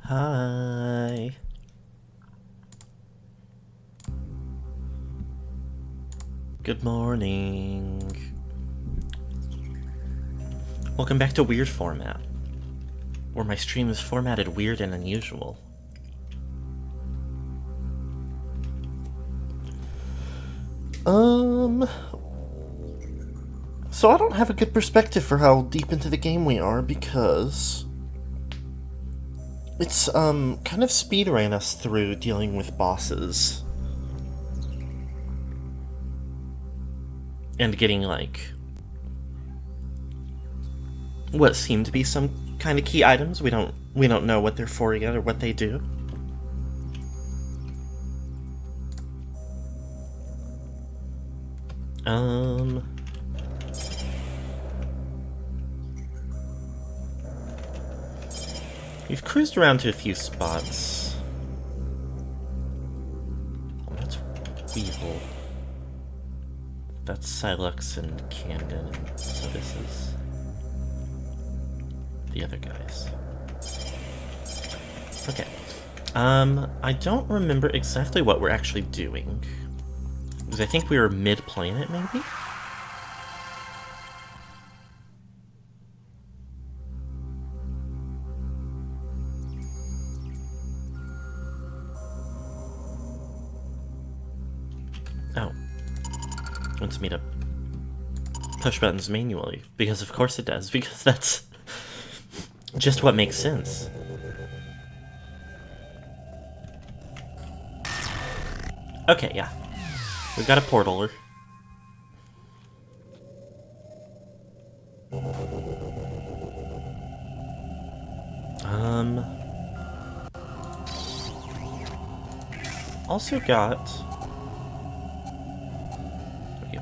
Hi. Good morning. Welcome back to Weird Format, where my stream is formatted weird and unusual. So I don't have a good perspective for how deep into the game we are because it's, kind of speedrun us through dealing with bosses. And getting, like, what seem to be some kind of key items. We don't know what they're for yet or what they do. We've cruised around to a few spots. Oh, that's Weevil. That's Silux and Camden, so this is the other guys. Okay. I don't remember exactly what we're actually doing. Because I think we were mid-planet, maybe? wants me to push buttons manually, because of course it does, because that's just what makes sense. Okay, yeah. We've got a portaler. Also got... Okay,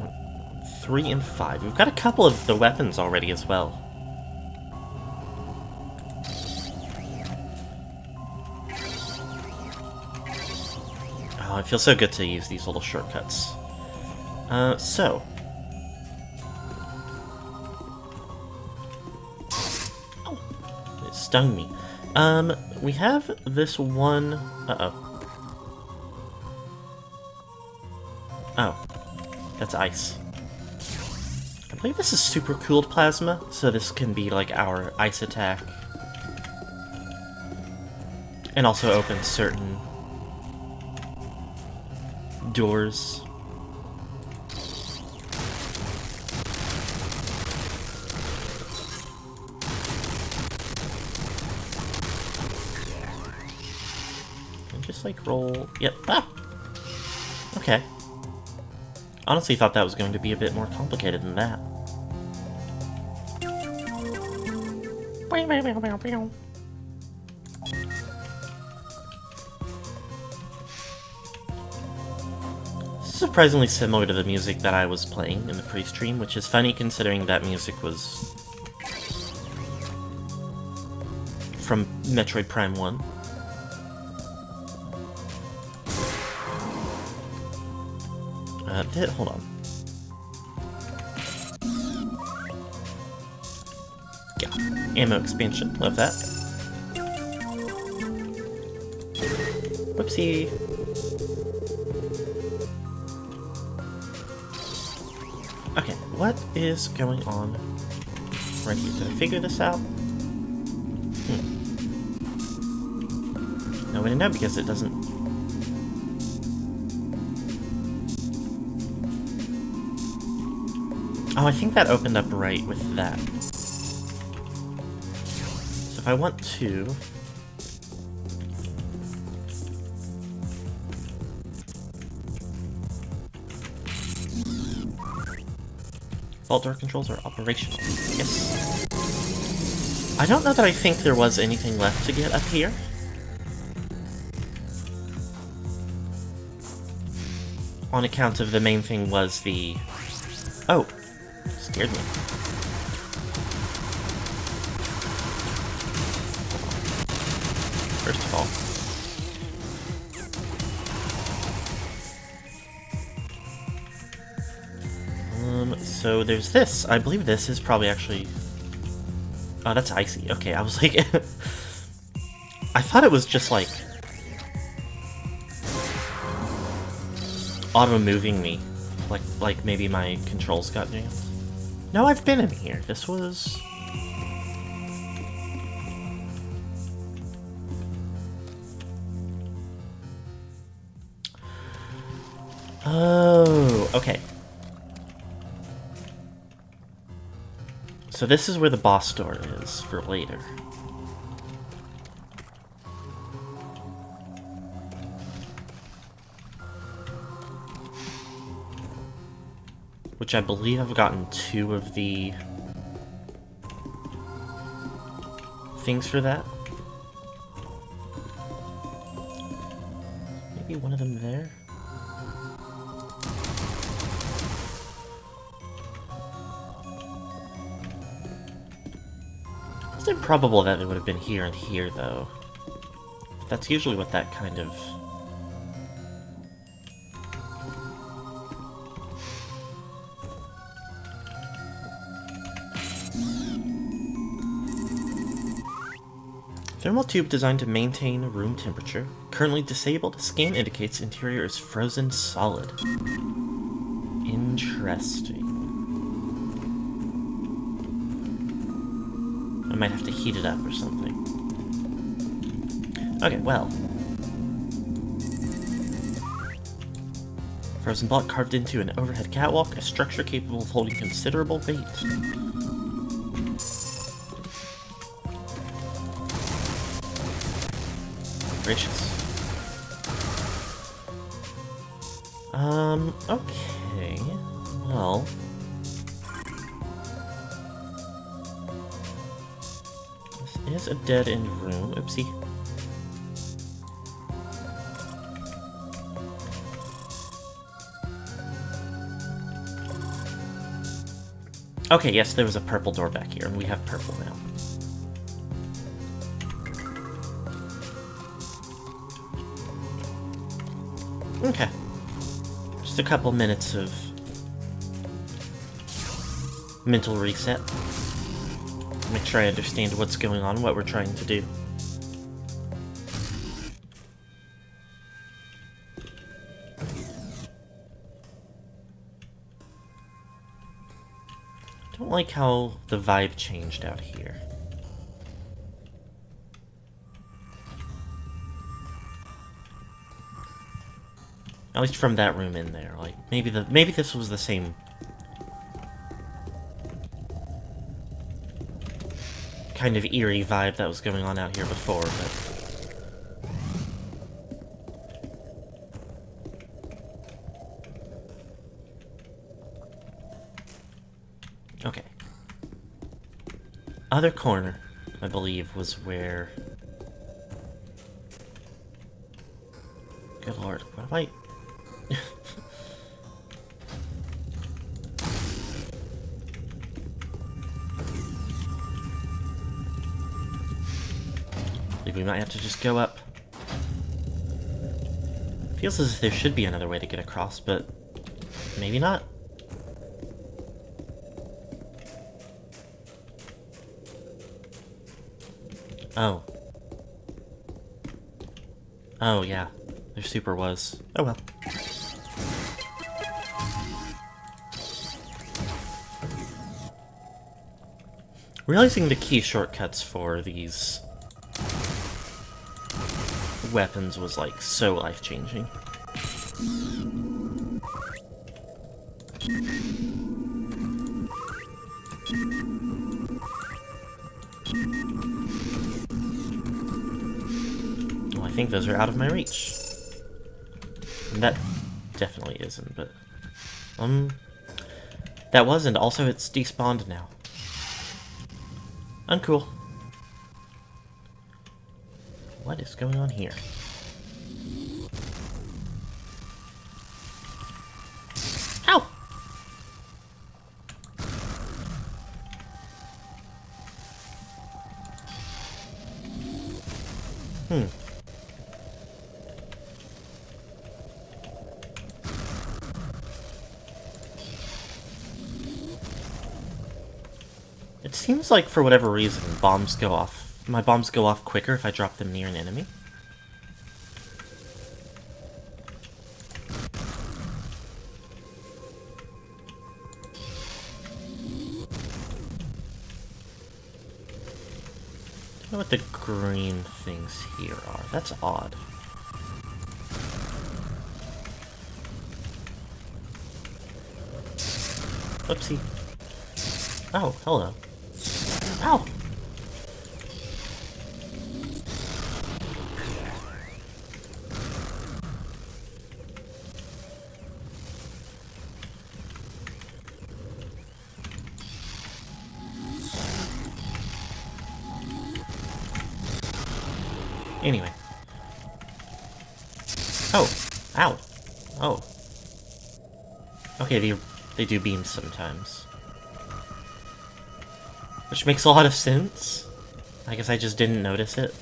3 and 5. We've got a couple of the weapons already as well. Oh, it feels so good to use these little shortcuts. So... Oh, it stung me. We have this one... Uh-oh. Oh, that's ice. I believe this is super cooled plasma, so this can be like our ice attack. And also open certain doors. And just like roll. Yep. Ah! Okay. Honestly thought that was going to be a bit more complicated than that. Surprisingly similar to the music that I was playing in the pre-stream, which is funny considering that music was from Metroid Prime 1. Hold on. Yeah, ammo expansion, love that. Whoopsie. Okay, what is going on right here? Did I figure this out? No, we didn't know because it doesn't... Oh, I think that opened up right with that. So if I want to... Vault door controls are operational. Yes. I don't know that I think there was anything left to get up here. On account of the main thing was the... Oh! Scared me. First of all. So there's this. I believe this is probably actually... Oh, that's icy. Okay, I was like... I thought it was just like... auto-moving me. Like maybe my controls got jammed. No, I've been in here. This was... Oh, okay. So this is where the boss door is for later. Which I believe I've gotten 2 of the things for that. Maybe one of them there? It's improbable that it would have been here and here, though. That's usually what that kind of... Thermal tube designed to maintain room temperature. Currently disabled. Scan indicates interior is frozen solid. Interesting. I might have to heat it up or something. Okay, well. Frozen block carved into an overhead catwalk, a structure capable of holding considerable weight. Gracious. Okay. Well. This is a dead-end room. Oopsie. Okay, yes, there was a purple door back here, and we have purple now. Okay. Just a couple minutes of mental reset. Make sure I understand what's going on, what we're trying to do. Don't like how the vibe changed out here. At least from that room in there. Like maybe this was the same kind of eerie vibe that was going on out here before, but okay. Other corner, I believe, was where... Good lord, what am I... I think we might have to just go up. Feels as if there should be another way to get across, but maybe not. Oh. Oh, yeah. There super was. Oh well. Realizing the key shortcuts for these weapons was, like, so life-changing. Well, I think those are out of my reach. And that definitely isn't, but... That was, and also it's despawned now. Uncool. What is going on here? Ow! It seems like, for whatever reason, bombs go off. My bombs go off quicker if I drop them near an enemy. I don't know what the green things here are. That's odd. Oopsie. Oh, hello. Ow! Anyway. Oh. Ow. Oh. Okay, they do beams sometimes. Which makes a lot of sense. I guess I just didn't notice it.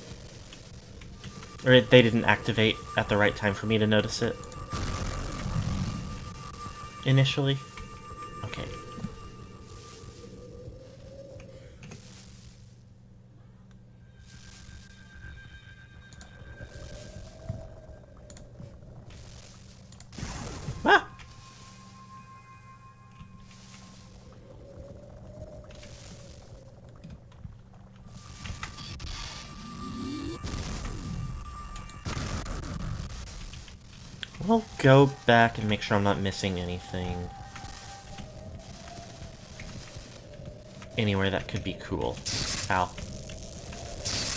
Or they didn't activate at the right time for me to notice it. Initially. Okay. Ah! We'll go back and make sure I'm not missing anything. Anywhere that could be cool. Ow.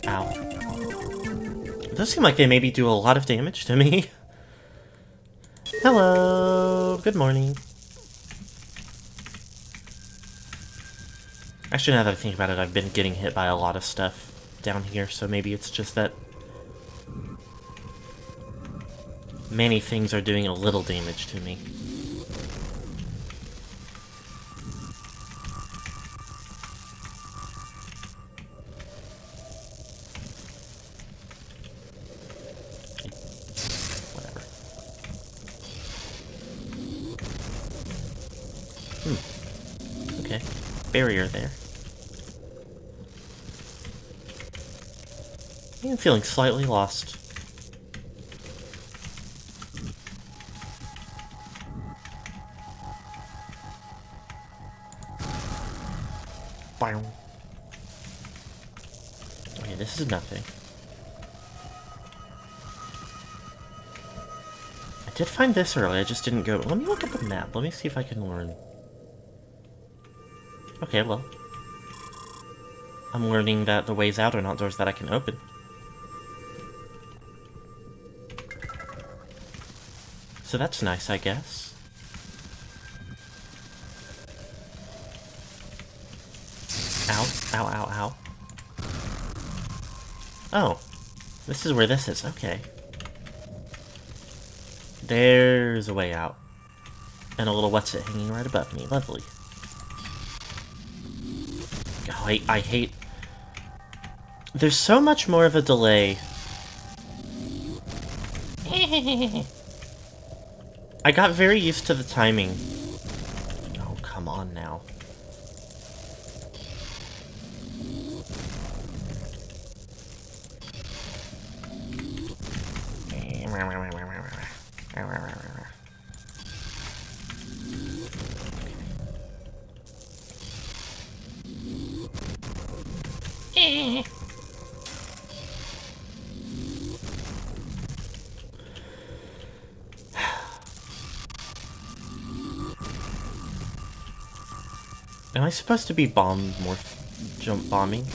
Ow. It does seem like they maybe do a lot of damage to me. Hello! Good morning. Actually, now that I think about it, I've been getting hit by a lot of stuff down here, so maybe it's just that many things are doing a little damage to me. Whatever. Okay. Barrier there. I'm feeling slightly lost. Okay, this is nothing. I did find this early, I just didn't go. Let me look at the map. Let me see if I can learn. Okay, well. I'm learning that the ways out are not doors that I can open. So that's nice, I guess. Ow, ow, ow, ow. Oh, this is where this is, okay. There's a way out. And a little what's-it hanging right above me, lovely. Oh, I hate... There's so much more of a delay. I got very used to the timing. Oh, come on now. Am I supposed to be jump bombing?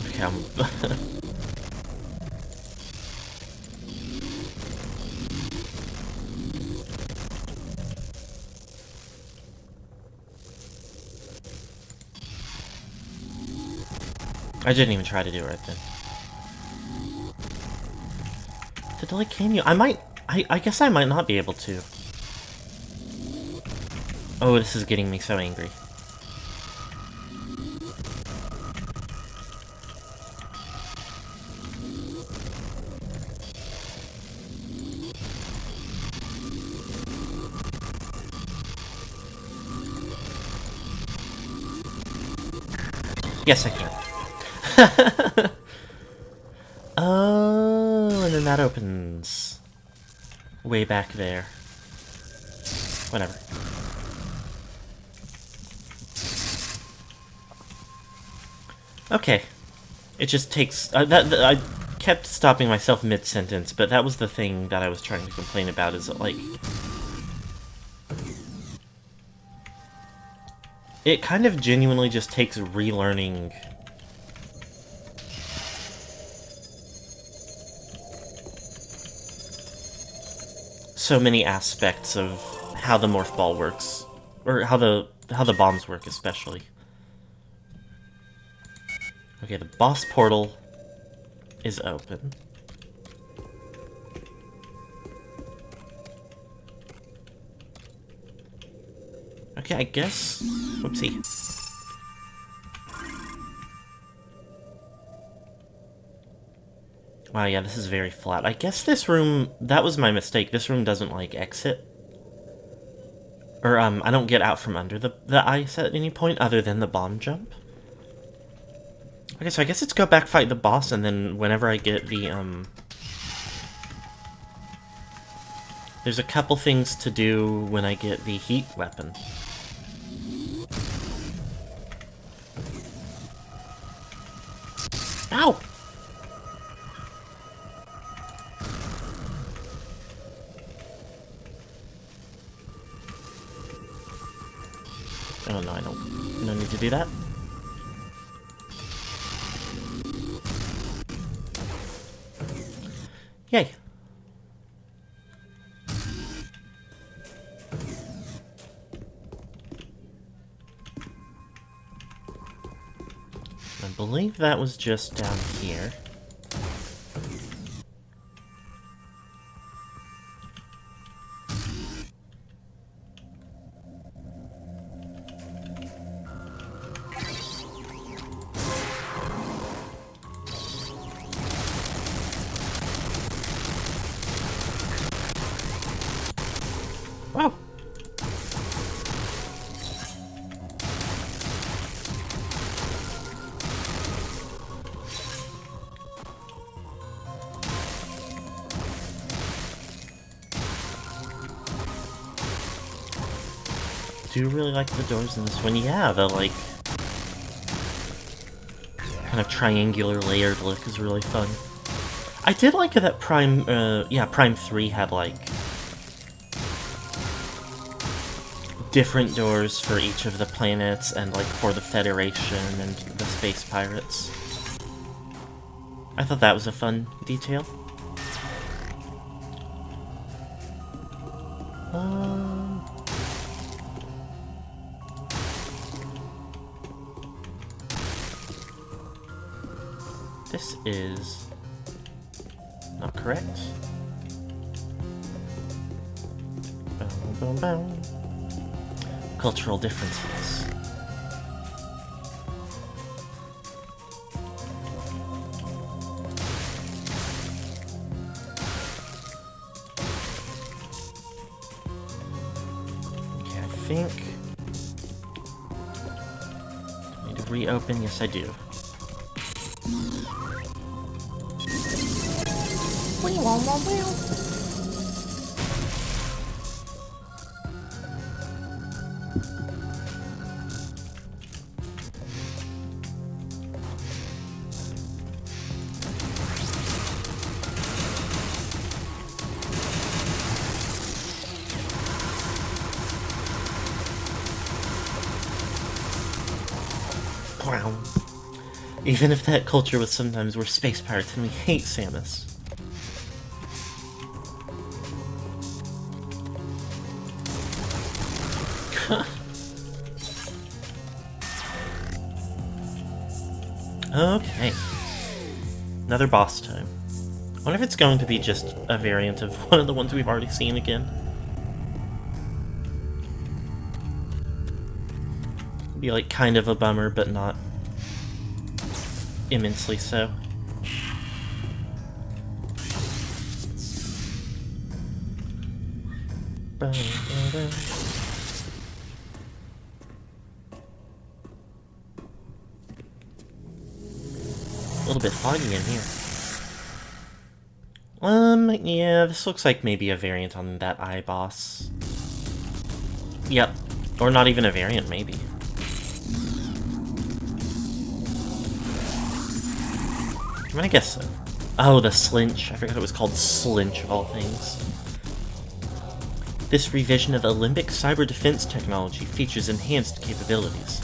Okay, I didn't even try to do it right then. The delay, can you? I guess I might not be able to. Oh, this is getting me so angry. Yes, I can. Oh, and then that opens way back there. Whatever. Okay. It just takes... I kept stopping myself mid-sentence, but that was the thing that I was trying to complain about, is that, like... It kind of genuinely just takes relearning... so many aspects of how the morph ball works. Or how the bombs work, especially. Okay, the boss portal is open. Okay, I guess... Whoopsie. Wow, yeah, this is very flat. I guess this room... That was my mistake. This room doesn't, like, exit. Or, I don't get out from under the ice at any point other than the bomb jump. Okay, so I guess it's go back, fight the boss, and then whenever I get the, There's a couple things to do when I get the heat weapon. Ow! Oh no, I don't. No need to do that. Yay! I believe that was just down here. Wow! Do you really like the doors in this one? Yeah, the like kind of triangular layered look is really fun. I did like that Prime 3 had like different doors for each of the planets and like for the Federation and the Space Pirates. I thought that was a fun detail. This is not correct. Boom, boom, boom. Cultural differences. Okay, I think I need to reopen. Yes, I do. Wow. Even if that culture was sometimes we're space pirates and we hate Samus. Okay. Another boss time. I wonder if it's going to be just a variant of one of the ones we've already seen again. It'd be like kind of a bummer, but not immensely so. A little bit foggy in here. Yeah, this looks like maybe a variant on that eye boss. Yep. Or not even a variant, maybe. I mean, I guess so. Oh, the Slinch. I forgot it was called Slinch, of all things. This revision of Alembic cyber defense technology features enhanced capabilities.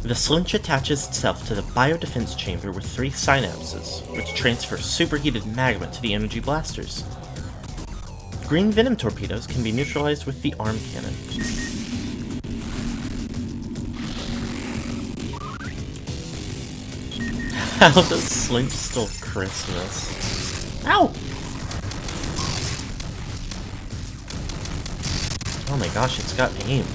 The Slinch attaches itself to the biodefense chamber with 3 synapses, which transfer superheated magma to the energy blasters. Green venom torpedoes can be neutralized with the arm cannon. How does Slinch still Christmas? Ow! Oh my gosh, it's got aim.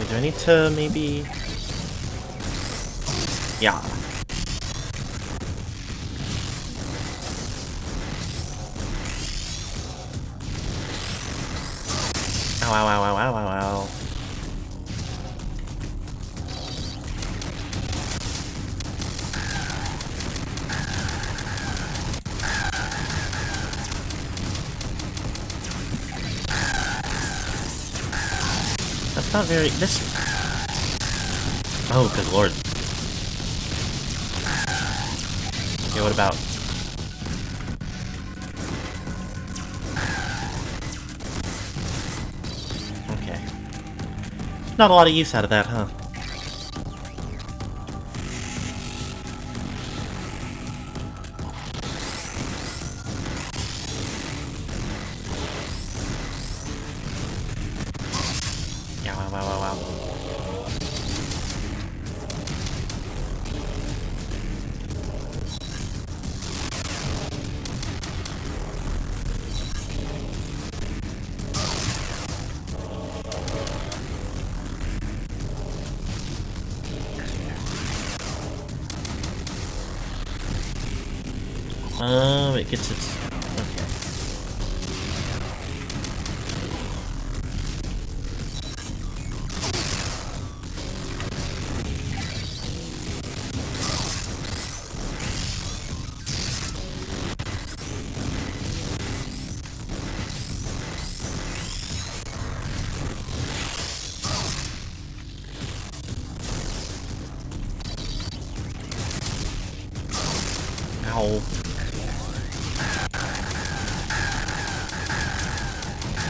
Do I need to maybe... Yeah. Ow, ow, ow, ow, ow, ow, ow. That's not very... This... Oh, good lord. Okay, what about... Okay. Not a lot of use out of that, huh? Yeah, wow, wow, wow, wow. It gets its... Okay. Ow.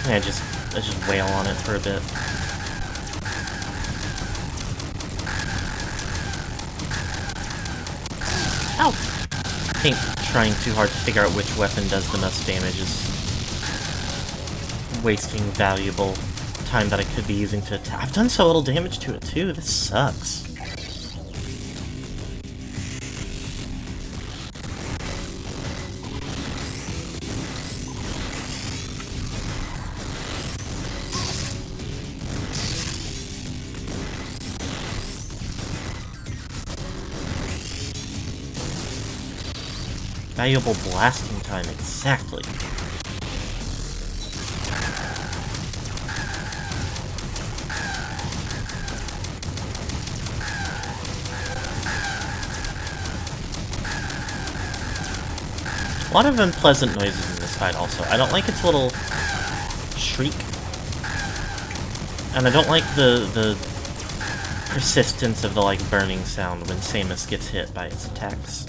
Yeah, I just wail on it for a bit. Ow! I think trying too hard to figure out which weapon does the most damage is wasting valuable time that I could be using to attack. I've done so little damage to it too, this sucks. Valuable blasting time, exactly. A lot of unpleasant noises in this fight also. I don't like its little shriek. And I don't like the persistence of the, like, burning sound when Samus gets hit by its attacks.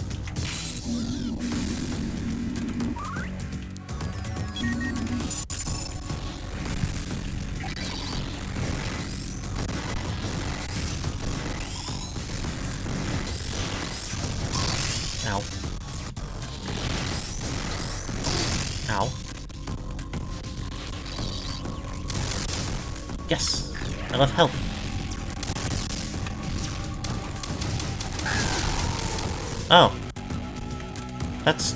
Ow. Ow. Yes! I love health. Oh. That's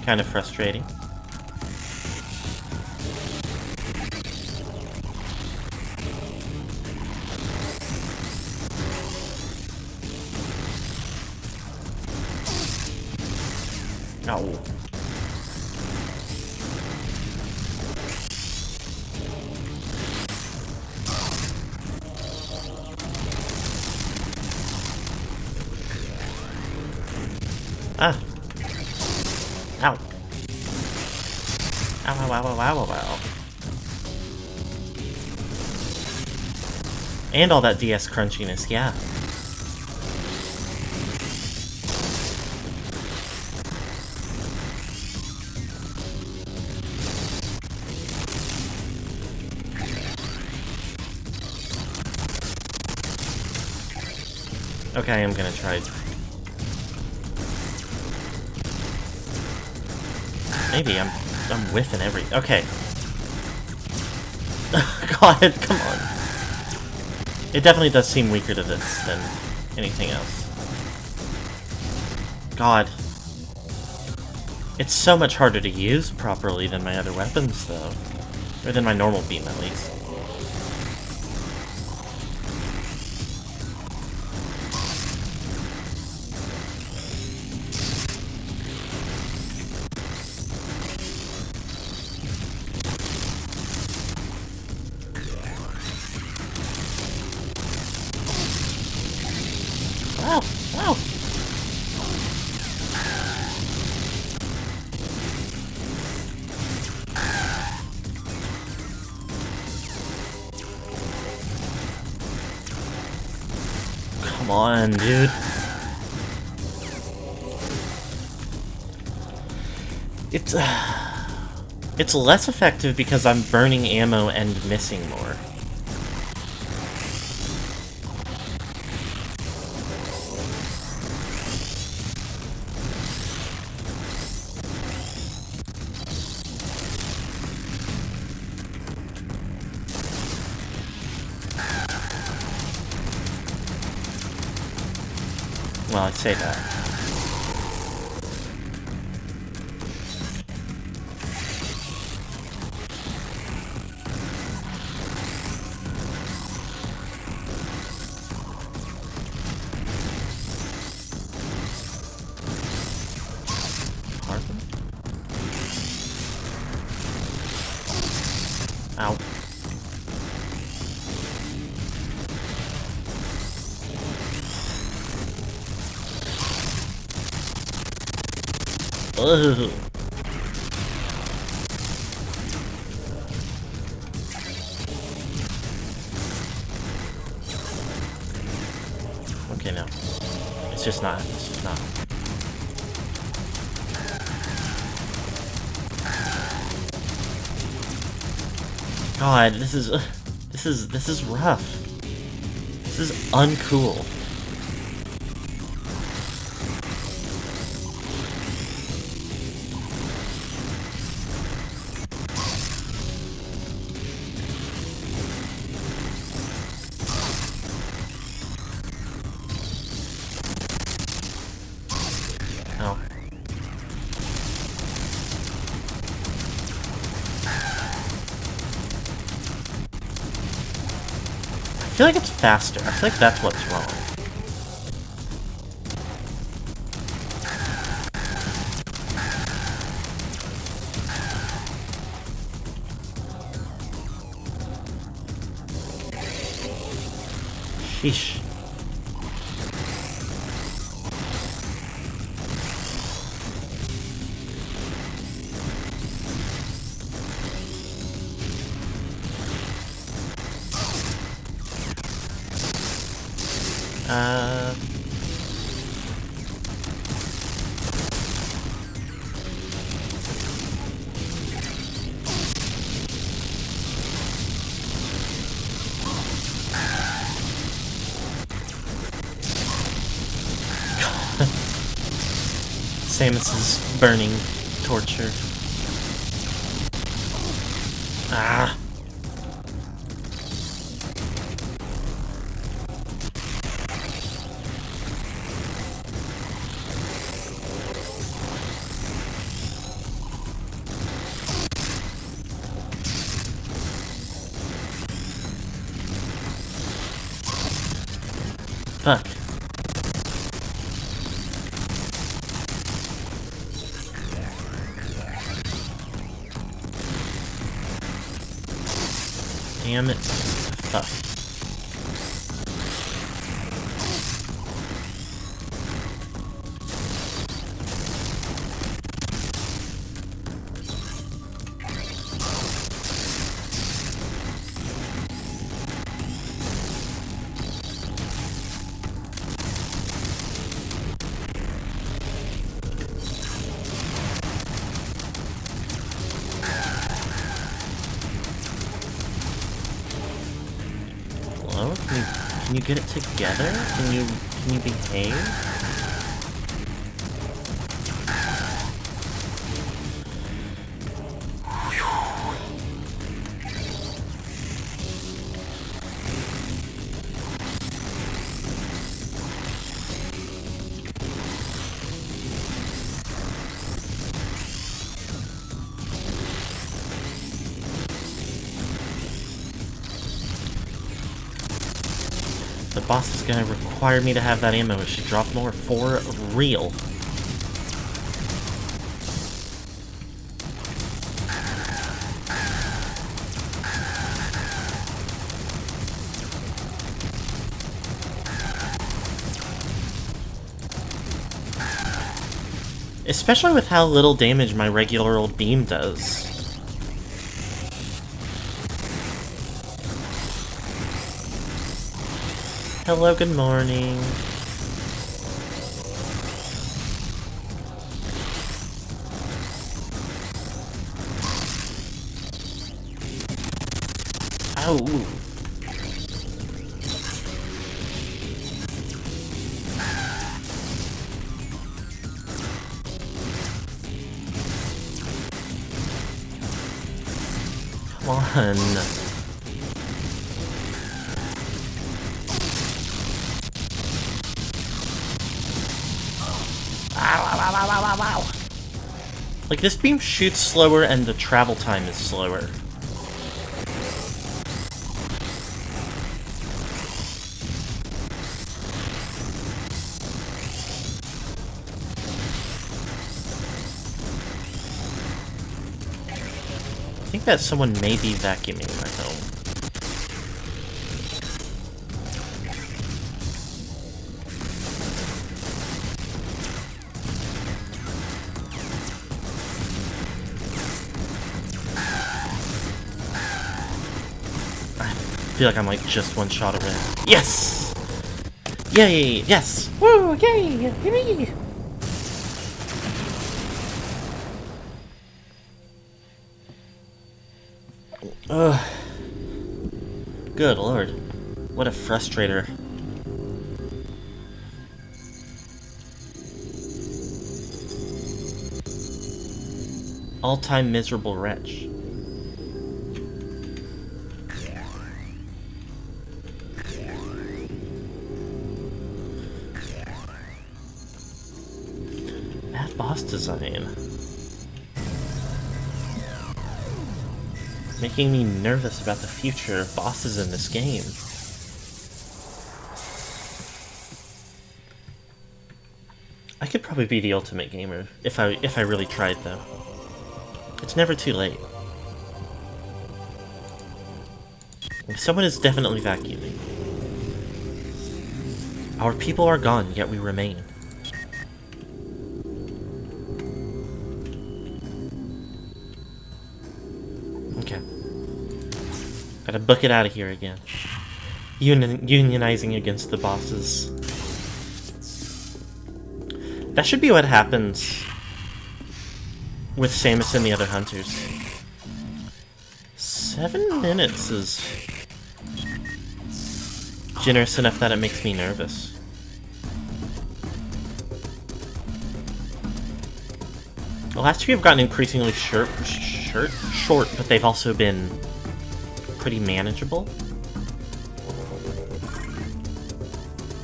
kind of frustrating. No. Ah. Ow. Ow, ow, ow, ow, ow, ow. And all that DS crunchiness, yeah. Okay, I'm gonna try. Maybe I'm whiffing every. Okay. God, come on. It definitely does seem weaker to this than anything else. God. It's so much harder to use properly than my other weapons, though. Or than my normal beam, at least. Wow! Wow! Come on, dude. It's less effective because I'm burning ammo and missing more. Well, I'd say that. Ow. Ugh. Okay, no. It's just not. It's just not. God, this is rough. This is uncool. Oh. I feel like it's faster. I feel like that's what's wrong. Sheesh. Samus's burning torture. Ah. Fuck. Damn it. Fuck. Hello? Can you get it together? Can you behave? The boss is gonna require me to have that ammo. It should drop more for real. Especially with how little damage my regular old beam does. Hello, good morning. Ow. Come on. Ow. Like, this beam shoots slower and the travel time is slower. I think that someone may be vacuuming my home. I feel like I'm like just one shot away. Yes! Yay! Yes! Woo! Yay! Yay! Ugh. Good lord. What a frustrator. All-time miserable wretch. Bad boss design. Making me nervous about the future of bosses in this game. I could probably be the ultimate gamer if I really tried, though. It's never too late. Someone is definitely vacuuming. Our people are gone, yet we remain. Okay. Gotta book it out of here again. Unionizing against the bosses. That should be what happens with Samus and the other hunters. 7 minutes is generous enough that it makes me nervous. The last few have gotten increasingly short, but they've also been pretty manageable.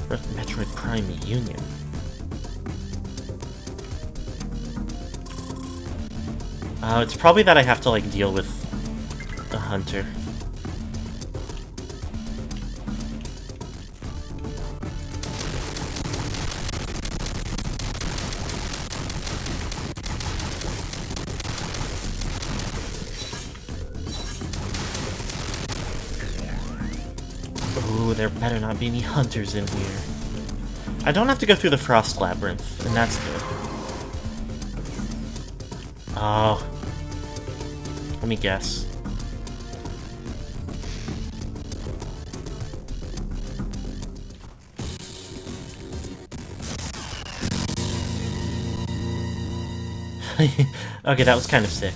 Metroid Prime Union. It's probably that I have to, like, deal with a hunter. Ooh, there better not be any hunters in here. I don't have to go through the Frost Labyrinth, and that's good. Oh. Let me guess. Okay, that was kind of sick.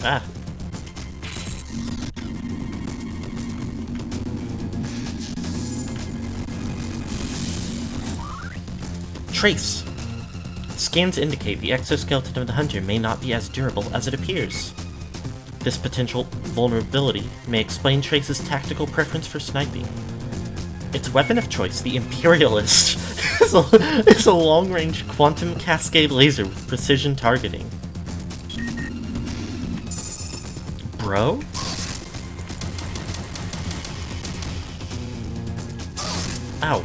Ah. Trace. Scans indicate the exoskeleton of the hunter may not be as durable as it appears. This potential vulnerability may explain Trace's tactical preference for sniping. Its weapon of choice, the Imperialist, is a long-range quantum cascade laser with precision targeting. Bro? Ow.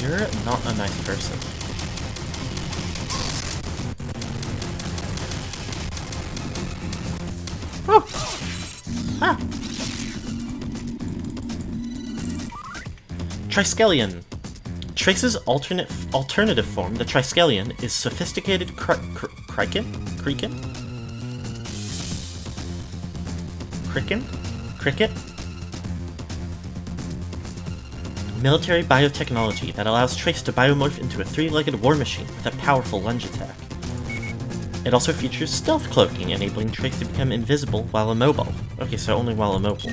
You're not a nice person. Oh! Ah! Triskelion. Trace's alternative form, the Triskelion, is sophisticated Cricket? Military biotechnology that allows Trace to biomorph into a three-legged war machine with a powerful lunge attack. It also features stealth cloaking, enabling Trace to become invisible while immobile. Okay, so only while immobile.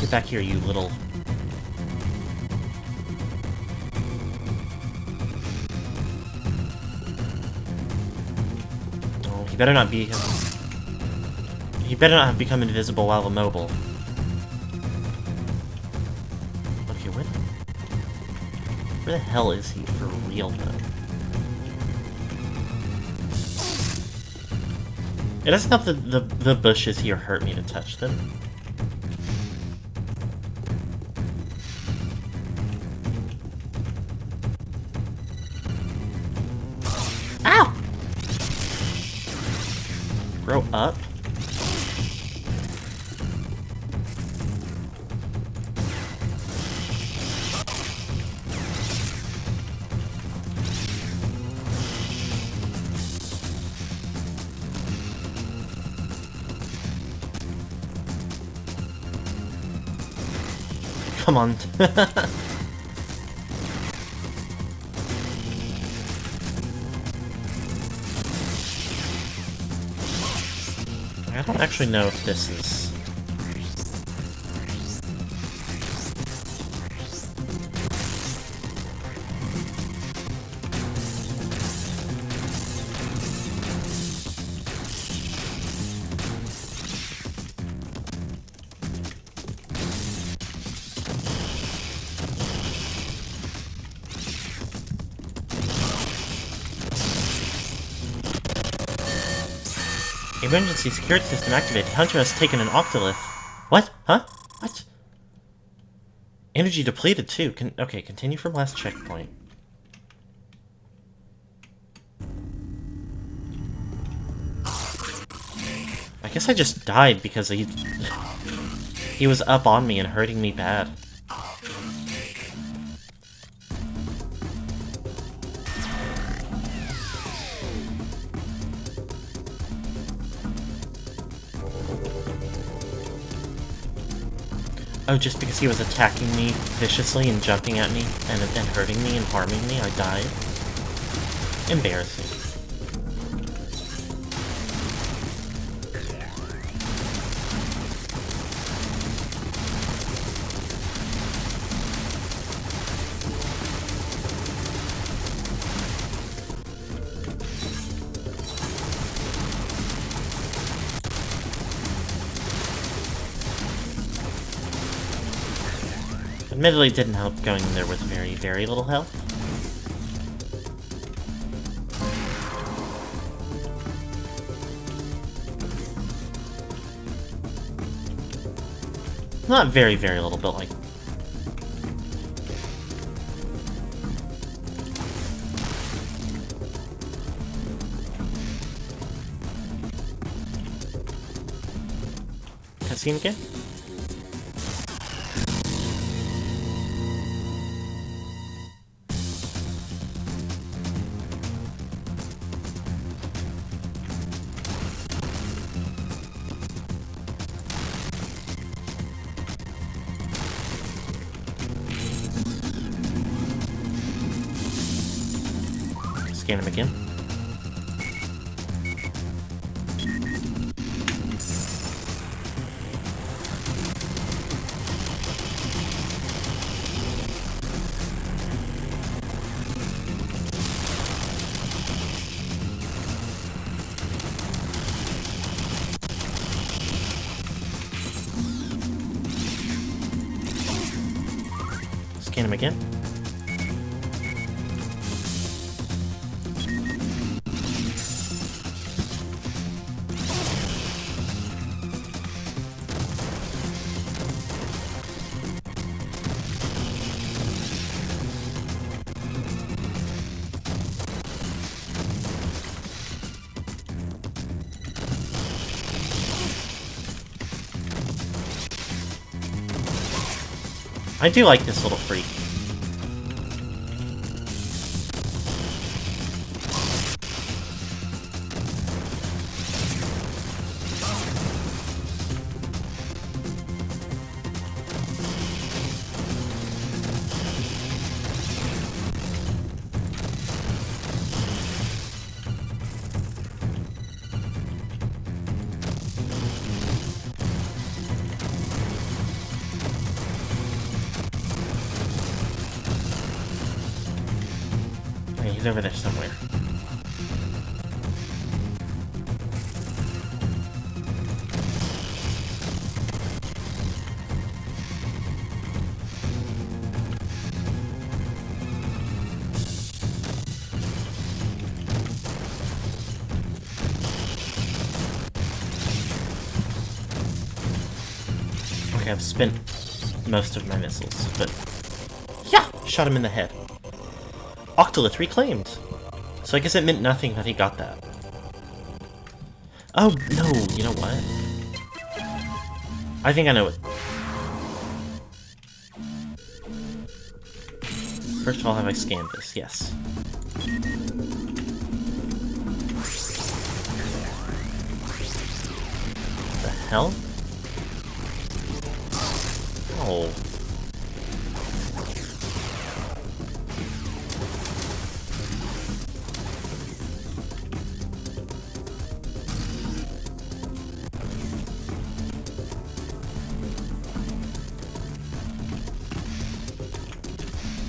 Get back here, you little... Oh, he better not be... He better not have become invisible while immobile. Okay, where the hell is he for real, though? It doesn't help that the bushes here hurt me to touch them. Ow! Grow up. Come on. I don't actually know if this is... Emergency security system activated. Hunter has taken an Octolith. What? Huh? What? Energy depleted too. Okay, continue from last checkpoint. I guess I just died because he was up on me and hurting me bad. Oh, just because he was attacking me viciously and jumping at me and hurting me and harming me, I died? Embarrassing. Admittedly, it didn't help going in there with very, very little health. Not very, very little, but like... Cutscene again? Scan him again. Scan him again. I do like this little freak. He's over there somewhere. Okay, I've spent most of my missiles, but yeah, shot him in the head. Octolith reclaimed. So I guess it meant nothing that he got that. Oh, no, you know what? I think I know it. First of all, have I scanned this? Yes. The hell? Oh.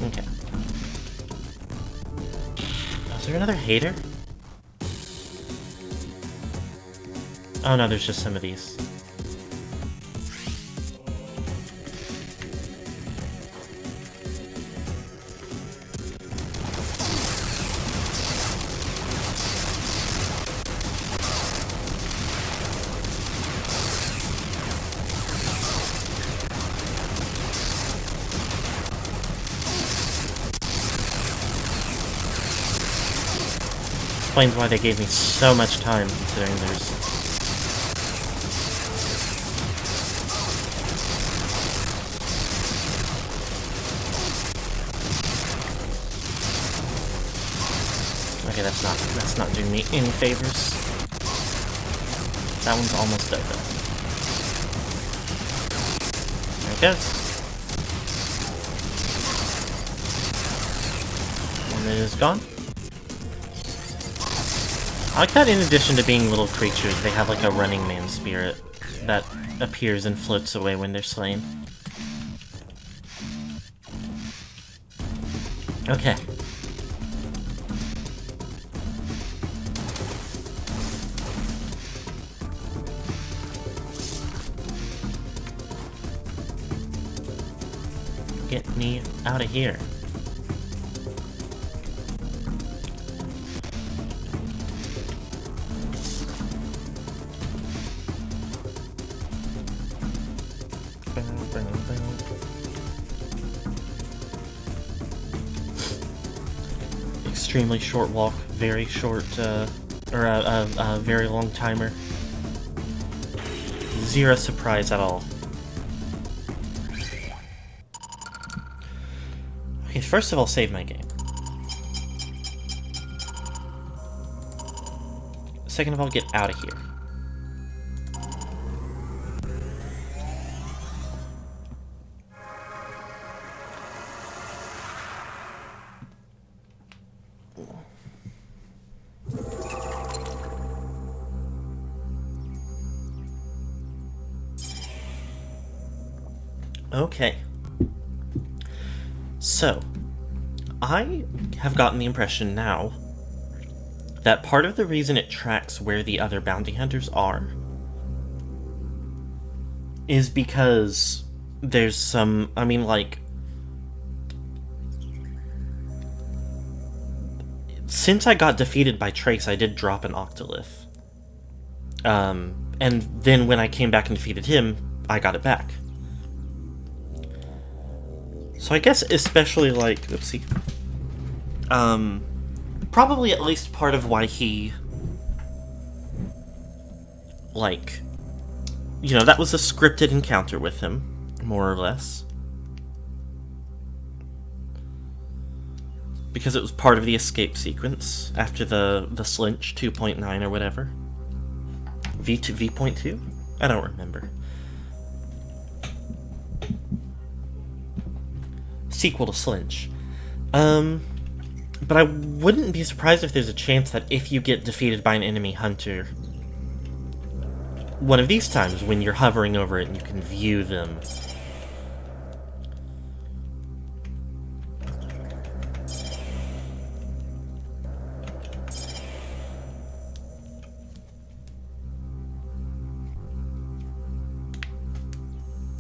Okay. Oh, is there another hater? Oh no, there's just some of these. Explains why they gave me so much time, considering there's... Okay, that's not doing me any favors. That one's almost over. There it goes. One minute is gone. I like that in addition to being little creatures, they have like a running man spirit that appears and floats away when they're slain. Okay. Get me out of here. Extremely short walk, very short, or a very long timer. Zero surprise at all. Okay, first of all, save my game. Second of all, get out of here. Okay. So, I have gotten the impression now that part of the reason it tracks where the other bounty hunters are is because there's some, I mean, like, since I got defeated by Trace, I did drop an Octolith. And then when I came back and defeated him, I got it back. So I guess especially, like, oopsie, probably at least part of why he, like, you know, that was a scripted encounter with him, more or less. because it was part of the escape sequence after the Slinch 2.9 or whatever. V.2? I don't remember. Sequel to Slinch. But I wouldn't be surprised if there's a chance that if you get defeated by an enemy hunter, one of these times when you're hovering over it and you can view them,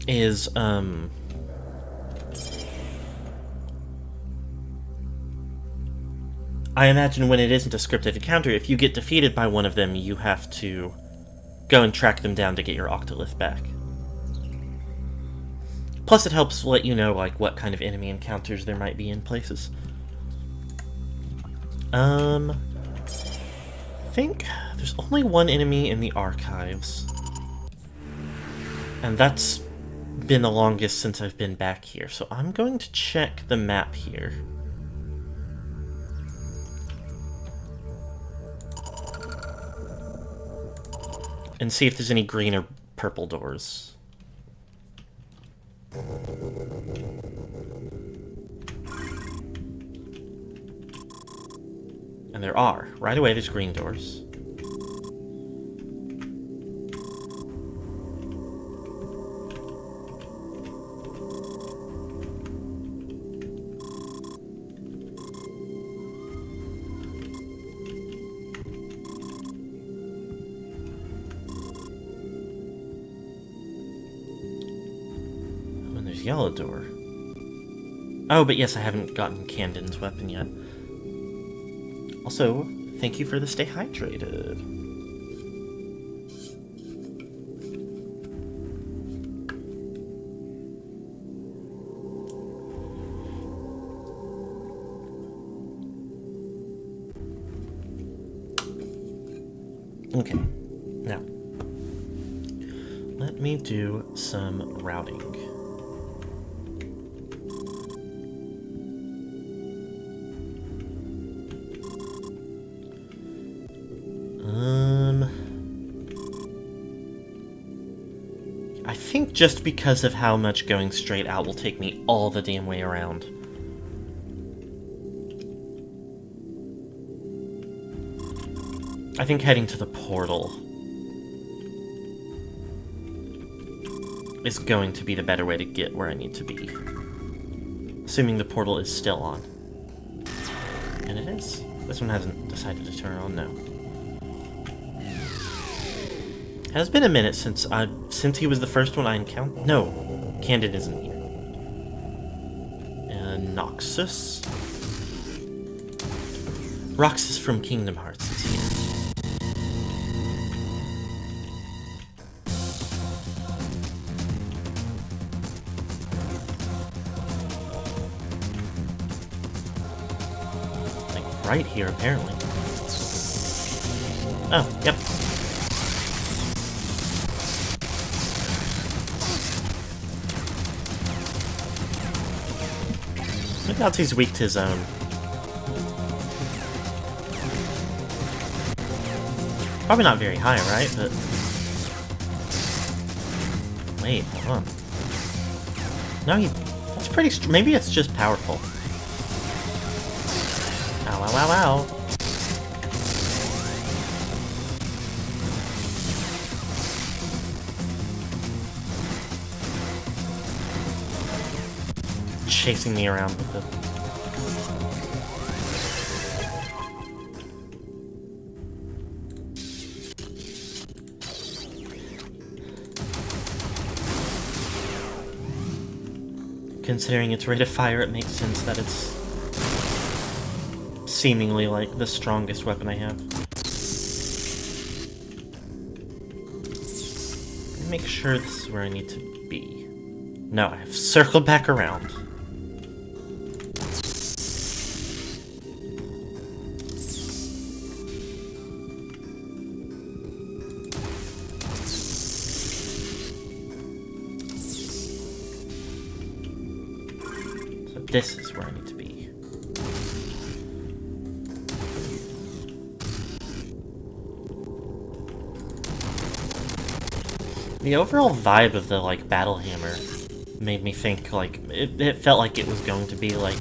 is, I imagine when it isn't a scripted encounter, if you get defeated by one of them, you have to go and track them down to get your Octolith back. Plus it helps let you know, like, what kind of enemy encounters there might be in places. I think there's only one enemy in the archives. And that's been the longest since I've been back here, so I'm going to check the map here. And see if there's any green or purple doors. And there are. Right away, there's green doors. Yellow door. Oh, but yes, I haven't gotten Candon's weapon yet. Also, thank you for the stay hydrated. Okay, now, let me do some routing. I think just because of how much going straight out will take me all the damn way around. I think heading to the portal is going to be the better way to get where I need to be. Assuming the portal is still on. And it is. This one hasn't decided to turn on, no. It has been a minute since he was the first one I encountered. No, Candid isn't here. And Noxus. Roxas from Kingdom Hearts is here. Like right here, apparently. Oh, yep. I doubt he's weak to his own. Probably not very high, right? But wait, hold on. No, that's pretty. Maybe it's just powerful. Ow! Ow! Ow! Ow! Chasing me around with it. Considering its rate of fire, it makes sense that it's seemingly like the strongest weapon I have. Make sure this is where I need to be. No, I have circled back around. This is where I need to be. The overall vibe of the, like, battle hammer made me think, like, it felt like it was going to be, like,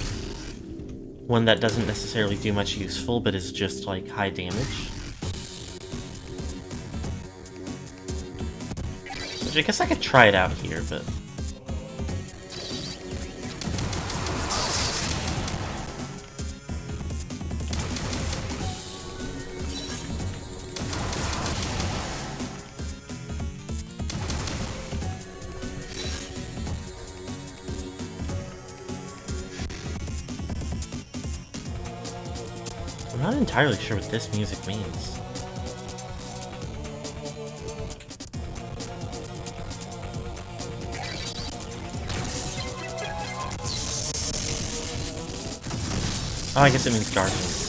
one that doesn't necessarily do much useful, but is just, like, high damage. Which I guess I could try it out here, but... I'm not entirely sure what this music means. Oh, I guess it means Guardians.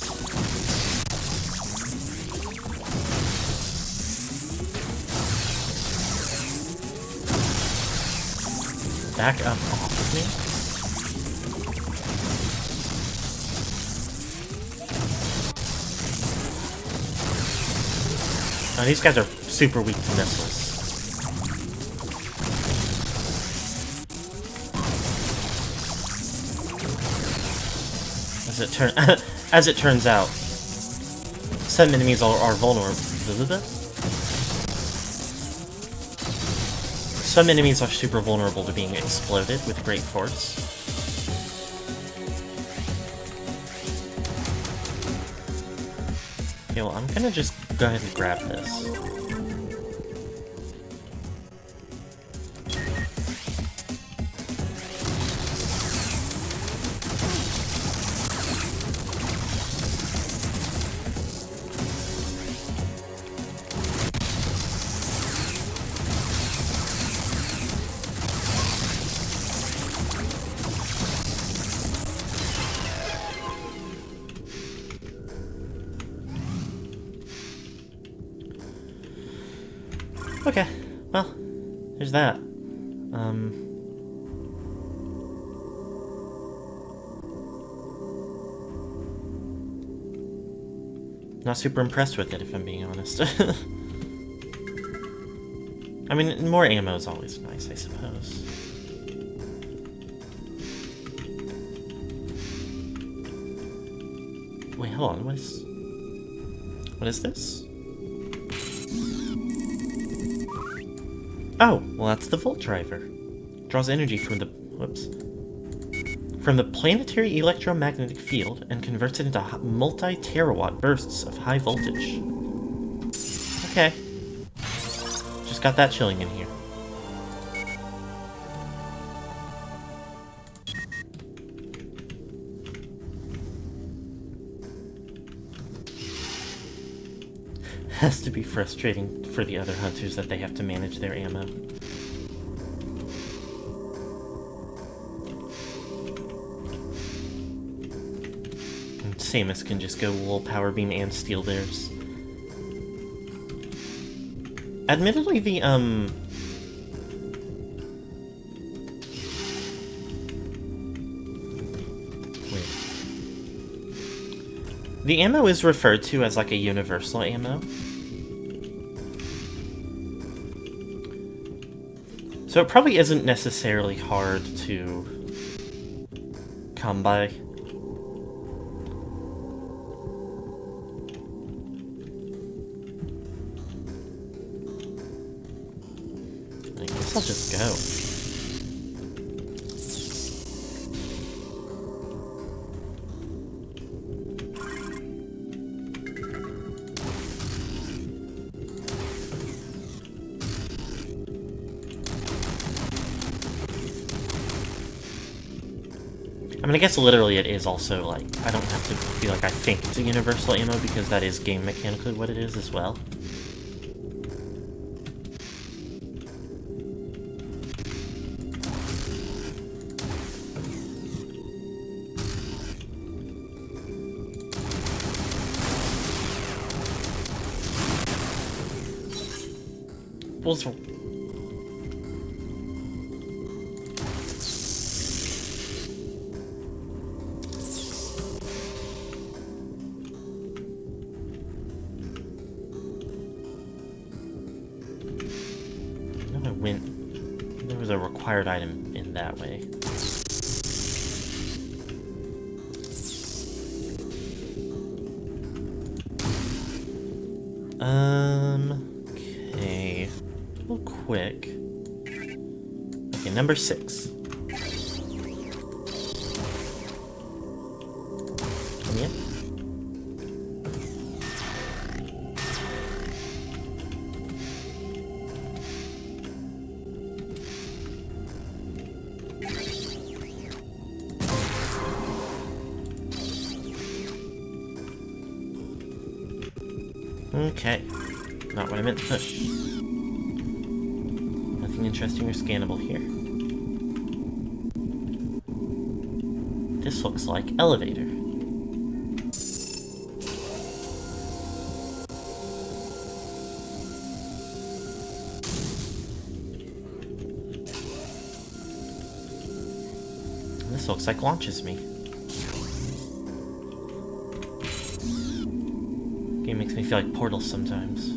Back up off of me? Oh, these guys are super weak to missiles. As it turns out, some enemies are vulnerable. Some enemies are super vulnerable to being exploded with great force. Okay, well, I'm gonna just go ahead and grab this. Okay, well, there's that. Not super impressed with it, if I'm being honest. I mean, more ammo is always nice, I suppose. Wait, hold on, what is this? Oh, well, that's the Volt Driver. Draws energy from the... whoops. From the planetary electromagnetic field and converts it into multi-terawatt bursts of high voltage. Okay. Just got that chilling in here. Has to be frustrating for the other hunters that they have to manage their ammo. And Samus can just go Wool Power Beam and steal theirs. Admittedly, the, the ammo is referred to as, like, a universal ammo. So it probably isn't necessarily hard to come by. I guess I'll just go. I mean, I guess literally it is also, like, I don't have to feel like I think it's a universal ammo, because that is game mechanically what it is as well. Well, I went... There was a required item in that way. Okay. Real quick. Okay, number 6. Come in. Okay. Not what I meant to push. Nothing interesting or scannable here. This looks like elevator. This looks like launches me. Game makes me feel like Portal sometimes.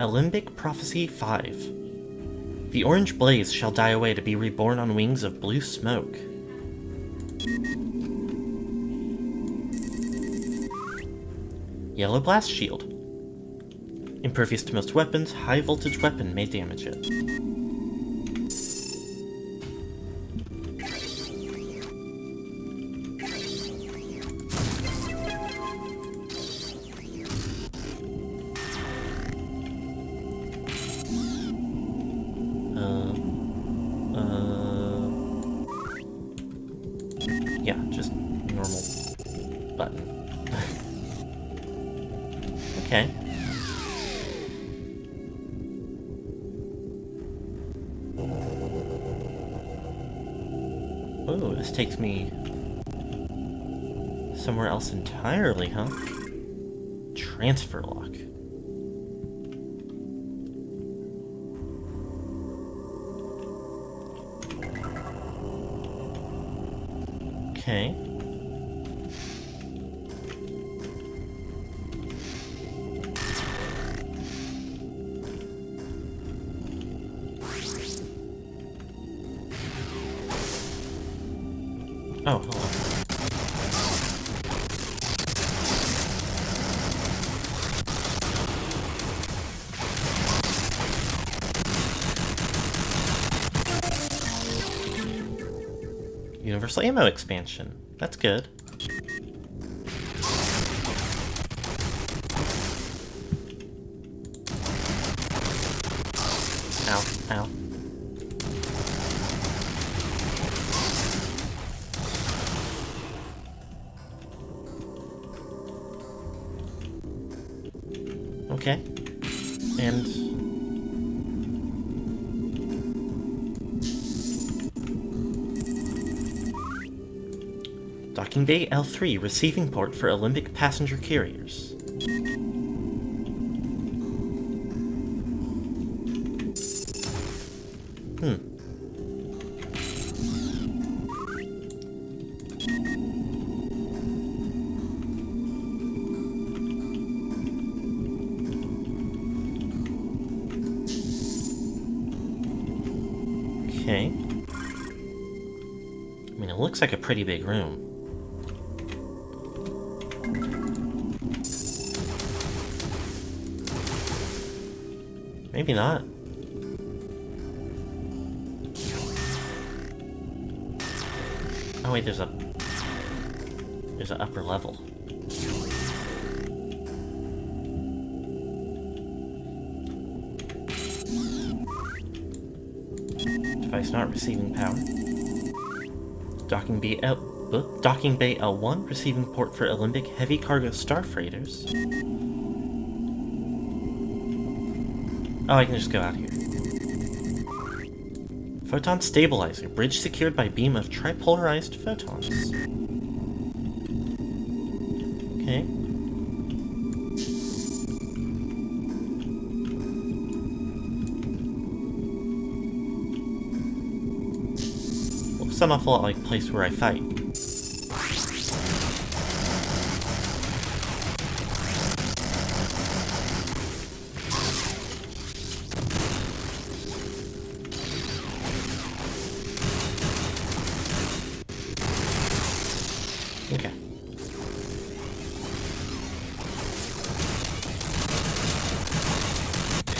Alembic Prophecy 5. The orange blaze shall die away to be reborn on wings of blue smoke. Yellow Blast Shield. Impervious to most weapons, high voltage weapon may damage it. Yeah, just normal button. Okay. Oh, this takes me somewhere else entirely, huh? Transfer lock. Okay. Oh, hello. Universal ammo expansion. That's good. Ow, ow. Okay. And... Docking Bay L3, receiving port for Olympic passenger carriers. Okay. I mean, it looks like a pretty big room. Maybe not. Oh wait, there's an upper level. Device not receiving power. Docking Bay L1, receiving port for Olympic heavy cargo star freighters. Oh, I can just go out here. Photon stabilizer, bridge secured by beam of tripolarized photons. Okay. Looks an awful lot like the place where I fight.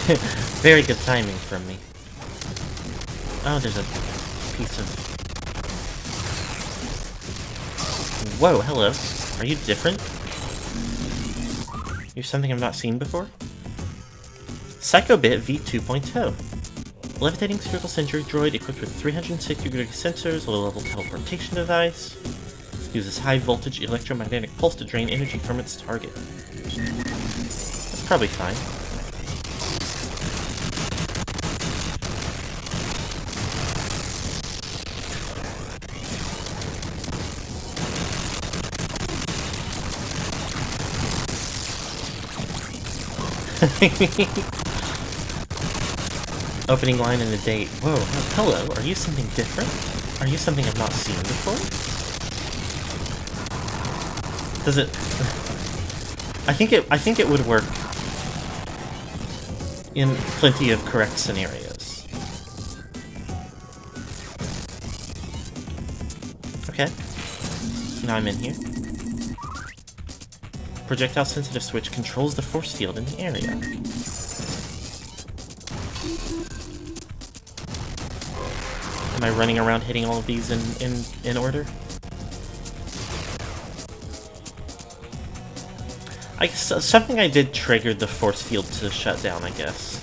Very good timing from me. Oh, there's a piece of... Whoa, hello. Are you different? You're something I've not seen before? Psychobit V2.0. Levitating spherical sentry droid equipped with 360-degree sensors, a low-level teleportation device. Uses high-voltage electromagnetic pulse to drain energy from its target. That's probably fine. Opening line in a date. Whoa, hello, are you something different? Are you something I've not seen before? Does it... I think it would work in plenty of correct scenarios. Okay. Now I'm in here. Projectile sensitive switch controls the force field in the area. Am I running around hitting all of these in order? Something I did triggered the force field to shut down, I guess.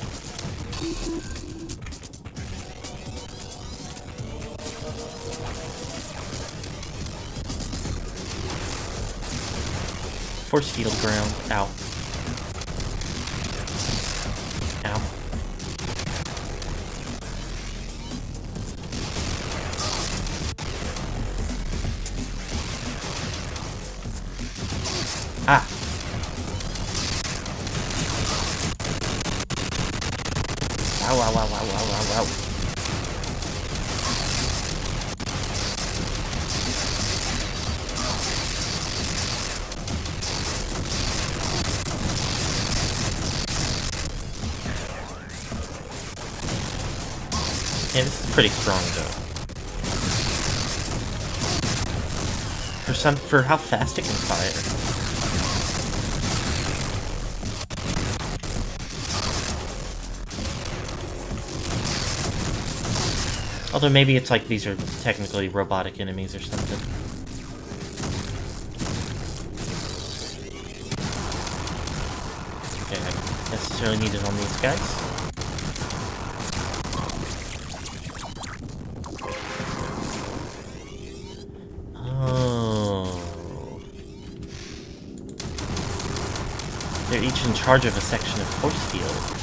Force field ground. Ow. Ow. Ah. Ow, ow, ow, ow, ow, ow, ow. Yeah, this is pretty strong, though. For how fast it can fire. Although maybe it's like these are technically robotic enemies or something. Okay, I don't necessarily need it on these guys. Oh. They're each in charge of a section of force field.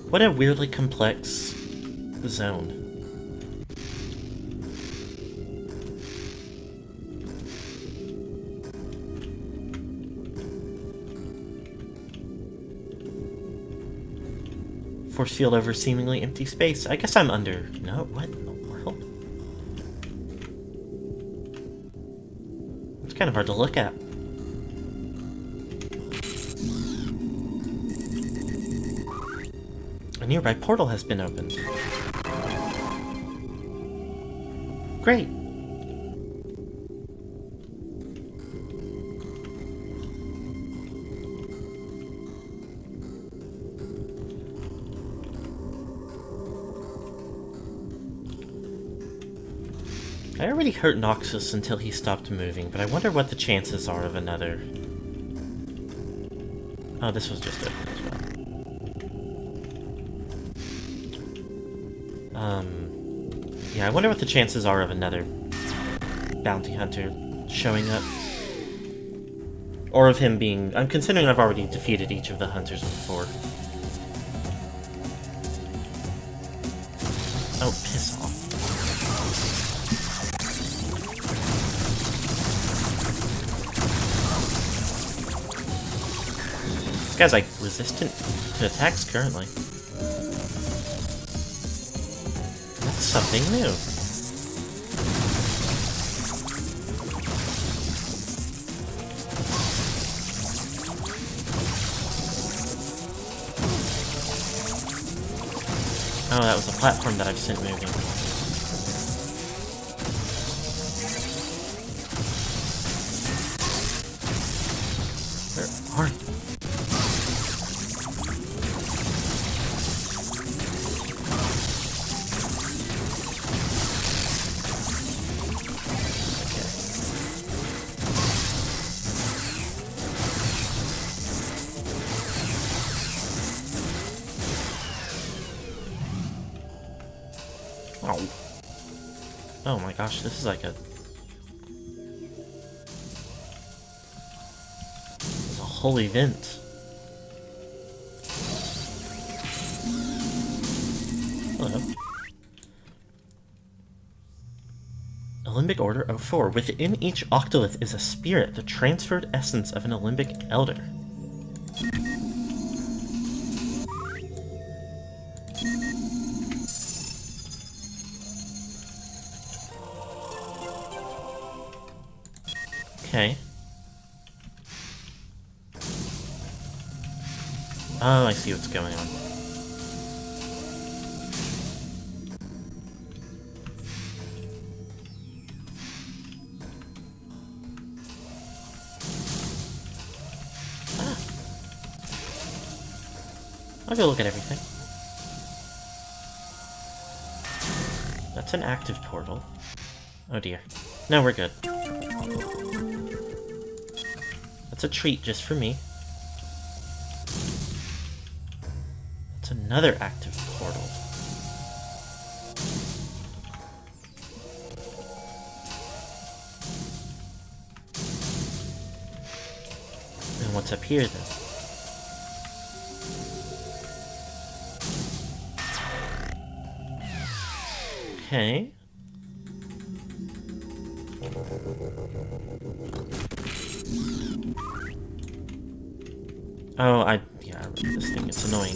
What a weirdly complex zone. Force field over seemingly empty space. I guess I'm under... No, what in the world? It's kind of hard to look at. A nearby portal has been opened. Great! I already hurt Noxus until he stopped moving, but I wonder what the chances are of another... Oh, this was just open as well. Yeah, I wonder what the chances are of another bounty hunter showing up. Or of him being... I'm considering I've already defeated each of the hunters before. Oh, piss off. This guy's like resistant to attacks currently. That's something new. Oh, that was a platform that I've sent moving. Where are you? Oh. Oh my gosh, this is like a whole event. Hello. Olympic Order 04. Within each Octolith is a spirit, the transferred essence of an Olympic Elder. Okay. Oh, I see what's going on. Ah. I'll go look at everything. That's an active portal. Oh dear. No, we're good. That's a treat just for me. That's another active portal. And what's up here then? Okay. Oh, yeah, I remember this thing. It's annoying.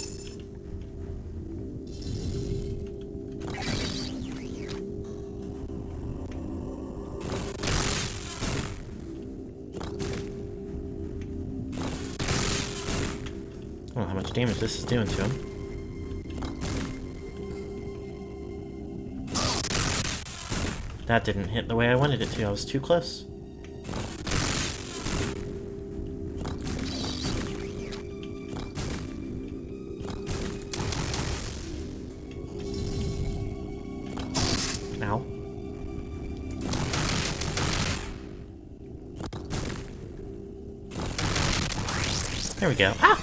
I don't know how much damage this is doing to him. That didn't hit the way I wanted it to. I was too close. Ow. There we go. Ah!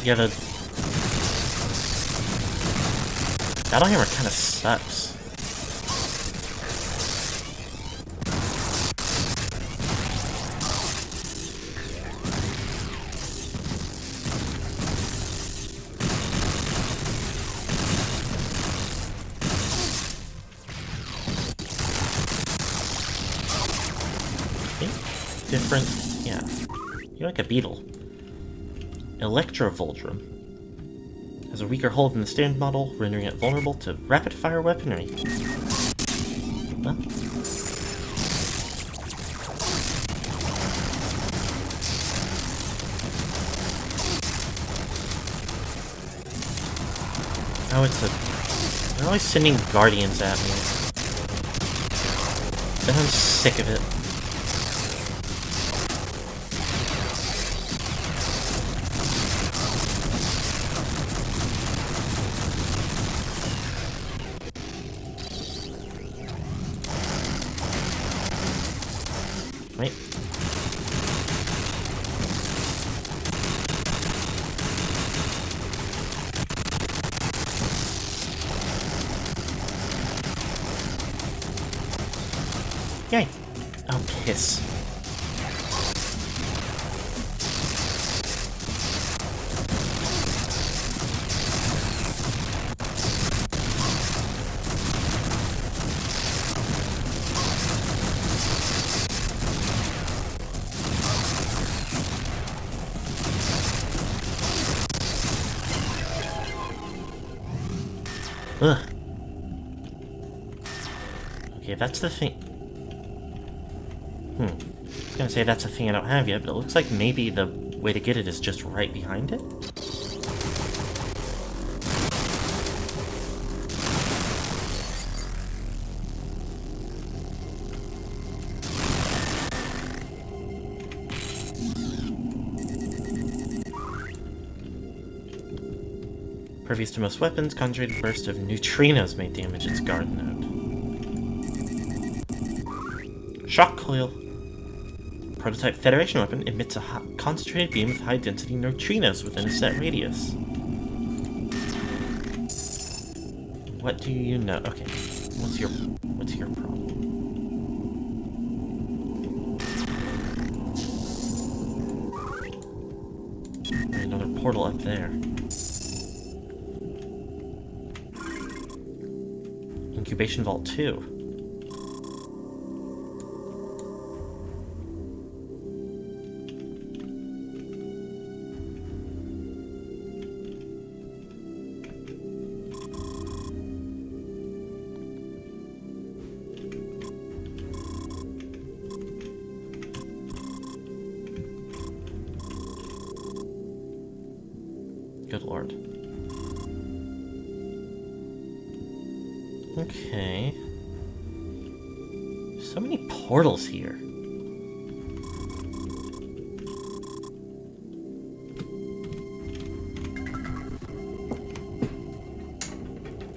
Yeah, the Battle Hammer kind of sucks. Different, yeah. You're like a beetle. Electrovoldrum has a weaker hold in the standard model, rendering it vulnerable to rapid-fire weaponry. Huh? Oh, it's a... They're always sending guardians at me. And I'm sick of it. Wait. Yay! Oh, piss. Ugh. Okay, that's the thing. I was gonna say that's a thing I don't have yet, but it looks like maybe the way to get it is just right behind it. Pervious to most weapons, concentrated burst of neutrinos may damage its guard node. Shock coil. Prototype Federation weapon emits a concentrated beam of high-density neutrinos within a set radius. What do you know? Okay, what's your problem? Another portal up there. Incubation Vault 2. Good lord. Okay. So many portals here.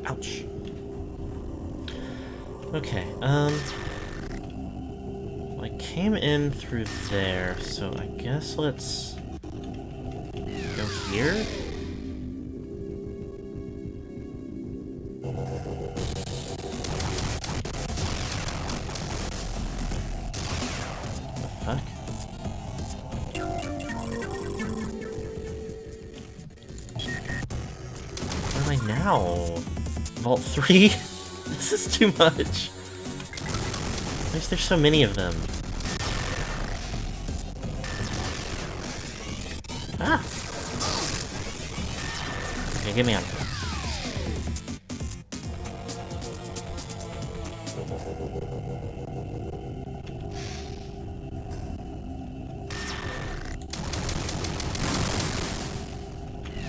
Ouch. Okay, I came in through there, so I guess let's go here. Now, Vault 3? This is too much. Why is there so many of them? Ah! Okay, get me out of here.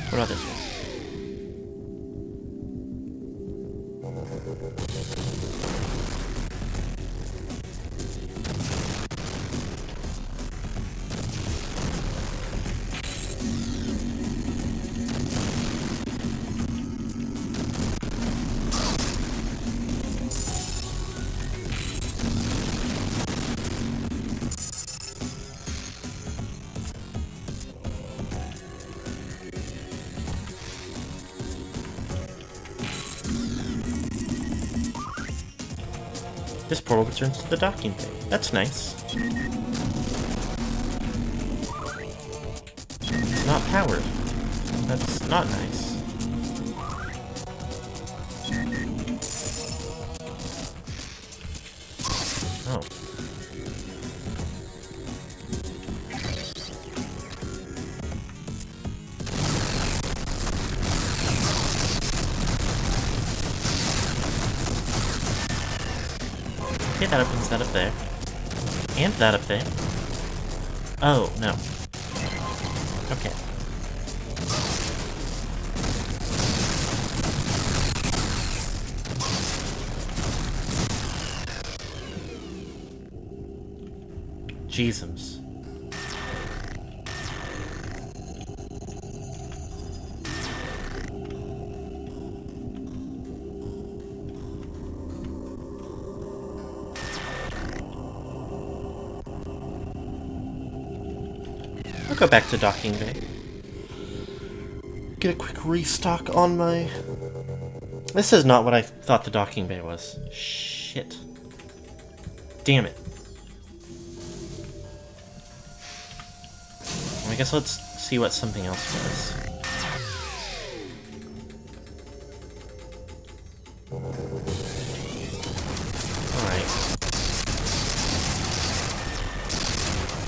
What about this one? This portal returns to the docking bay. That's nice. It's not powered. That's not nice. Oh. Okay, that opens that up there. And that up there. Oh, no. Okay. Jeezums. I'll go back to docking bay. Get a quick restock on my... This is not what I thought the docking bay was. Shit. Damn it. I guess let's see what something else does. Alright.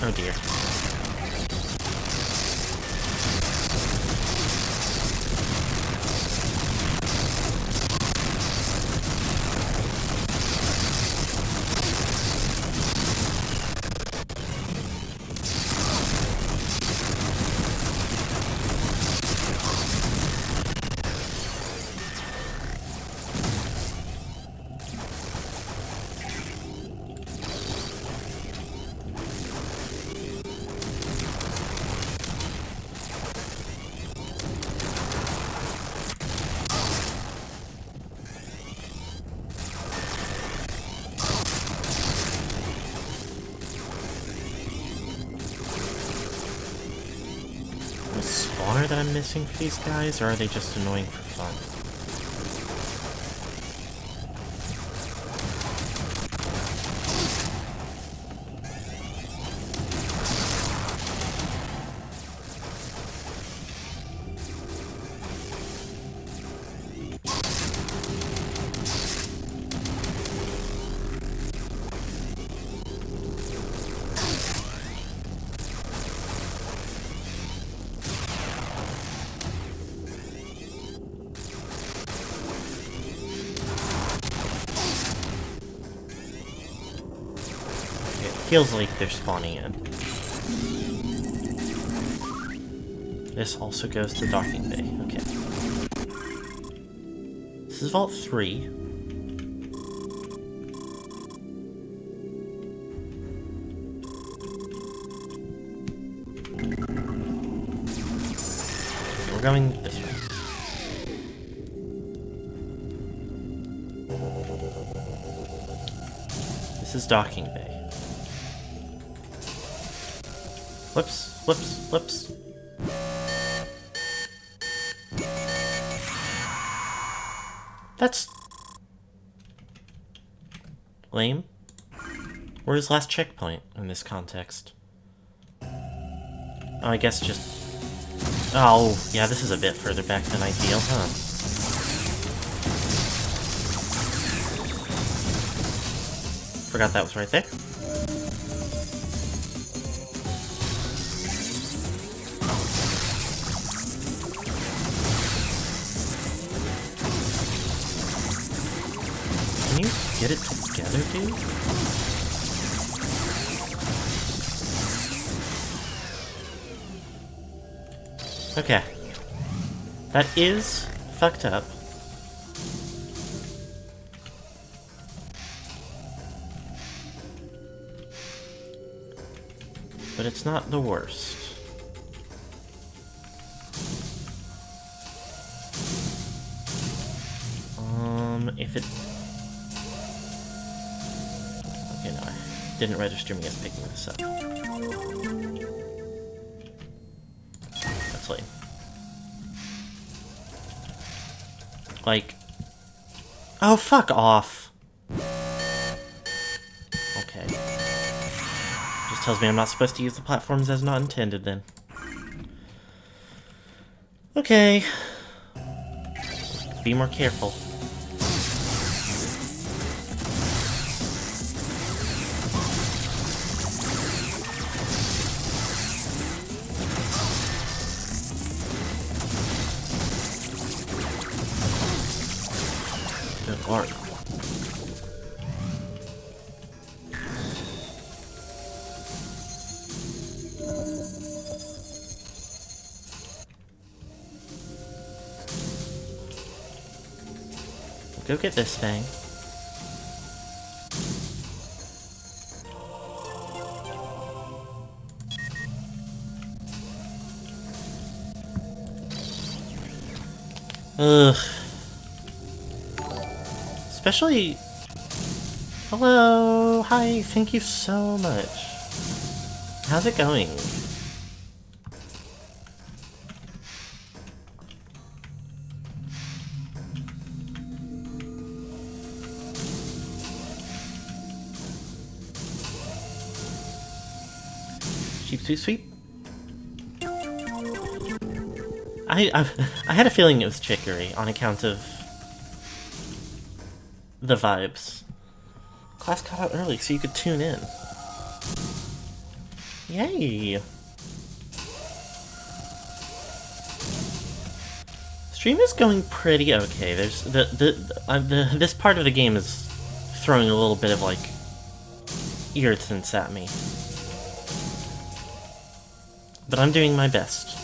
Oh dear. Spawner that I'm missing for these guys, or are they just annoying for fun? Feels like they're spawning in. This also goes to docking bay. Okay. This is Vault 3. Okay, we're going this way. This is docking bay. Whoops, whoops, whoops. That's lame. Where's last checkpoint in this context? Oh, I guess just... Oh, yeah, this is a bit further back than ideal, huh? Forgot that was right there. Can you get it together, dude? Okay. That is fucked up. But it's not the worst. If it... Okay, no, I didn't register me as picking this up. That's lame. Like... Oh, fuck off! Okay. Just tells me I'm not supposed to use the platforms as not intended, then. Okay. Be more careful. Good lord. Go get this thing. Ugh. Especially... Hello! Hi, thank you so much. How's it going? Sweep, sweep, sweep. I had a feeling it was chicory on account of the vibes. Class got out early so you could tune in. Yay! Stream is going pretty okay. There's this part of the game is throwing a little bit of like irritants at me, but I'm doing my best.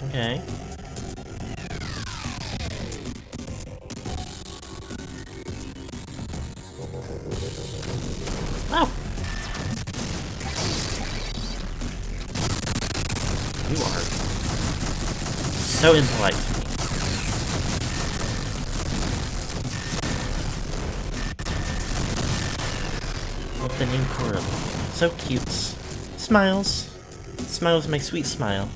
Okay. Wow! You are so impolite to me. With the name Coral. So cute. Smiles. Smiles my sweet smile.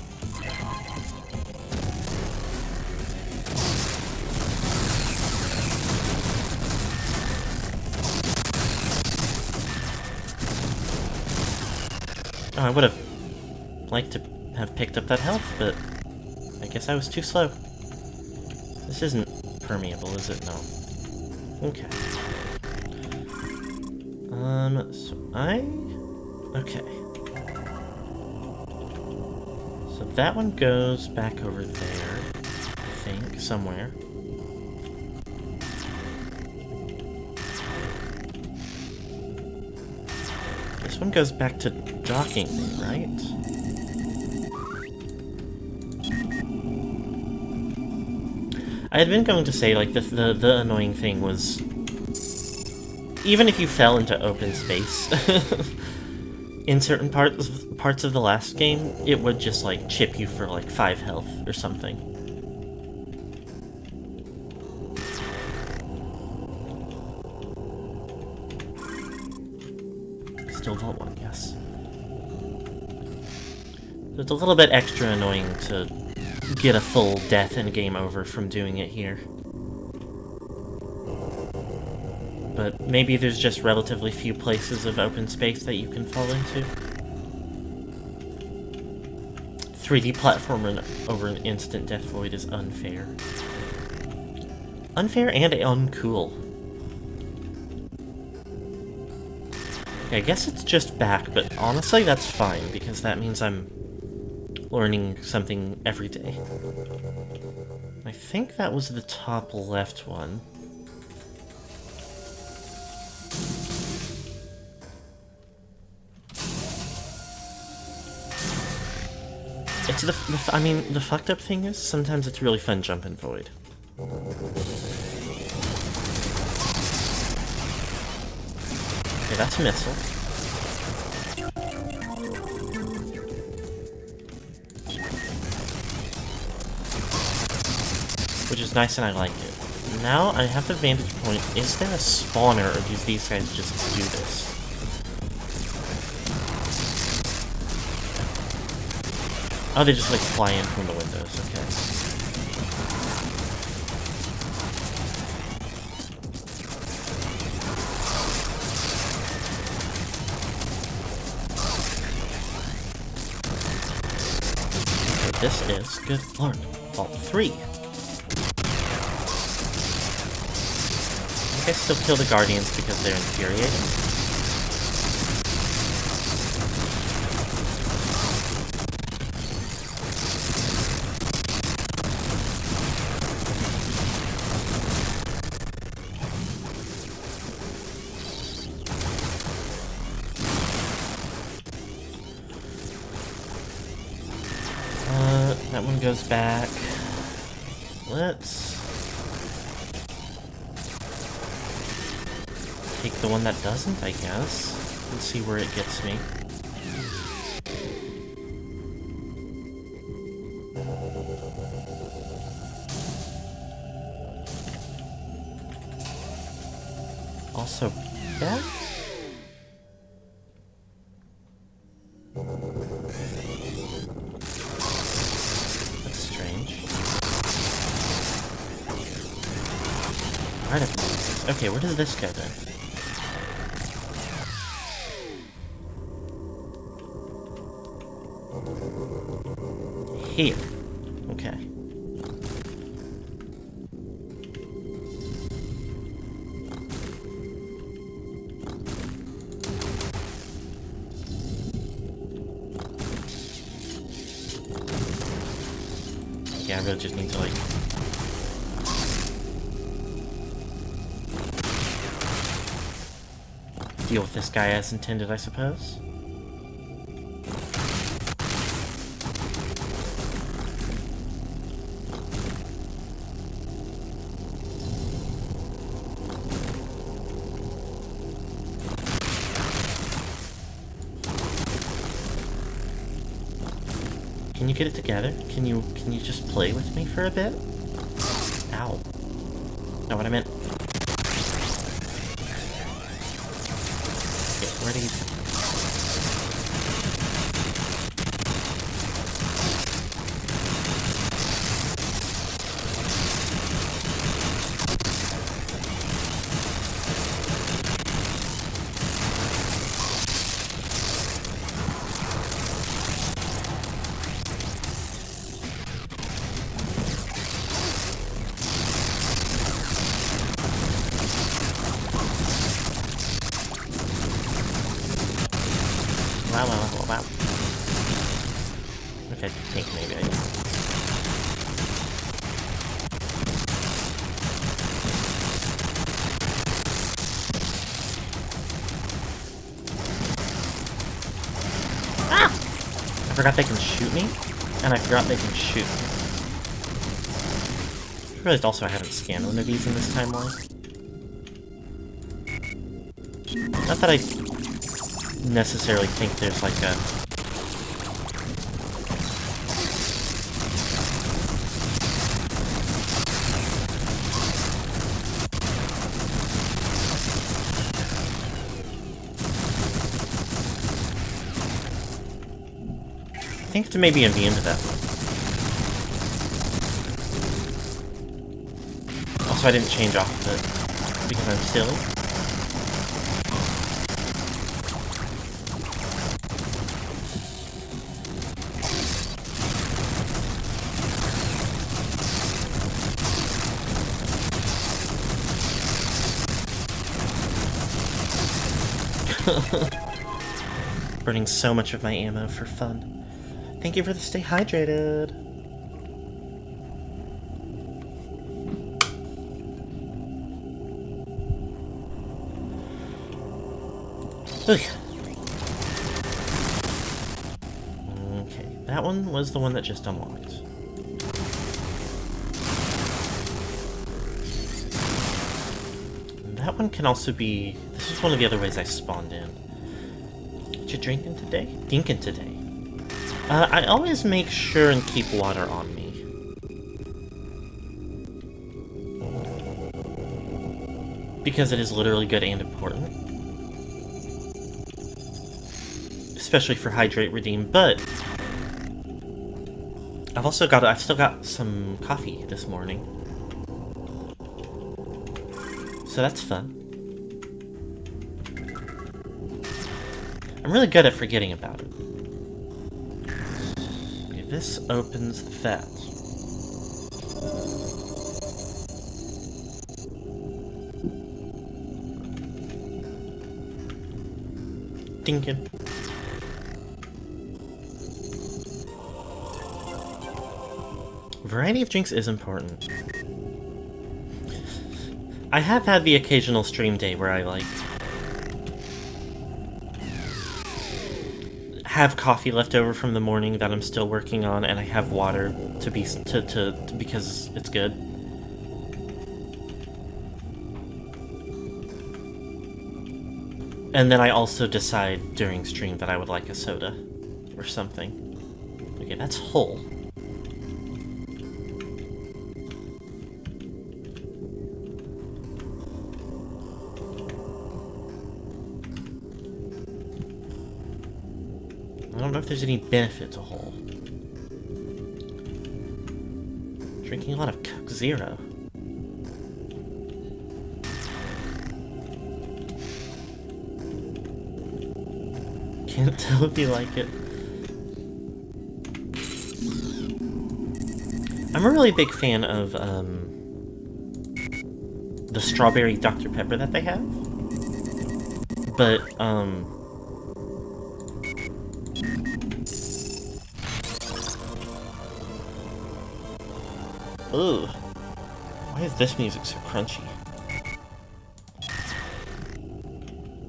Oh, I would have liked to have picked up that health, but I guess I was too slow. This isn't permeable, is it? No. Okay. Okay. So that one goes back over there, I think, somewhere. This one goes back to docking, right? I had been going to say, like, the annoying thing was, even if you fell into open space, in certain parts of the last game, it would just, like, chip you for, like, 5 health or something. Still Vault 1, yes. It's a little bit extra annoying to get a full death and game over from doing it here. But maybe there's just relatively few places of open space that you can fall into. 3D platformer over an instant death void is unfair. Unfair and uncool. Okay, I guess it's just back, but honestly that's fine, because that means I'm learning something every day. I think that was the top left one. It's I mean, the fucked up thing is, sometimes it's really fun jumping void. Okay, that's a missile. Which is nice and I like it. Now I have the vantage point. Is there a spawner, or do these guys just do this? Oh, they just like fly in from the windows, okay. Okay, this is, good lord, Vault 3. I think I still kill the Guardians because they're infuriating. That one goes back. Let's take the one that doesn't, I guess. Let's see where it gets me. Also Yeah? That's strange. Artifacts. Okay, where does this go then? Here. Okay. Yeah, I really just need to, like... deal with this guy as intended, I suppose. Can you get it together? Can you just play with me for a bit? Ow. Not what I meant. Okay, where do you... Wow. Okay, I think maybe I... Ah! I forgot they can shoot me, and I forgot they can shoot me. I realized also I haven't scanned one of these in this timeline. Not that I necessarily think there's like a... I think to maybe immune to that one. Also, I didn't change off of it because I'm silly. Burning so much of my ammo for fun. Thank you for the stay hydrated. Okay, that one was the one that just unlocked. And that one can also be... This is one of the other ways I spawned in. What you drinking today? Dinking today. I always make sure and keep water on me. Because it is literally good and important. Especially for hydrate redeem, but I've still got some coffee this morning. So that's fun. I'm really good at forgetting about it. Okay, this opens that. Dinkin'. Variety of drinks is important. I have had the occasional stream day where I, like, have coffee left over from the morning that I'm still working on, and I have water to because it's good. And then I also decide during stream that I would like a soda or something. Okay, that's whole. don't know if there's any benefit to Hole. Drinking a lot of Coke Zero. Can't tell if you like it. I'm a really big fan of the strawberry Dr. Pepper that they have. But, ugh. Why is this music so crunchy?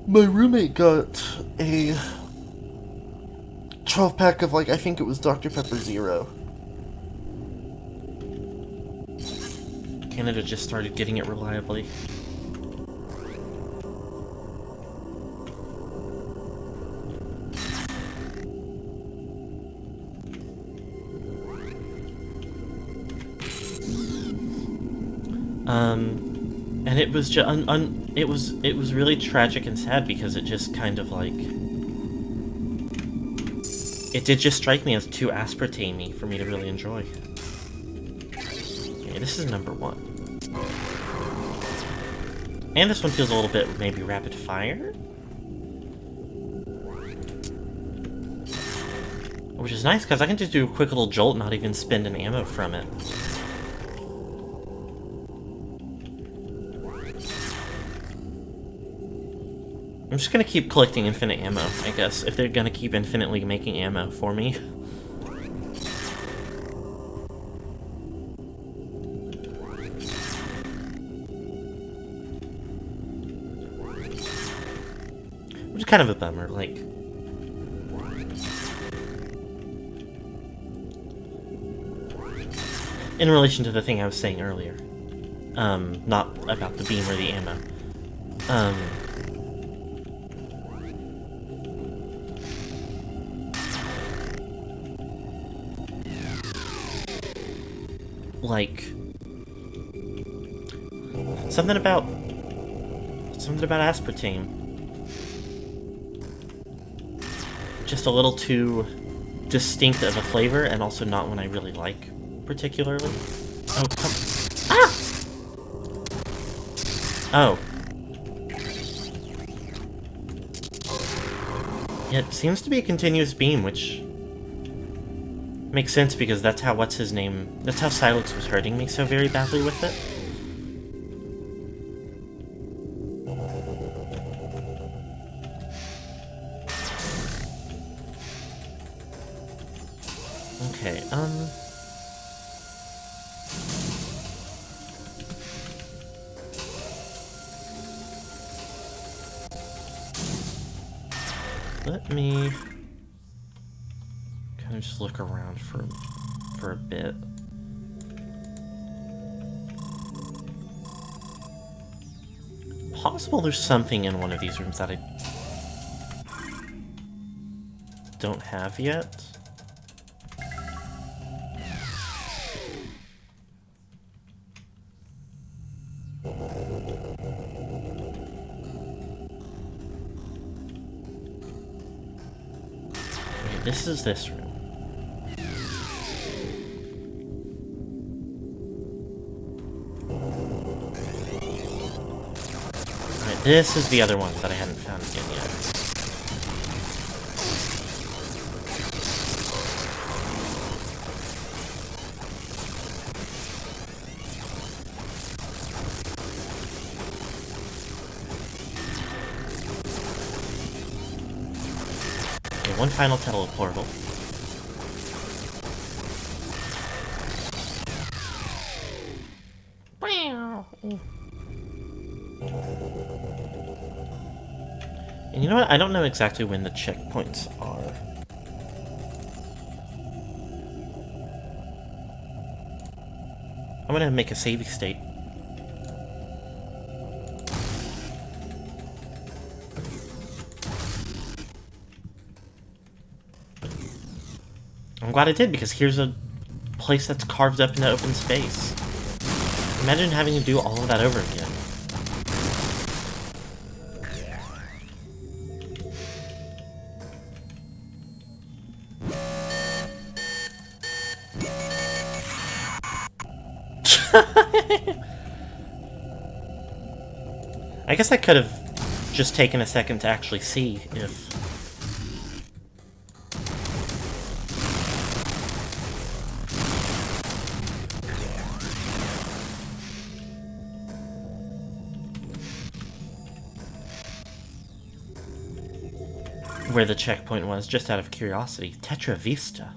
My roommate got a 12-pack of, like, I think it was Dr. Pepper Zero. Canada just started getting it reliably. And it was just it was really tragic and sad because it just kind of like it did just strike me as too aspartame-y for me to really enjoy. Okay, this is number 1. And this one feels a little bit maybe rapid fire, which is nice because I can just do a quick little jolt, not even spend an ammo from it. I'm just gonna keep collecting infinite ammo, I guess, if they're gonna keep infinitely making ammo for me. Which is kind of a bummer, like... in relation to the thing I was saying earlier. Not about the beam or the ammo. Like something about aspartame. Just a little too distinct of a flavor, and also not one I really like particularly. Oh, come. Ah! Oh. Yeah, it seems to be a continuous beam, which makes sense because that's how that's how Silex was hurting me so very badly with it. Okay, let me kind of just look around for a bit. Possible there's something in one of these rooms that I don't have yet. Okay, this is this room. This is the other one that I hadn't found in yet. Okay, one final teleportal. And you know what? I don't know exactly when the checkpoints are. I'm gonna make a save state. I'm glad I did, because here's a place that's carved up into open space. Imagine having to do all of that over again. I guess I could have just taken a second to actually see if... where the checkpoint was, just out of curiosity. Tetra Vista.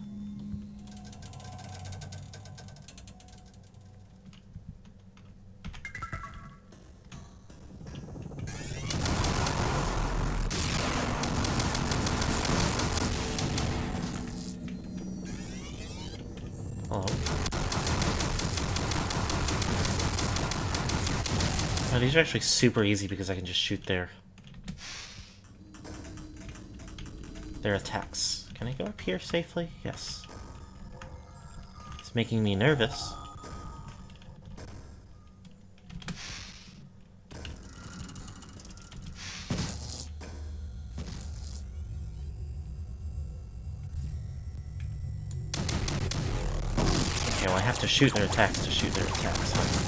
Hello. Oh, these are actually super easy because I can just shoot their attacks. Can I go up here safely? Yes. It's making me nervous. Okay, well I have to shoot their attacks to shoot their attacks, huh?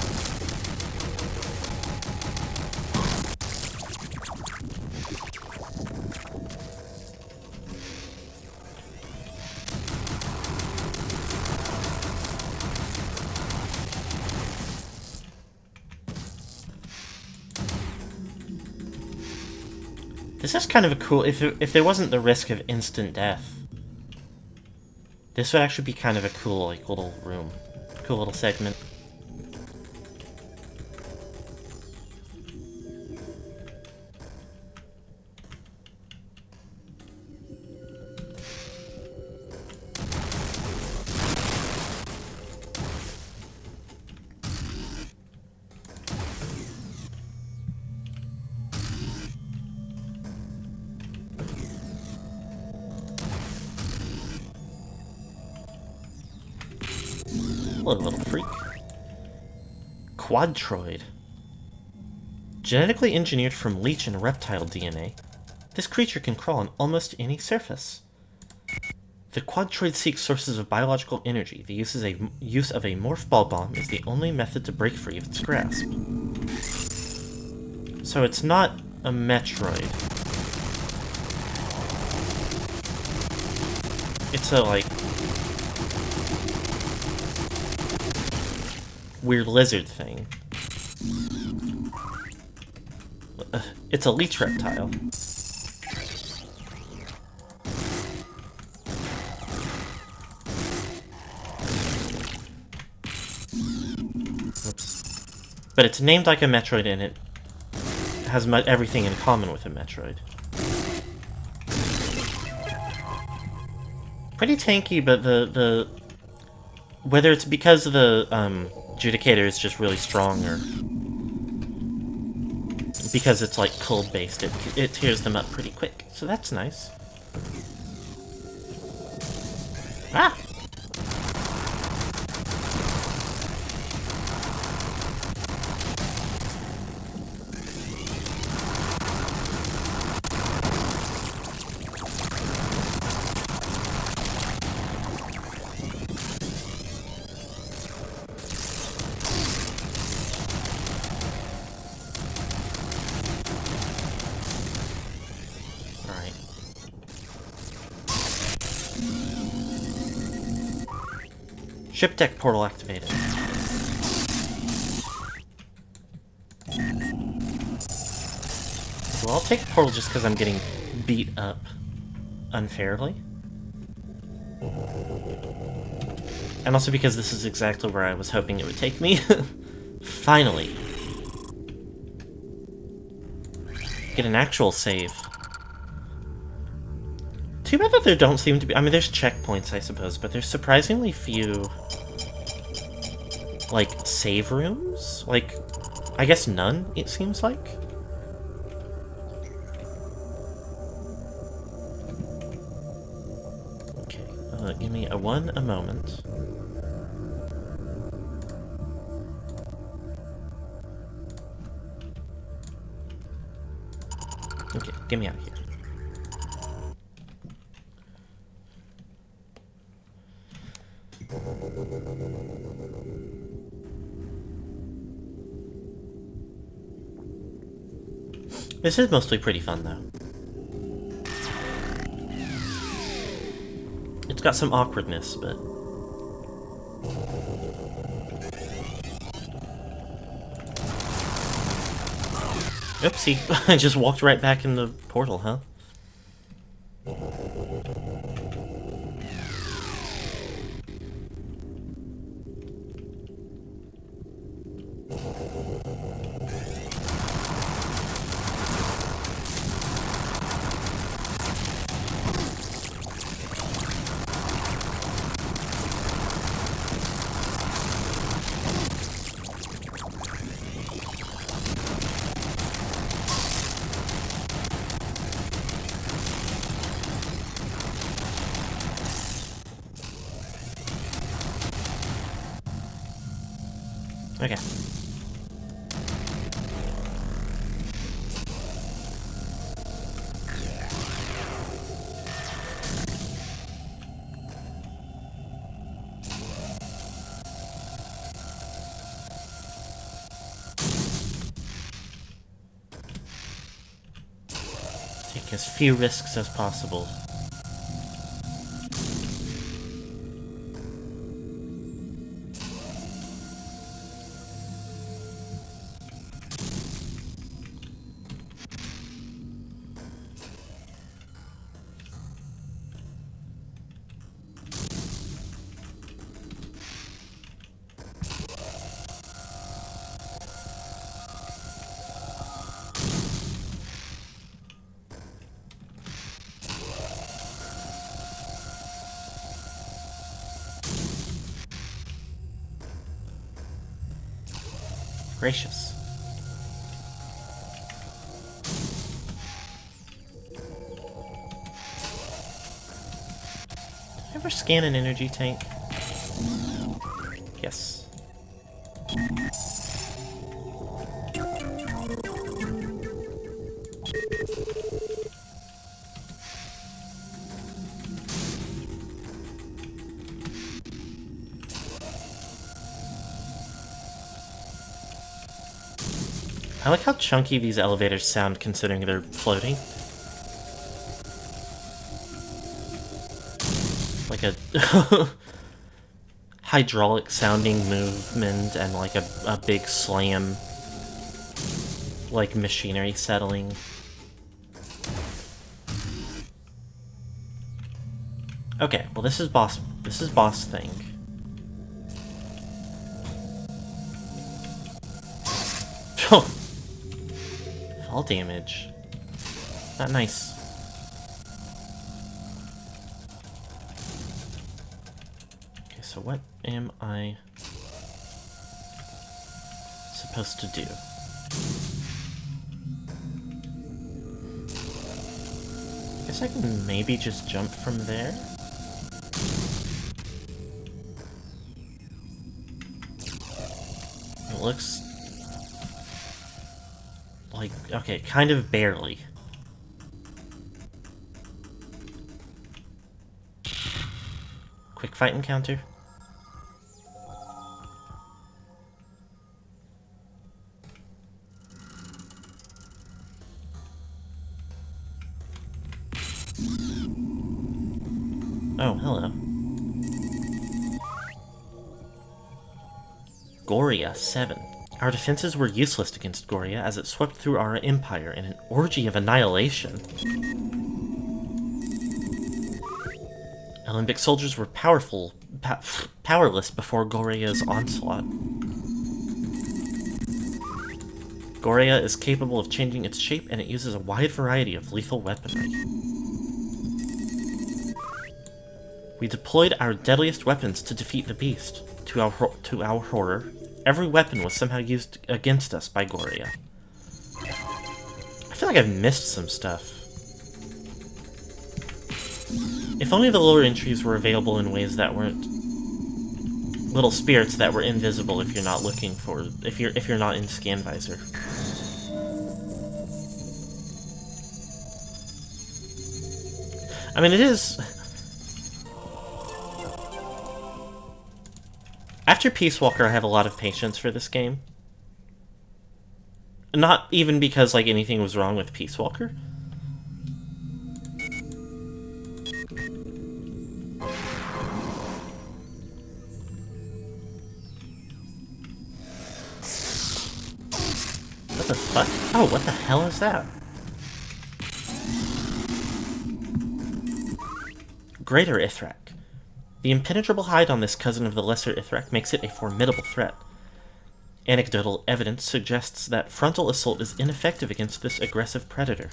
This is kind of a cool... If there wasn't the risk of instant death, this would actually be kind of a cool, like, little room. Cool little segment. Hello, little freak. Quadroid. Genetically engineered from leech and reptile DNA, this creature can crawl on almost any surface. The Quadroid seeks sources of biological energy. The use of a morph ball bomb is the only method to break free of its grasp. So it's not a Metroid. It's a, like, weird lizard thing. It's a leech reptile. Oops. But it's named like a Metroid and it has everything in common with a Metroid. Pretty tanky, but the whether it's because the Judicator is just really strong or because it's like cold based, it tears them up pretty quick. So that's nice. Ah! Ship deck portal activated. Well, I'll take portal just because I'm getting beat up unfairly. And also because this is exactly where I was hoping it would take me. Finally. Get an actual save. Too bad that there don't seem to be... I mean, there's checkpoints, I suppose, but there's surprisingly few... like, save rooms? Like, I guess none, it seems like? Okay, give me a moment. Okay, get me out of here. This is mostly pretty fun, though. It's got some awkwardness, but... Oopsie, I just walked right back in the portal, huh? Okay. Take as few risks as possible. Gracious. Did I ever scan an energy tank? Yes. I like how chunky these elevators sound considering they're floating. Like a hydraulic sounding movement and like a big slam, like machinery settling. Okay, well this is boss thing. Fall damage. Not nice. Okay, so what am I supposed to do? I guess I can maybe just jump from there? It looks like, okay, kind of barely. Quick fight encounter. Oh, hello. Goria 7. Our defenses were useless against Goria as it swept through our empire in an orgy of annihilation. Alembic soldiers were powerless before Goria's onslaught. Goria is capable of changing its shape, and it uses a wide variety of lethal weaponry. We deployed our deadliest weapons to defeat the beast. To our horror, every weapon was somehow used against us by Goria. I feel like I've missed some stuff. If only the lower entries were available in ways that weren't little spirits that were invisible if you're not looking for if you're not in scan visor. I mean, it is. After Peace Walker, I have a lot of patience for this game. Not even because, like, anything was wrong with Peace Walker. What the fuck? Oh, what the hell is that? Greater Ithrak. The impenetrable hide on this cousin of the Lesser Ithrak makes it a formidable threat. Anecdotal evidence suggests that frontal assault is ineffective against this aggressive predator.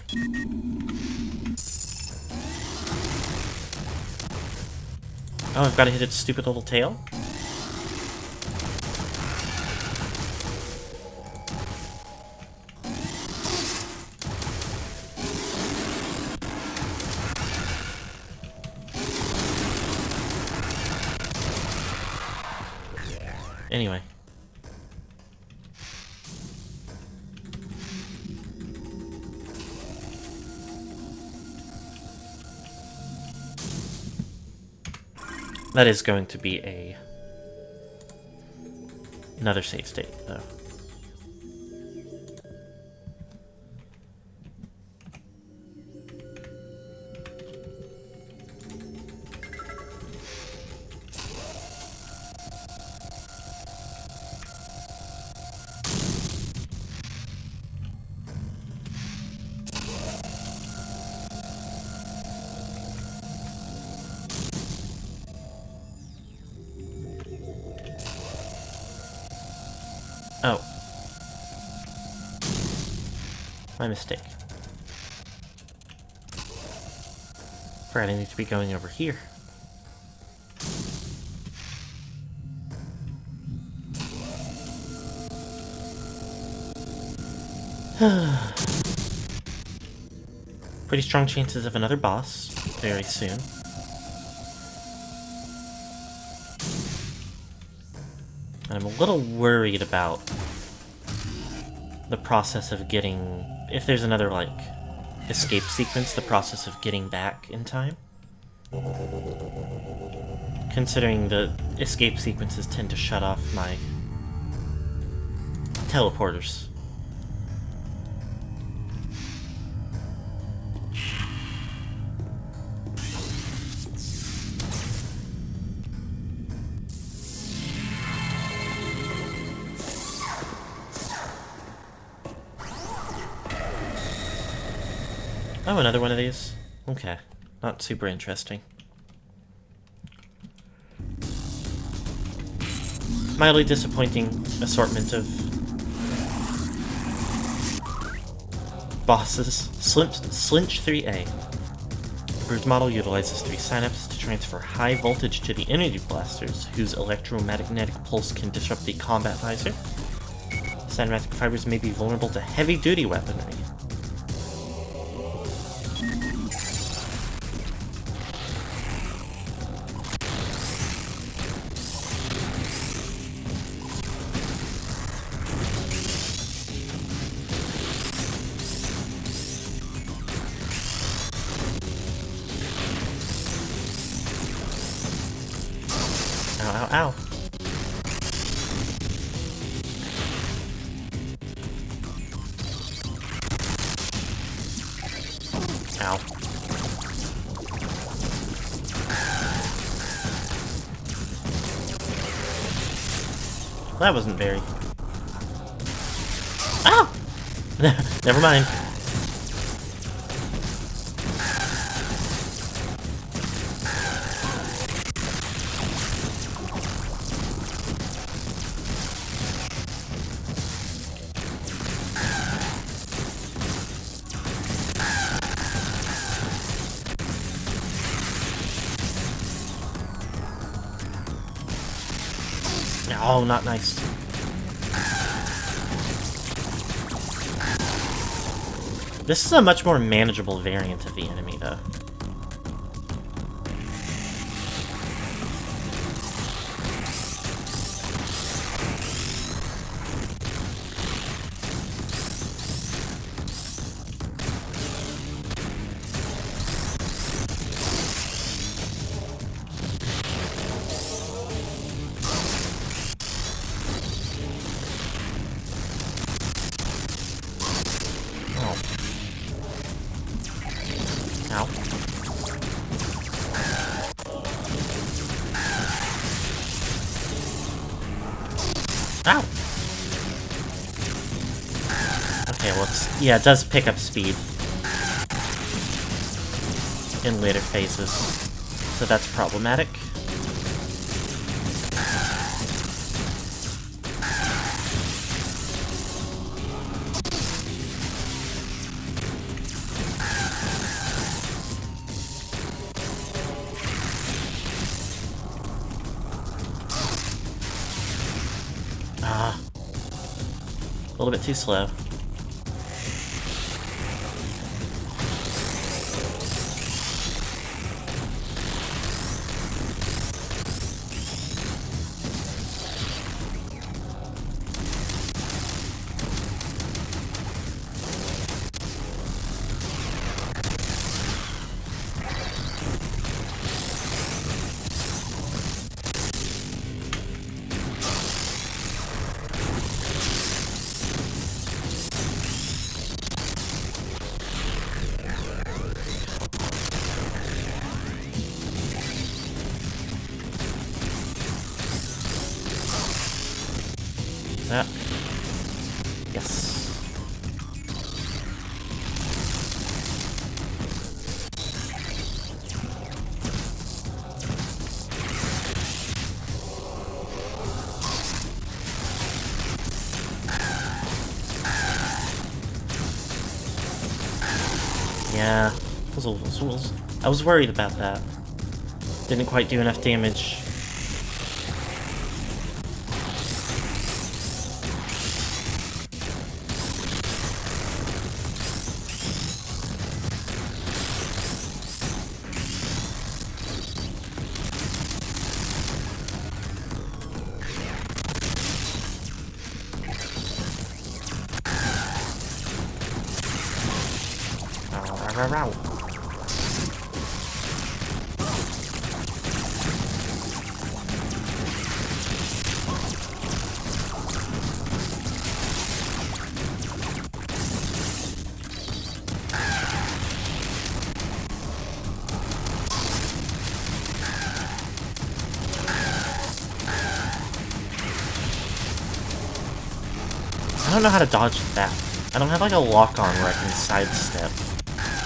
Oh, I've got to hit its stupid little tail? Anyway. That is going to be another save state, though. Oh. My mistake. Right, I need to be going over here. Pretty strong chances of another boss very soon. I'm a little worried about the process of getting... If there's another, like, escape sequence, the process of getting back in time. Considering the escape sequences tend to shut off my teleporters. Oh, another one of these? Okay. Not super interesting. Mildly disappointing assortment of bosses. Slinch 3A. Bruce model utilizes 3 synapses to transfer high voltage to the energy blasters, whose electromagnetic pulse can disrupt the combat visor. Synaptic fibers may be vulnerable to heavy-duty weaponry. Ow, ow, ow. Ow. That wasn't very... Ow! Never mind. Oh, not nice. This is a much more manageable variant of the enemy, though. Okay, well, yeah, it does pick up speed in later phases, so that's problematic. A little bit too slow. That. Yes. Yeah. I was worried about that. Didn't quite do enough damage. I don't know how to dodge that. I don't have like a lock-on where I can sidestep,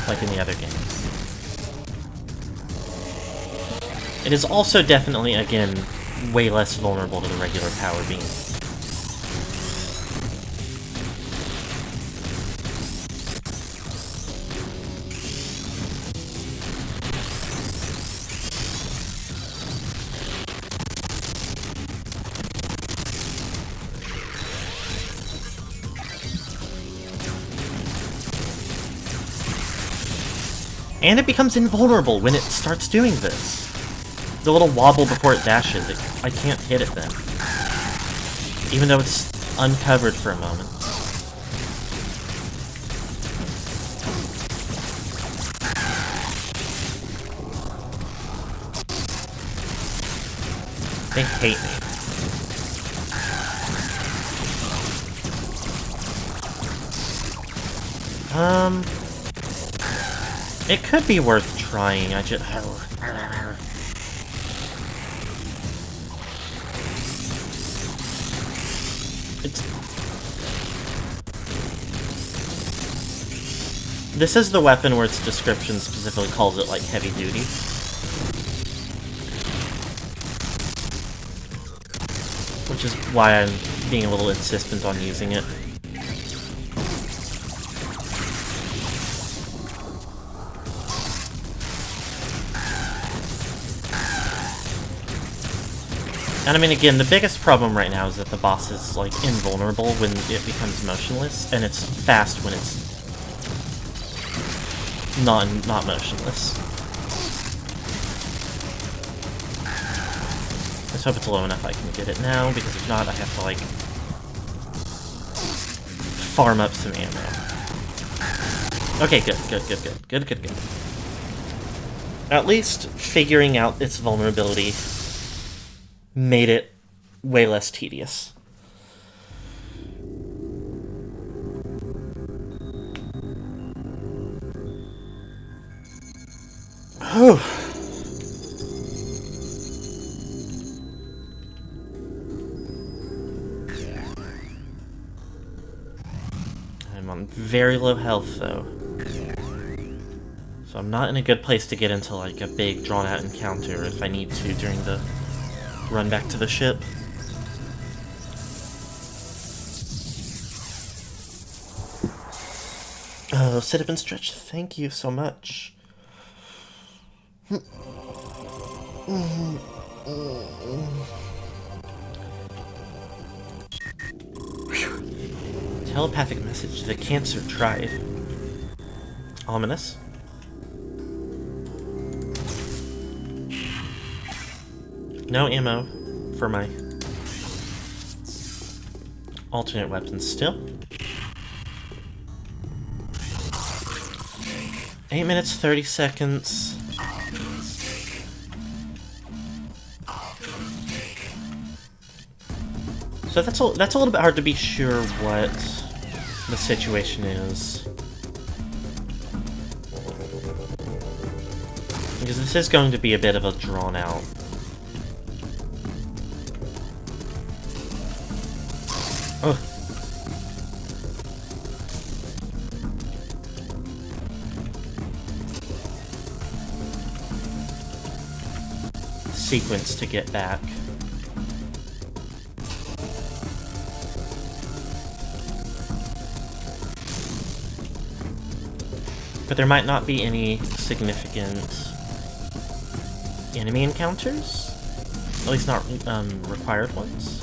like in the other games. It is also definitely, again, way less vulnerable to the regular power beam. And it becomes invulnerable when it starts doing this. The little wobble before it dashes, I can't hit it then. Even though it's uncovered for a moment. They hate me. It could be worth trying, I just... This is the weapon where its description specifically calls it, like, heavy duty. Which is why I'm being a little insistent on using it. And I mean, again, the biggest problem right now is that the boss is, like, invulnerable when it becomes motionless, and it's fast when it's not motionless. Let's hope it's low enough I can get it now, because if not, I have to, like, farm up some ammo. Okay, good. At least figuring out its vulnerability made it way less tedious. Whew. I'm on very low health, though. So I'm not in a good place to get into, like, a big, drawn-out encounter if I need to during the run back to the ship. Oh, sit up and stretch. Thank you so much. Telepathic message. The cancer tried. Ominous. No ammo for my alternate weapons still. 8 minutes, 30 seconds. So that's a little bit hard to be sure what the situation is. Because this is going to be a bit of a drawn out. Oh. Sequence to get back. But there might not be any significant enemy encounters? At least not required ones.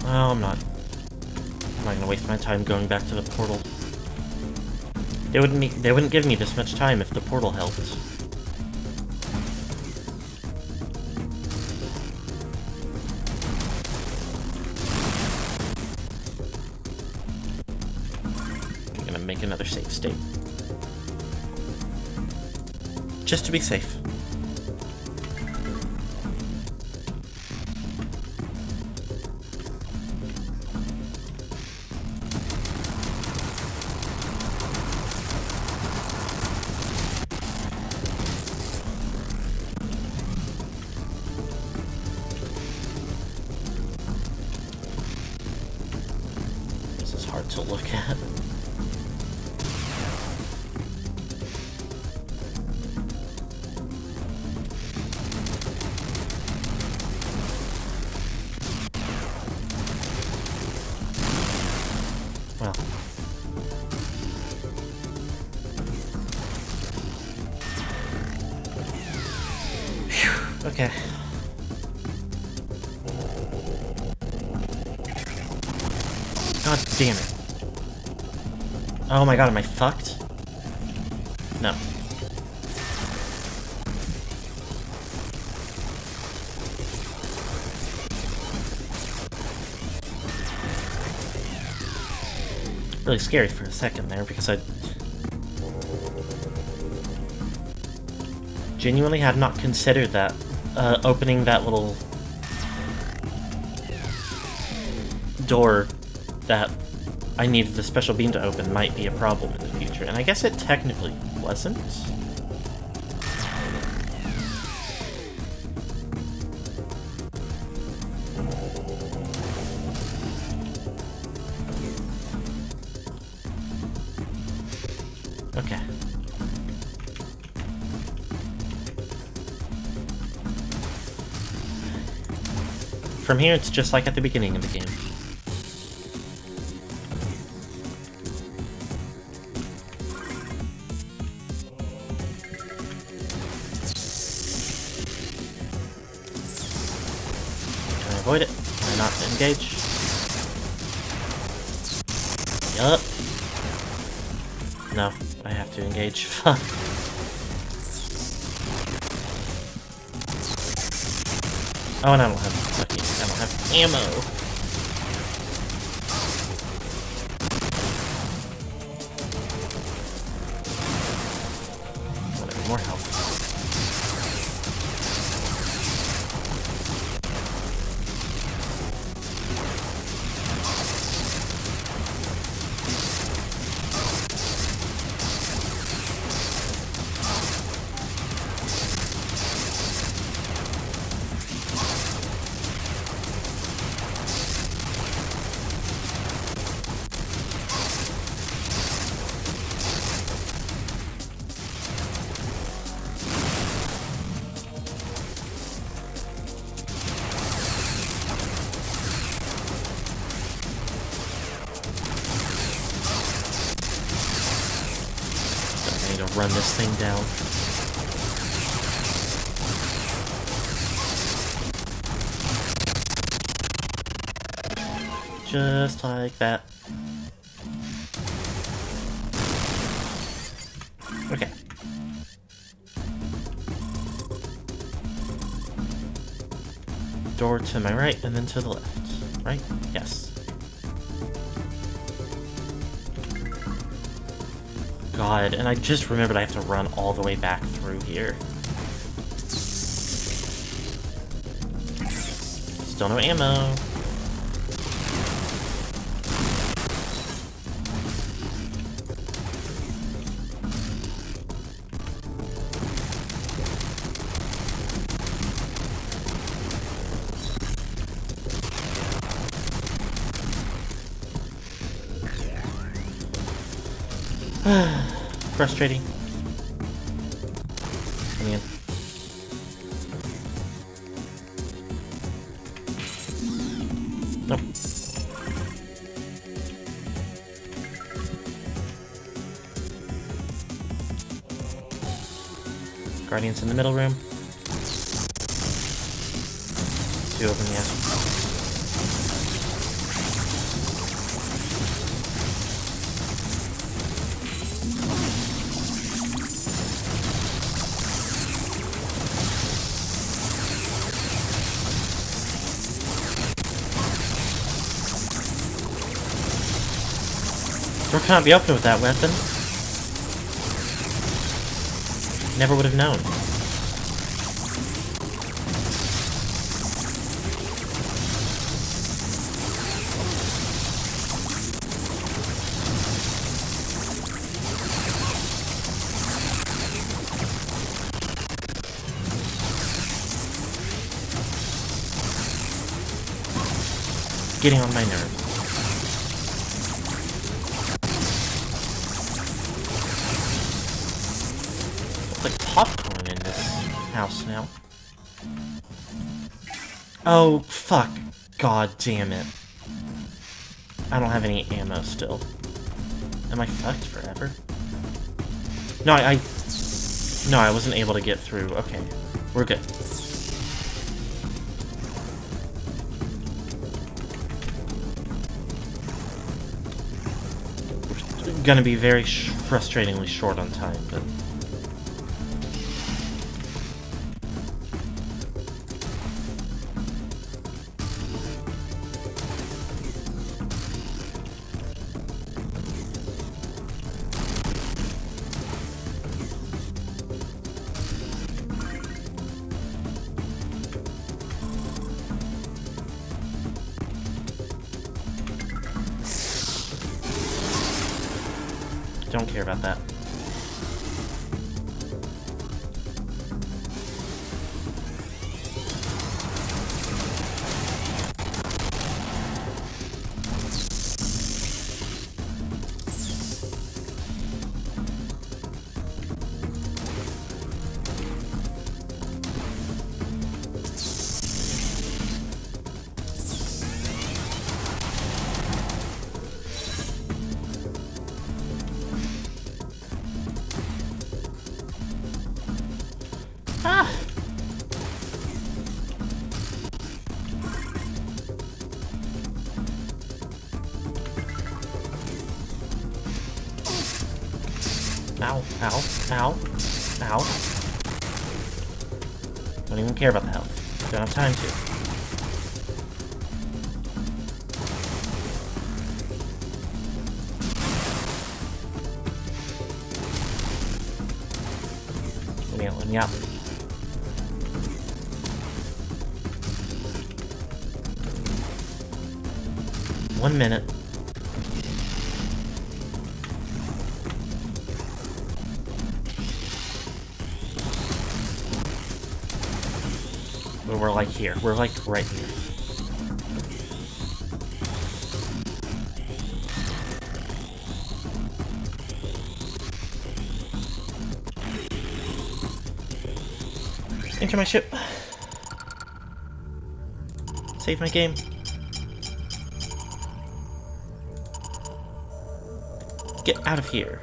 Oh, I'm not gonna waste my time going back to the portal. They wouldn't give me this much time if the portal helped. I'm gonna make another save state. Just to be safe. To look at. Well. Whew. Okay. God damn it. Oh my god, am I fucked? No. Really scary for a second there because I genuinely had not considered that opening that little door that I needed the special beam to open might be a problem in the future, and I guess it technically wasn't. Okay. From here, it's just like at the beginning of the game. Avoid it. Try not to engage. Yup. No, I have to engage. Fuck. Oh, and I don't have ammo. Whatever, more health. run this thing down. Just like that. Okay. Door to my right, and then to the left. Right? Yes. God, and I just remembered I have to run all the way back through here. Still no ammo. Frustrating. Come in. Nope. Guardians in the middle room. 2 open the ass. Door can't be open with that weapon. Never would have known. Getting on my nerves. Like popcorn in this house now. Oh, fuck. God damn it. I don't have any ammo still. Am I fucked forever? No, No, I wasn't able to get through. Okay. We're good. We're gonna be very frustratingly short on time, but... Don't care about that. Ah! Ow, ow, ow, ow. Don't even care about the health. Don't have time to. Let me out. 1 minute. But we're like here. We're like right here. Enter my ship. Save my game. Get out of here.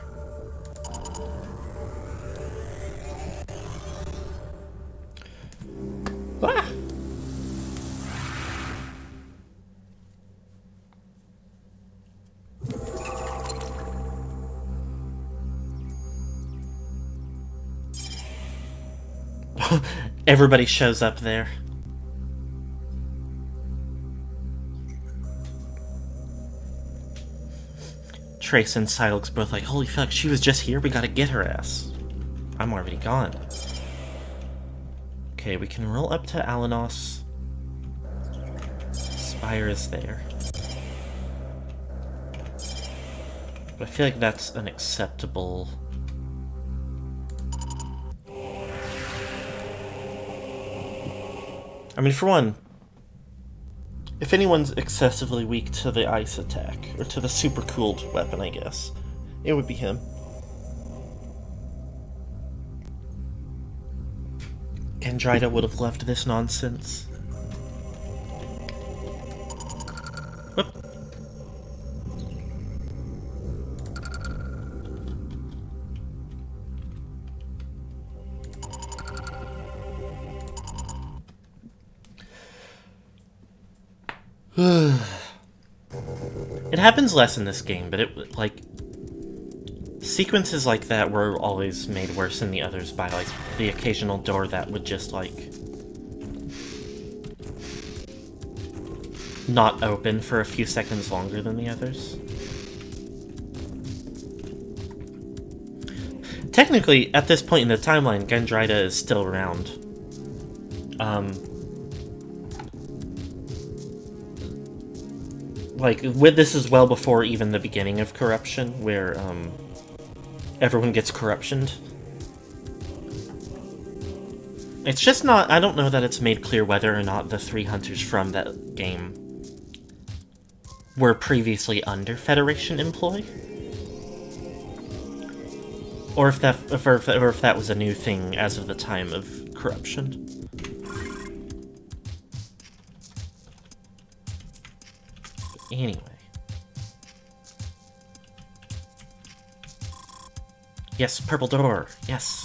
Everybody shows up there. Trace and Silex both like, holy fuck, she was just here? We gotta get her ass. I'm already gone. Okay, we can roll up to Alanos. Spire is there. But I feel like that's an acceptable... I mean, for one, if anyone's excessively weak to the ice attack, or to the super cooled weapon, I guess, it would be him. Andrida would have loved this nonsense. Whoop. It happens less in this game, but it, like, sequences like that were always made worse than the others by, like, the occasional door that would just, like, not open for a few seconds longer than the others. Technically, at this point in the timeline, Gandrida is still around. Like, this is well before even the beginning of Corruption, where, everyone gets corruptioned. It's just not... I don't know that it's made clear whether or not the 3 hunters from that game were previously under Federation employ. Or if that was a new thing as of the time of Corruption. Anyway. Yes, purple door. Yes.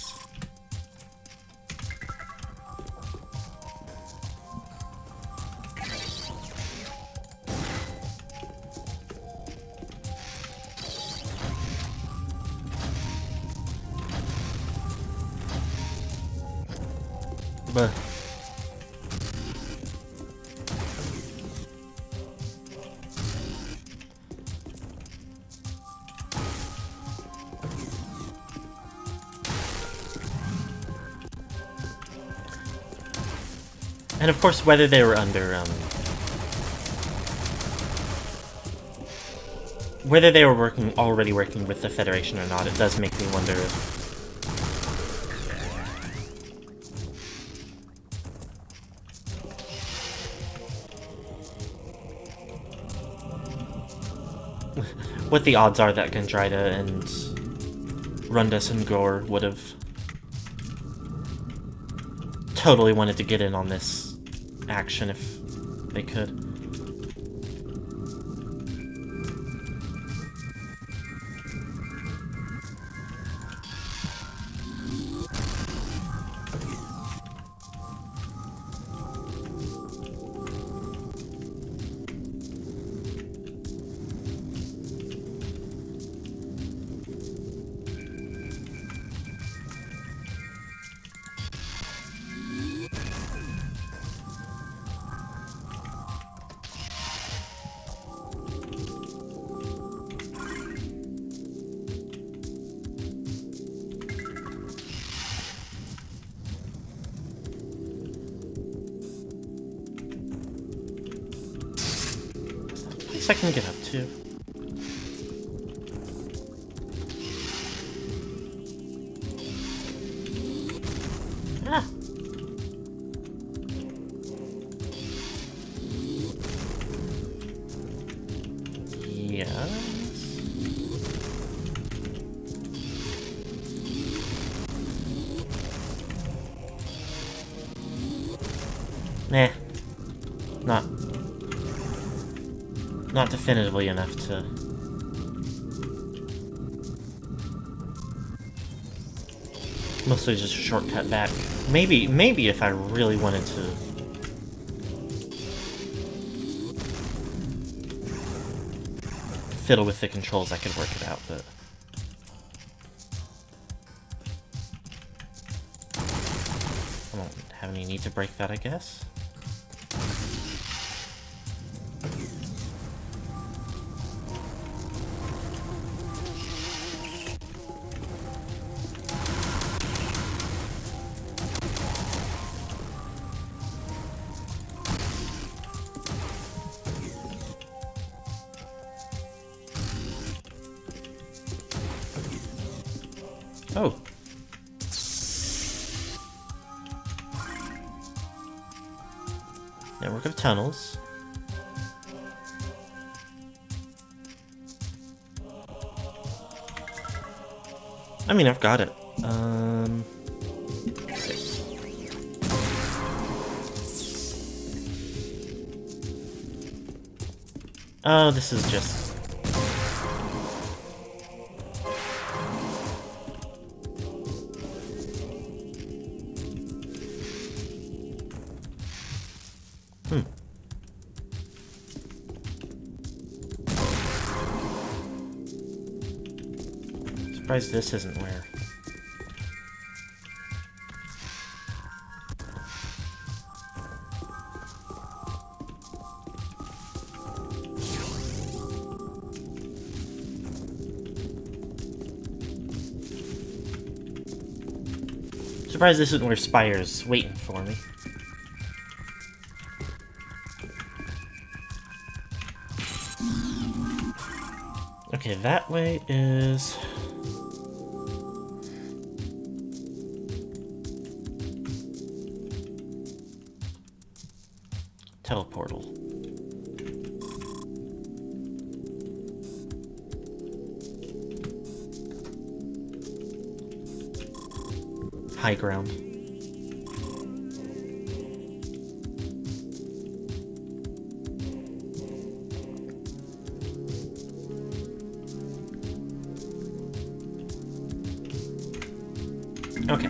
But and of course, whether they were under, whether they were already working with the Federation or not, it does make me wonder if... what the odds are that Gandrida and Rundas and Gore would have totally wanted to get in on this action if they could. I can get up to. Ah. Yes. Nah. Not definitively enough to... Mostly just a shortcut back. Maybe if I really wanted to... fiddle with the controls, I could work it out, but... I don't have any need to break that, I guess. Oh. Network of tunnels. I mean, I've got it. Oh, this is just... Surprised this isn't where. Surprised this isn't where Spire's waiting for me. Okay, that way is... teleportal. High ground. Okay,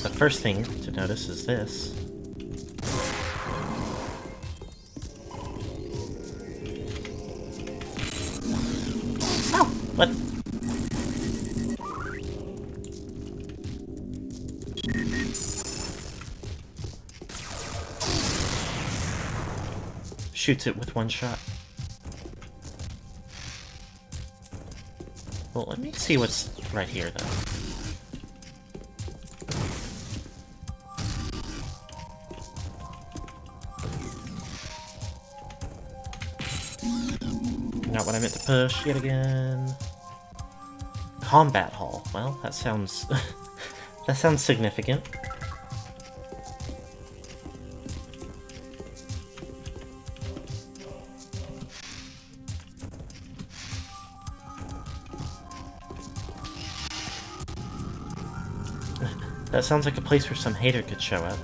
the first thing to notice is this. Oh, what? Shoots it with one shot. Well, let me see what's right here, though. Not what I meant to push yet again. Combat hall. Well, that sounds... that sounds significant. That sounds like a place where some hater could show up.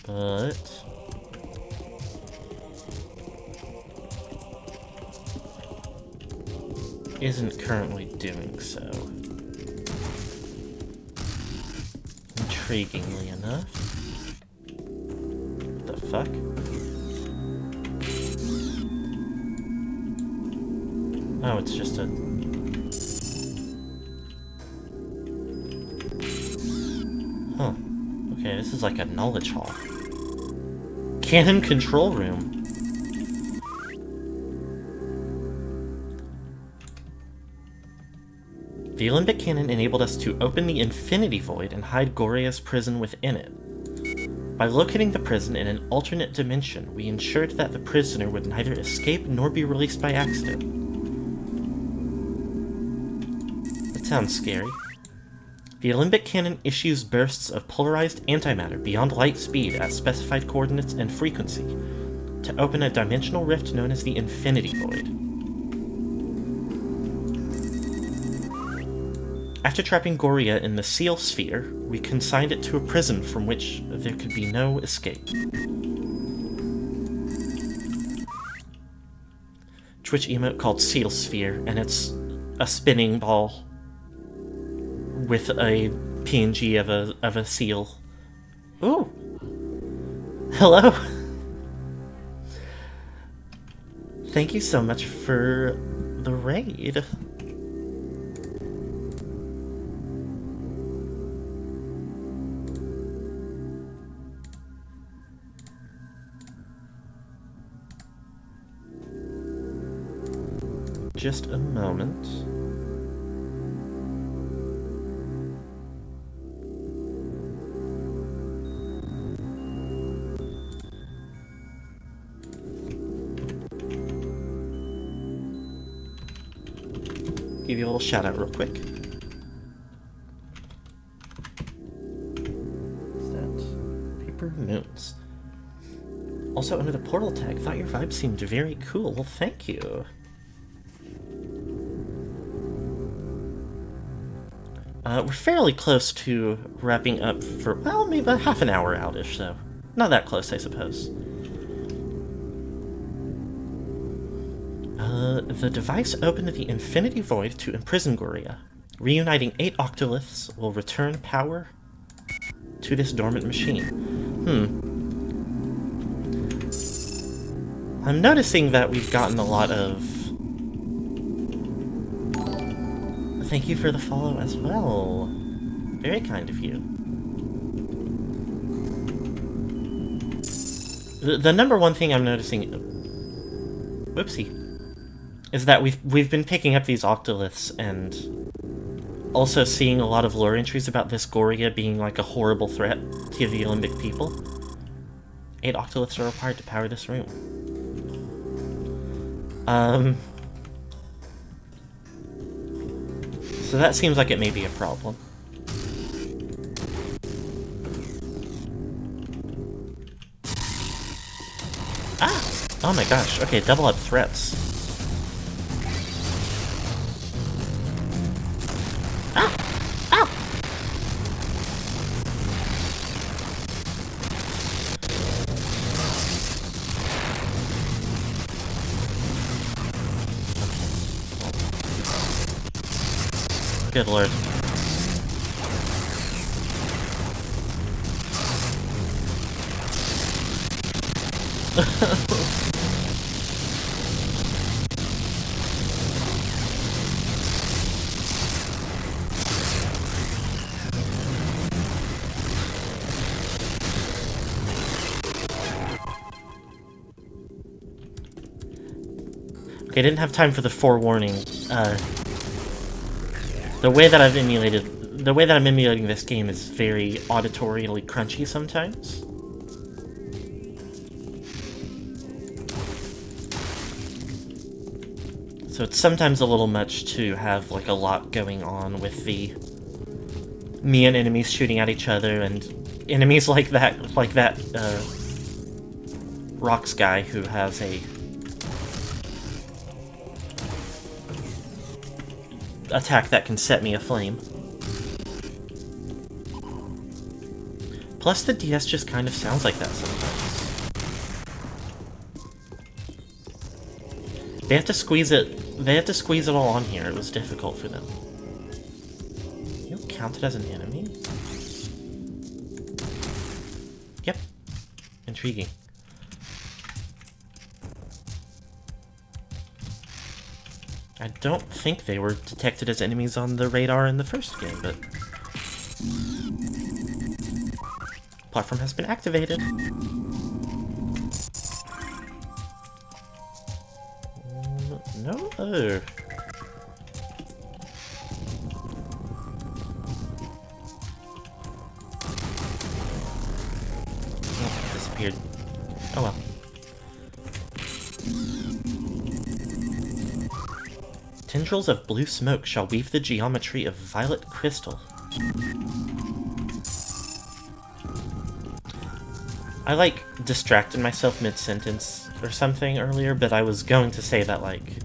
But... isn't currently doing so. Intriguingly enough. What the fuck? Oh, it's just a... Huh. Okay, this is like a knowledge hall. Cannon control room. The Limbic Cannon enabled us to open the Infinity Void and hide Goria's prison within it. By locating the prison in an alternate dimension, we ensured that the prisoner would neither escape nor be released by accident. That sounds scary. The Limbic Cannon issues bursts of polarized antimatter beyond light speed at specified coordinates and frequency to open a dimensional rift known as the Infinity Void. After trapping Goria in the Seal Sphere, we consigned it to a prison from which there could be no escape. Twitch emote called Seal Sphere, and it's a spinning ball with a PNG of a seal. Ooh. Hello. Thank you so much for the raid. Just a moment. Give you a little shout out real quick. What's that? Paper Moons. Also under the portal tag, thought your vibe seemed very cool. Well, thank you. We're fairly close to wrapping up for, well, maybe about half an hour out-ish, so not that close, I suppose. The device opened the Infinity Void to imprison Goria. Reuniting 8 Octoliths will return power to this dormant machine. I'm noticing that we've gotten a lot of... Thank you for the follow as well. Very kind of you. The number one thing I'm noticing... Whoopsie. Is that we've been picking up these Octoliths and also seeing a lot of lore entries about this Goria being like a horrible threat to the Olympic people. 8 Octoliths are required to power this room. So that seems like it may be a problem. Ah! Oh my gosh, okay, double up threats. Good lord. Okay, I didn't have time for the forewarning. The way that I'm emulating this game is very auditorially crunchy sometimes. So it's sometimes a little much to have like a lot going on with the me and enemies shooting at each other and enemies like that Rocks guy who has a attack that can set me aflame. Plus the DS just kind of sounds like that sometimes. They have to squeeze it all on here. It was difficult for them. You counted as an enemy? Yep. Intriguing. I don't think they were detected as enemies on the radar in the first game, but... Platform has been activated. No? Oh. Oh, it disappeared. Oh well. Tendrils of blue smoke shall weave the geometry of violet crystal. I, like, distracted myself mid-sentence or something earlier, but I was going to say that, like...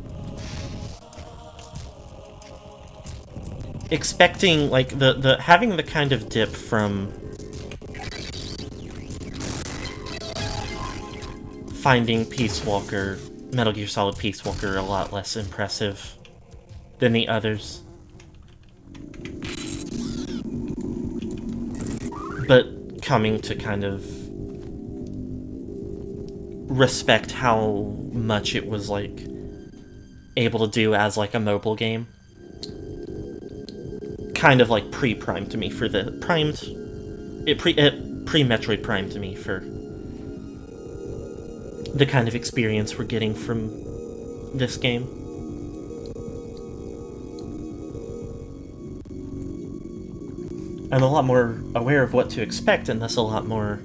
expecting, like, having the kind of dip from... finding Peace Walker Metal Gear Solid Peace Walker a lot less impressive than the others. But coming to kind of respect how much it was, like, able to do as, like, a mobile game. Kind of, like, pre-primed me for the... It pre-Metroid Prime to me for the kind of experience we're getting from this game. I'm a lot more aware of what to expect, and thus a lot more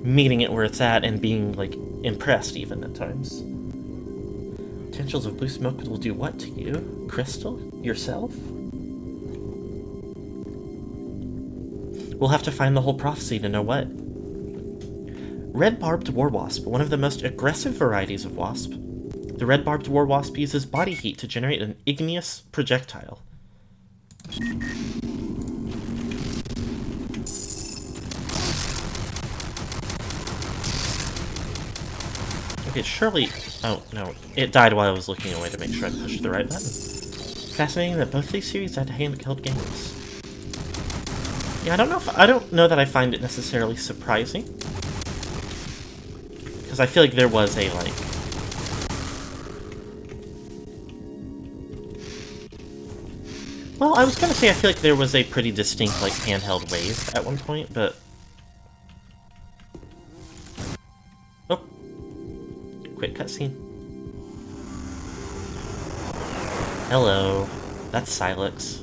meeting it where it's at and being, like, impressed even at times. Potentials of blue smoke will do what to you? Crystal? Yourself? We'll have to find the whole prophecy to know what. Red-barbed war wasp, one of the most aggressive varieties of wasp. The red-barbed war wasp uses body heat to generate an igneous projectile. Okay, surely... Oh, no. It died while I was looking away to make sure I pushed the right button. Fascinating that both these series had handheld games. Yeah, I don't know that I find it necessarily surprising. Because I feel like there was a, like... Well, I was gonna say I feel like there was a pretty distinct, like, handheld wave at one point, but... Oh. Quick cutscene. Hello. That's Silex.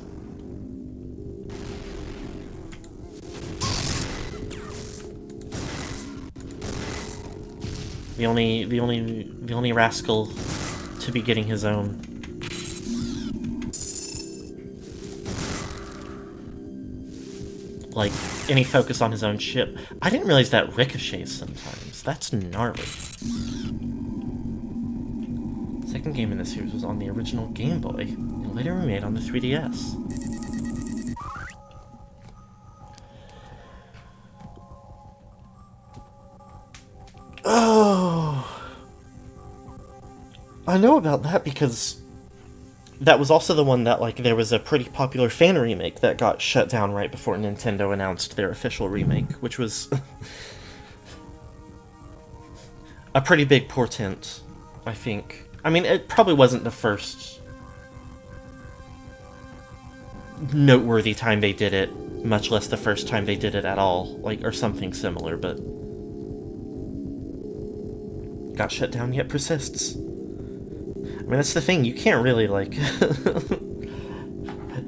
The only rascal to be getting his own. Like, any focus on his own ship. I didn't realize that ricochets sometimes. That's gnarly. Second game in the series was on the original Game Boy, and later remade on the 3DS. Oh, I know about that because that was also the one that, like, there was a pretty popular fan remake that got shut down right before Nintendo announced their official remake, which was a pretty big portent, I think. I mean, it probably wasn't the first noteworthy time they did it, much less the first time they did it at all, like, or something similar, but got shut down yet persists. I mean, that's the thing, you can't really, like...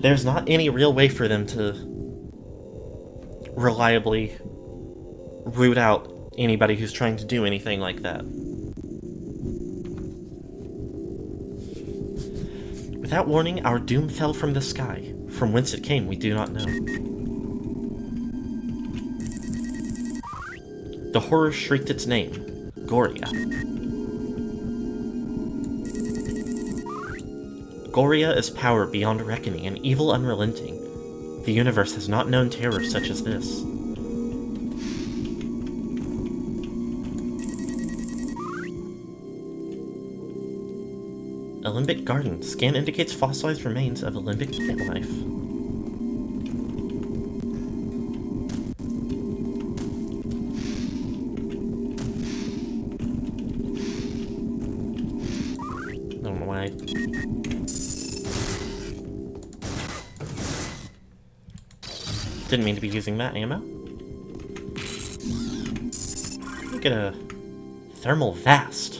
There's not any real way for them to reliably root out anybody who's trying to do anything like that. Without warning, our doom fell from the sky. From whence it came, we do not know. The horror shrieked its name, Goria. Goria is power beyond reckoning and evil unrelenting. The universe has not known terror such as this. A limbic garden. Scan indicates fossilized remains of a limbic plant life. I don't know why. Didn't mean to be using that ammo. Look at a thermal vast.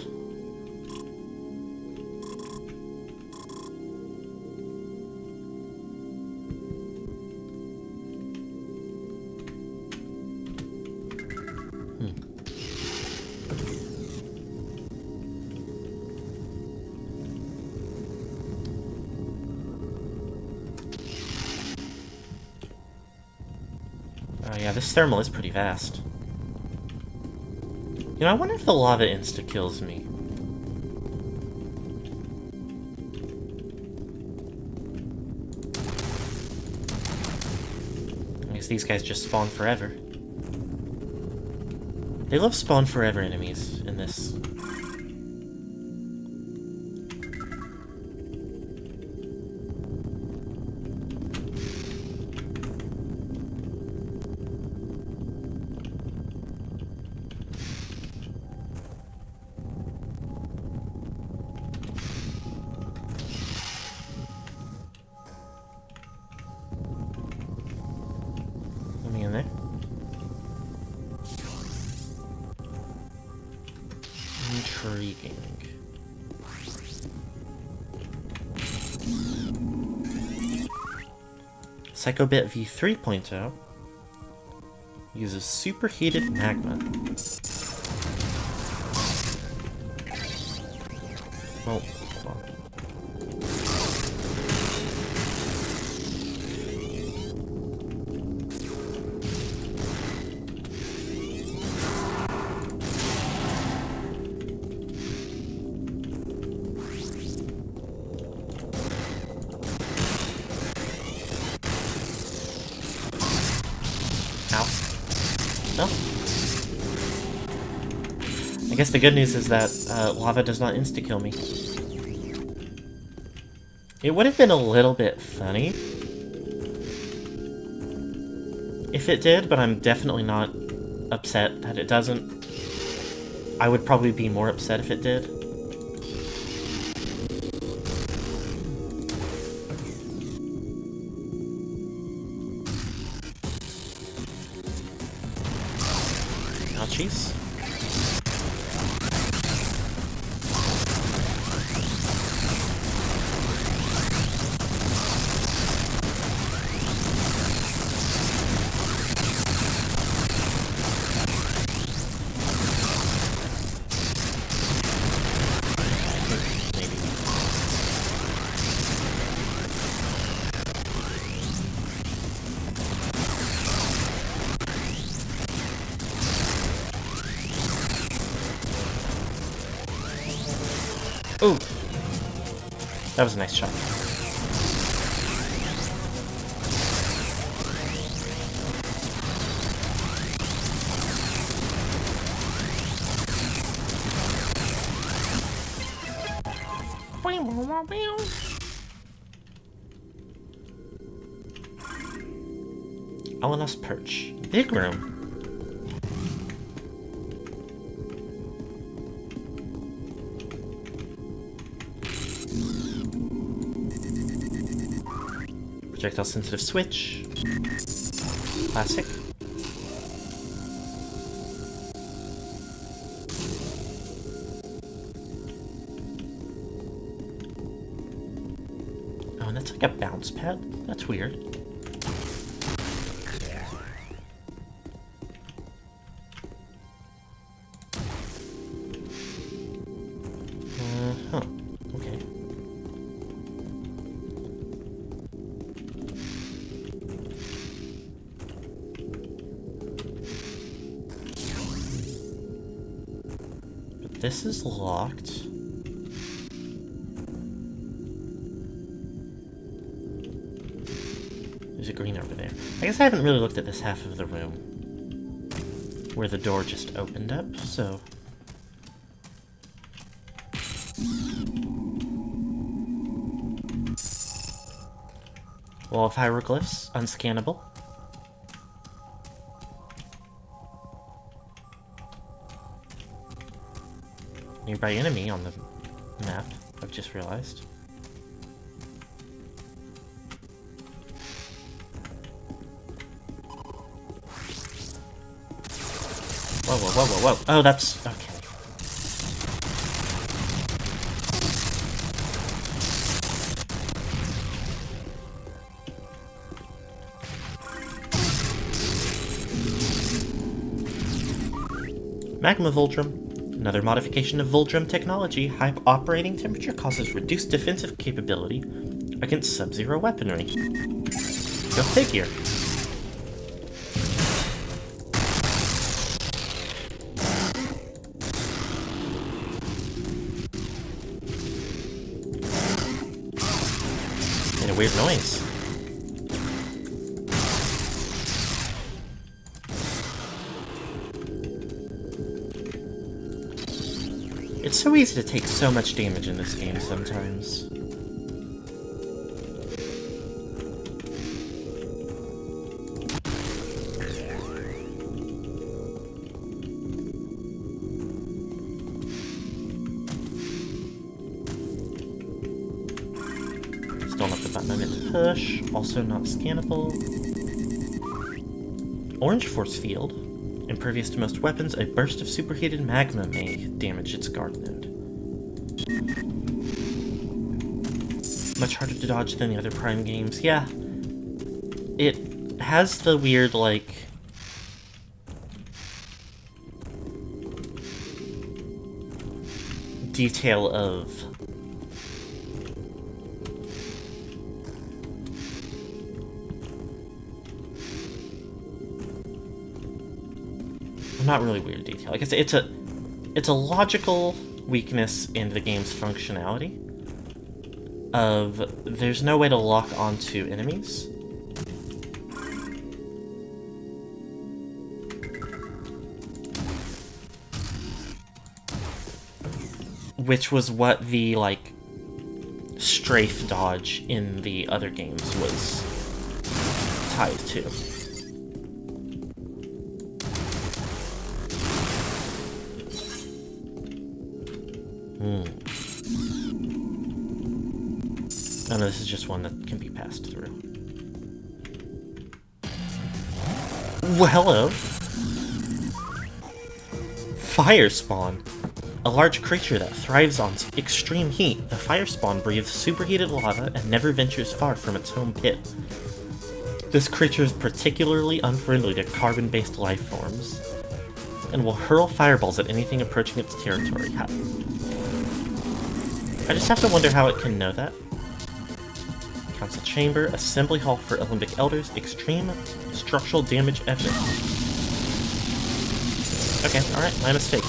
Oh yeah, this thermal is pretty vast. You know, I wonder if the lava insta-kills me. I guess these guys just spawn forever. They love spawn forever enemies in this. Let me in there. Intriguing. Psychobit V3.0 uses superheated magma. Well, hold on. No? I guess the good news is that lava does not insta-kill me. It would have been a little bit funny if it did, but I'm definitely not upset that it doesn't. I would probably be more upset if it did. Ouchies. Ooh! That was a nice shot. Alanos Perch. Big room. Projectile sensitive switch. Classic. Oh, and that's like a bounce pad? That's weird. Huh. Okay. But this is locked. There's a green over there. I guess I haven't really looked at this half of the room where the door just opened up, so... Wall of hieroglyphs, unscannable. Nearby enemy on the map, I've just realized. Whoa, whoa, whoa, whoa, whoa. Oh, that's... okay. Magma Voltrum. Another modification of Voltrum technology. High operating temperature causes reduced defensive capability against sub-zero weaponry. Go figure. Made a weird noise. It's so easy to take so much damage in this game sometimes. Still not the button I meant to push. Also not scannable. Orange force field. Impervious to most weapons, a burst of superheated magma may damage its guard node. Much harder to dodge than the other Prime games. Yeah. It has the weird, like... detail of... not really weird detail. Like I say, it's a logical weakness in the game's functionality of there's no way to lock onto enemies. Which was what the, like, strafe dodge in the other games was tied to. Oh no, this is just one that can be passed through. Well, hello. Fire spawn. A large creature that thrives on extreme heat, the fire spawn breathes superheated lava and never ventures far from its home pit. This creature is particularly unfriendly to carbon-based life forms, and will hurl fireballs at anything approaching its territory. I just have to wonder how it can know that. Council Chamber, Assembly Hall for Olympic Elders, Extreme Structural Damage Evidence. Okay, alright, my mistake.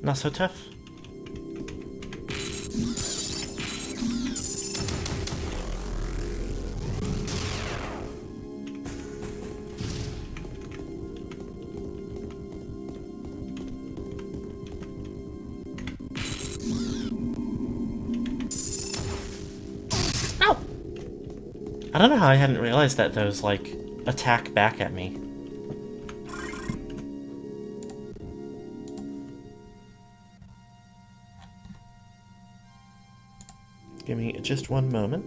Not so tough. Ow! I don't know how I hadn't realized that those, like, attack back at me. Give me just one moment.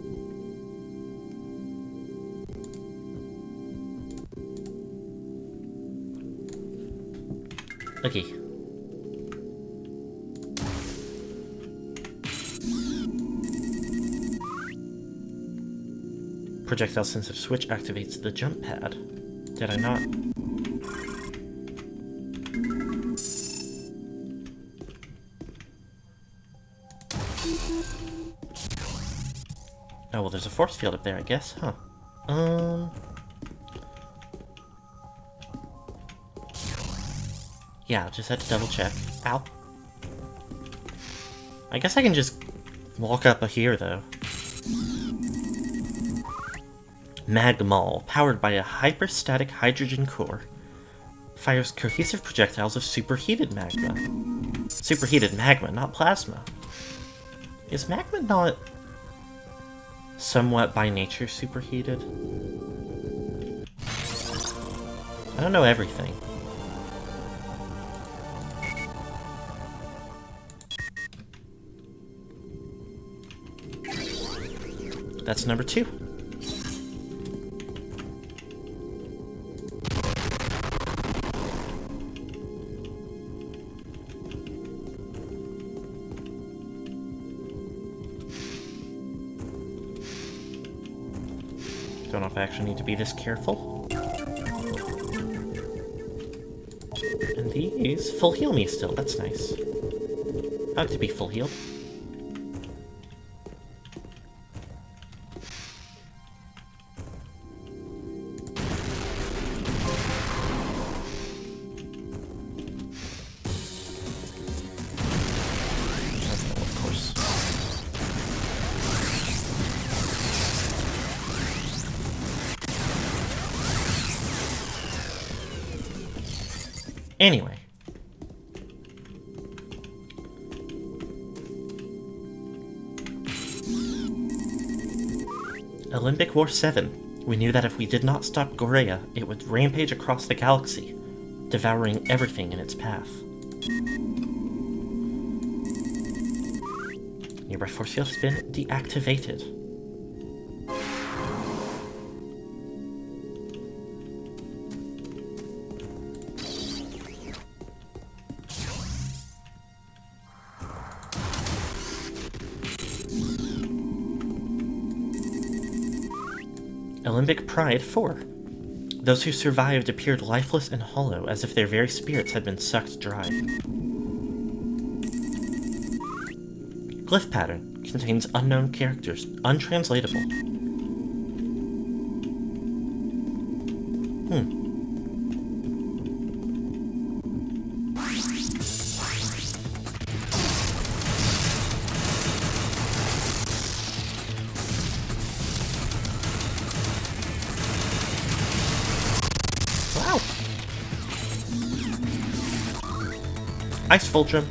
Okay. Projectile sensitive switch activates the jump pad. Did I not? Oh, well, there's a force field up there, I guess, huh? Yeah, just had to double check. Ow. I guess I can just walk up here, though. Magmal, powered by a hyperstatic hydrogen core, fires cohesive projectiles of superheated magma. Superheated magma, not plasma. Is magma not somewhat by nature superheated? I don't know everything. That's number 2. Don't know if I actually need to be this careful. And these... Jeez, full heal me still, that's nice. I like to be full healed. Of course. Anyway. Olympic War 7. We knew that if we did not stop Gorea, it would rampage across the galaxy, devouring everything in its path. Nearby force field has been deactivated. Olympic Pride 4. Those who survived appeared lifeless and hollow, as if their very spirits had been sucked dry. Glyph pattern contains unknown characters, untranslatable. Wow! Ice Fulcrum.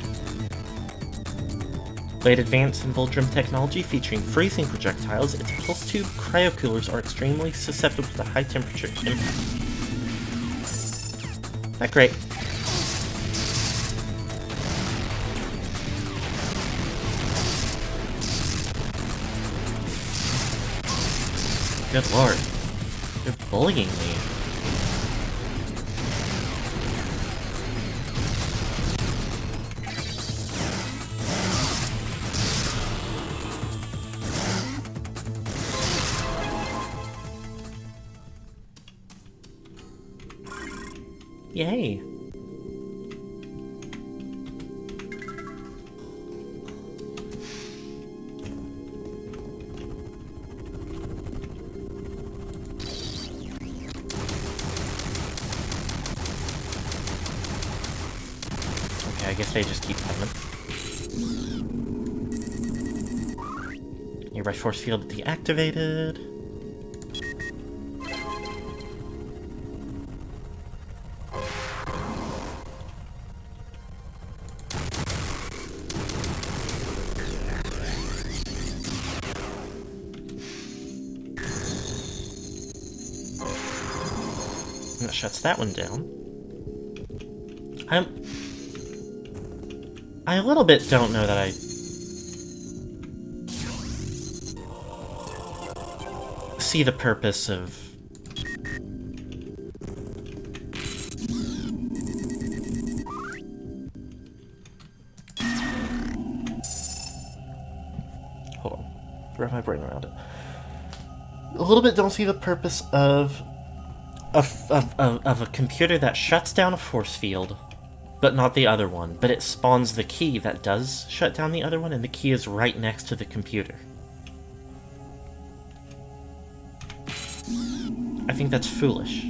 Blade Advance and Voltrum technology featuring freezing projectiles, its pulse tube cryocoolers are extremely susceptible to high temperature impact. Not great. Good lord. They're bullying me. Yay! Okay, I guess they just keep coming. Nearby force field deactivated. That shuts that one down. I a little bit don't know that I... see the purpose of... Hold on. Wrap my brain around it. A little bit don't see the purpose of a computer that shuts down a force field, but not the other one. But it spawns the key that does shut down the other one, and the key is right next to the computer. I think that's foolish.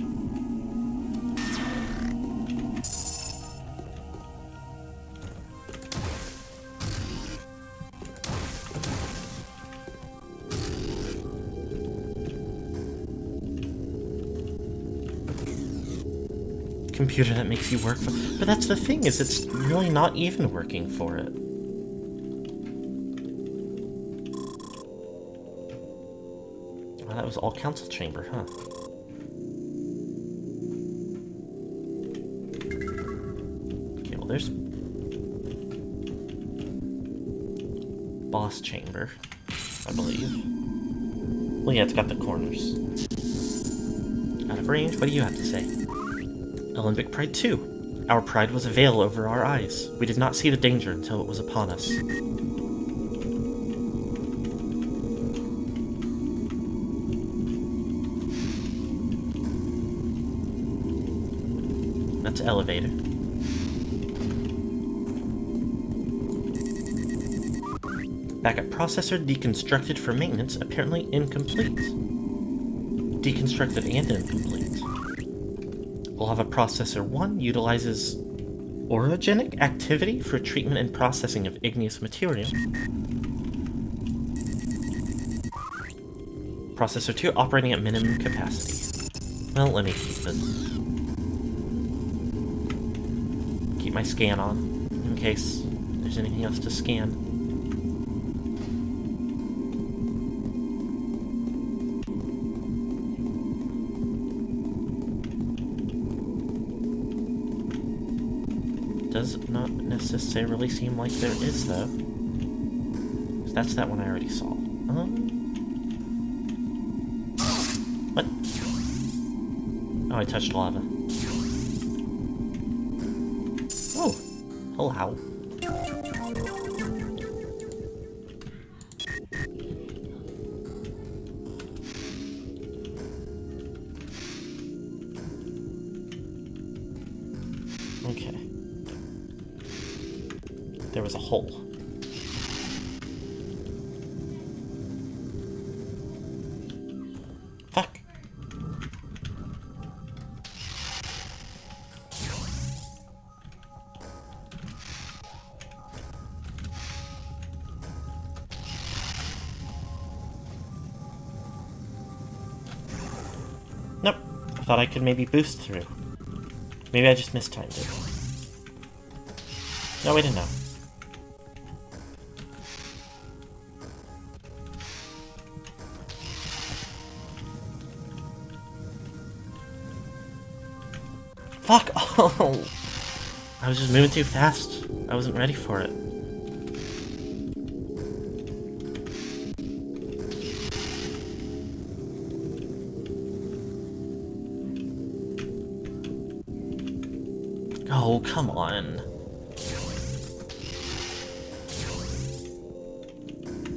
Computer that makes you work for... But that's the thing, is it's really not even working for it. Well, that was all council chamber, huh? Okay, well there's... boss chamber, I believe. Well, yeah, it's got the corners. Out of range, what do you have to say? Olympic Pride 2. Our pride was a veil over our eyes. We did not see the danger until it was upon us. That's elevator. Backup processor deconstructed for maintenance, apparently incomplete. Deconstructed and incomplete. Lava Processor 1 utilizes orogenic activity for treatment and processing of igneous material. Processor 2 operating at minimum capacity. Well, let me keep it. Keep my scan on, in case there's anything else to scan. Does not necessarily seem like there is, though. That's that one I already saw. What? Oh, I touched lava. Oh, hello. Okay. There was a hole. Fuck. Nope. I thought I could maybe boost through. Maybe I just mistimed it. No, we didn't know. Fuck! Oh! I was just moving too fast. I wasn't ready for it. Oh, come on.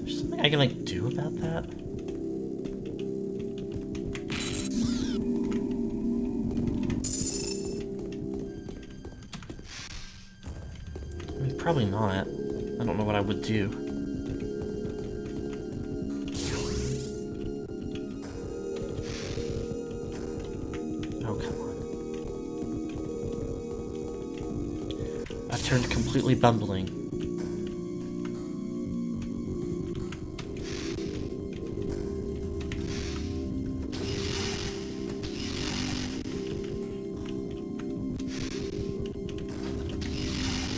There's something I can, like, do about that? Probably not. I don't know what I would do. Oh, come on. I've turned completely bumbling.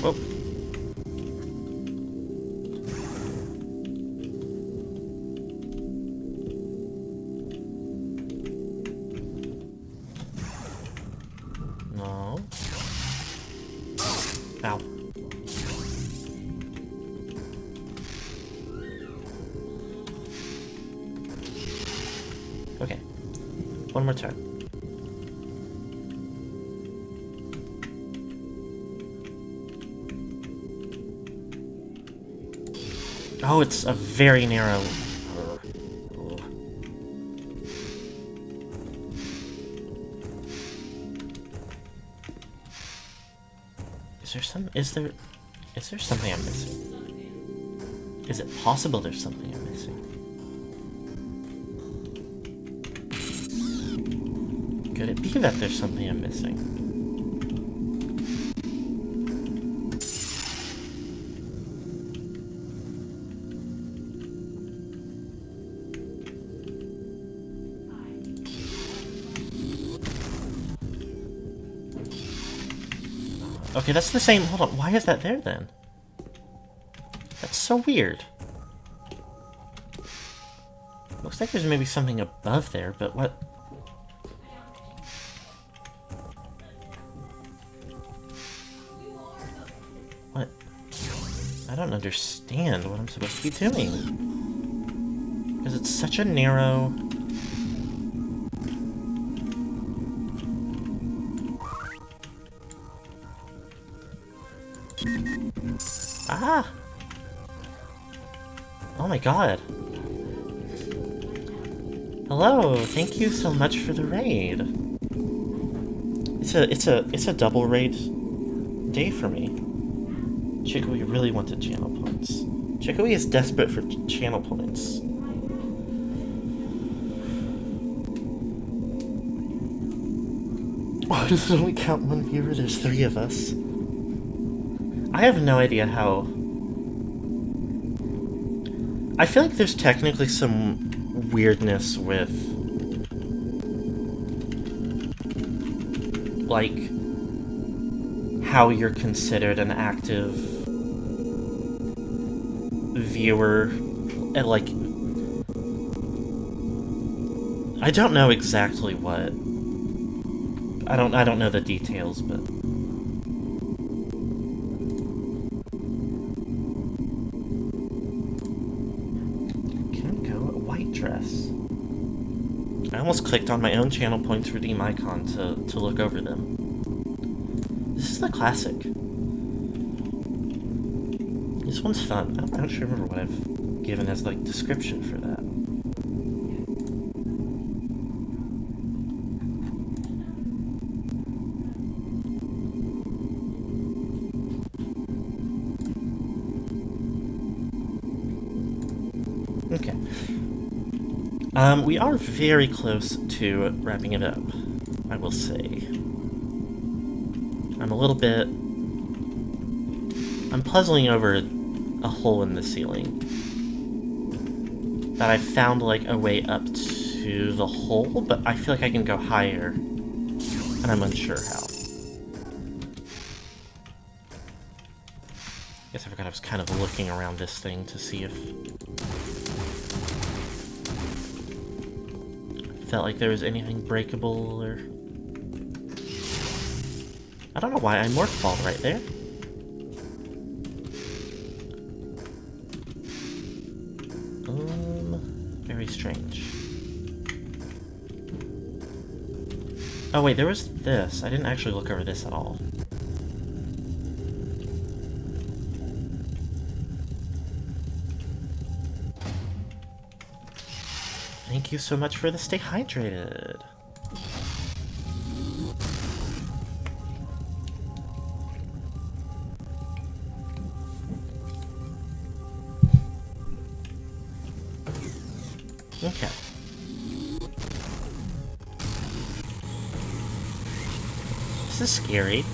Oh. No. Ow. Okay. One more turn. Oh, it's a very narrow... Is there something I'm missing? Is it possible there's something I'm missing? Could it be that there's something I'm missing? Okay, that's the same. Hold on. Why is that there then? That's so weird. Looks like there's maybe something above there, but what? What? I don't understand what I'm supposed to be doing. Because it's such a narrow... Ah! Oh my god. Hello, thank you so much for the raid. It's a double raid day for me. Chico, we really wanted channel points. Chicory is desperate for channel points. Why does it only count one viewer? There's 3 of us. I have no idea how... I feel like there's technically some weirdness with... like... how you're considered an active... viewer. And, like... I don't know exactly what... I don't know the details, but... Can we go a white dress? I almost clicked on my own channel points redeem icon to look over them. This is the classic. This one's fun. I don't actually remember what I've given as, like, description for that. Okay. We are very close to wrapping it up, I will say. I'm puzzling over a hole in the ceiling. That I found, like, a way up to the hole, but I feel like I can go higher, and I'm unsure how. Guess I forgot I was kind of looking around this thing to see if... felt like there was anything breakable, or... I don't know why I morph balled right there. Very strange. Oh wait, there was this. I didn't actually look over this at all. Thank you so much for the stay hydrated. Okay. This is scary.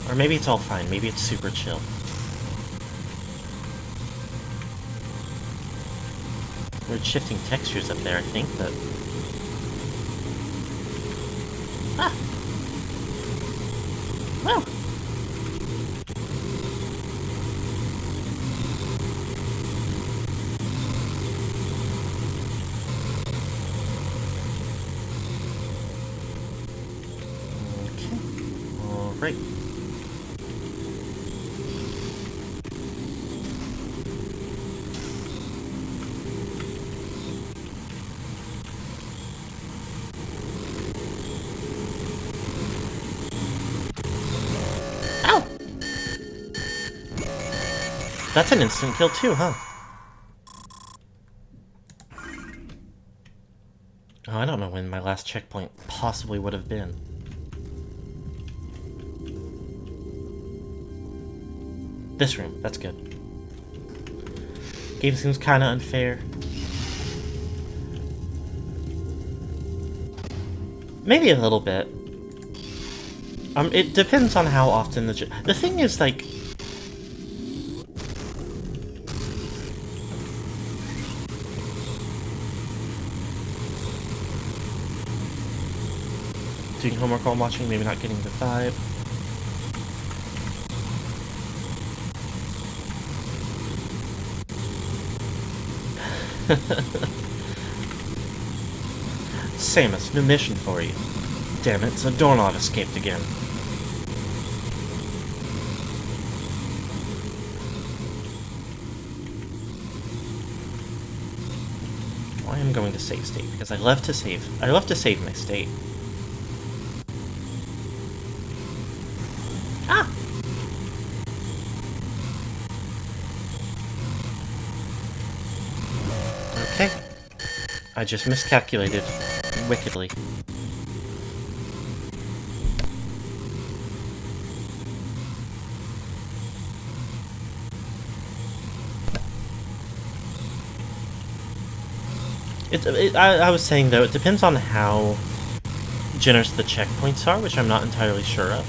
Or maybe it's all fine. Maybe it's super chill. Weird shifting textures up there, I think, but... Ah! Wow! Okay. Alright. That's an instant kill too, huh? Oh, I don't know when my last checkpoint possibly would have been. This room, that's good. Game seems kinda unfair. Maybe a little bit. It depends on how often the thing is, like... Doing homework while I'm watching, maybe not getting the vibe. Samus, new mission for you. Damn it, the doorknob escaped again. Well, I am going to save state because I love to save my state. Ah! Okay. I just miscalculated wickedly. I was saying, though, it depends on how generous the checkpoints are, which I'm not entirely sure of.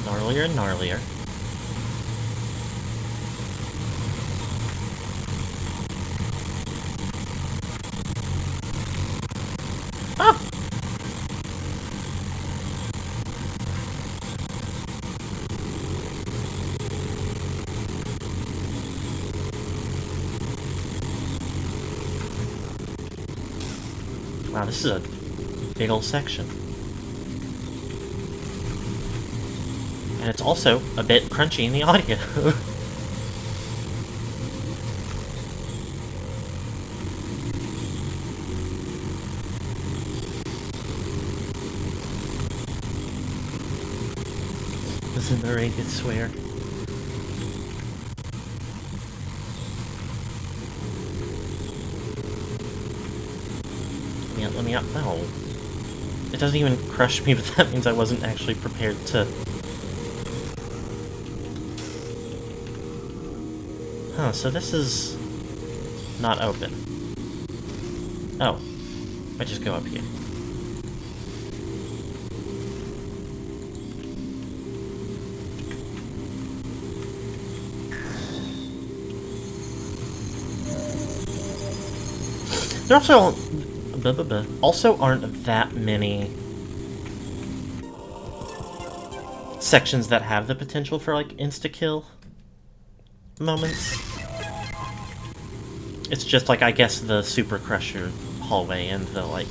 Gnarlier and gnarlier. Ah! Wow, this is a big old section. And it's also a bit crunchy in the audio. Doesn't the rain get swear? Let me out. No. It doesn't even crush me, but that means I wasn't actually prepared to... Huh, so this is... not open. Oh. I just go up here. There also aren't that many sections that have the potential for, like, insta-kill moments. It's just, like, I guess the Super Crusher hallway and the, like,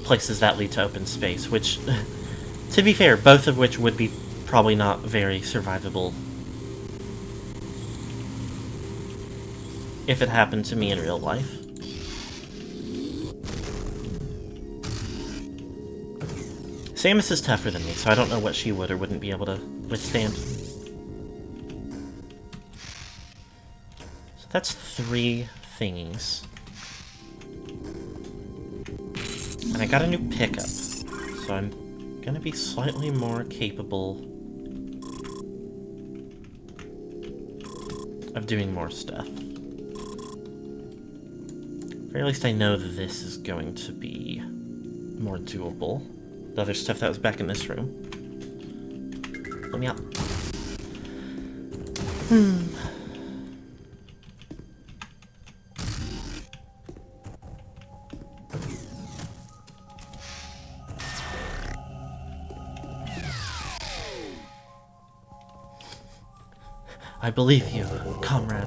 places that lead to open space, which, to be fair, both of which would be probably not very survivable if it happened to me in real life. Samus is tougher than me, so I don't know what she would or wouldn't be able to withstand. So that's 3 things. And I got a new pickup, so I'm gonna be slightly more capable of doing more stuff. Or at least I know that this is going to be more doable. The other stuff that was back in this room. Let me out. I believe you, comrade.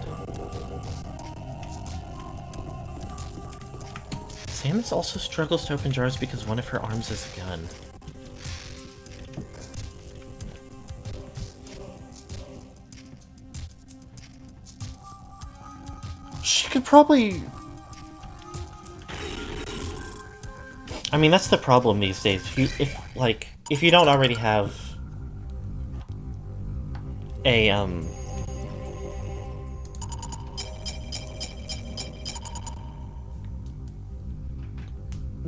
Samus also struggles to open jars because one of her arms is a gun. She could probably... I mean, that's the problem these days. If you don't already have a,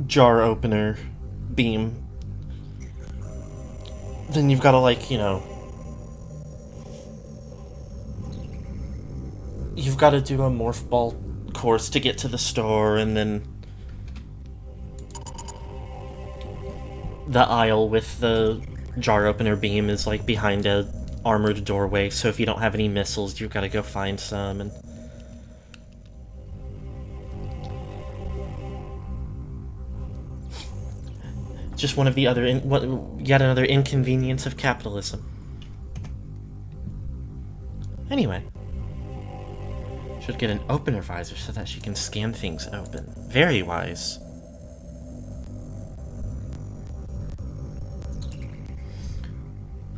jar opener beam, then you've got to, like, you know, you've got to do a morph ball course to get to the store, and then the aisle with the jar opener beam is, like, behind a armored doorway, so if you don't have any missiles, you've got to go find some, and... just one of the other, yet another inconvenience of capitalism. Anyway. Should get an opener visor so that she can scan things open. Very wise.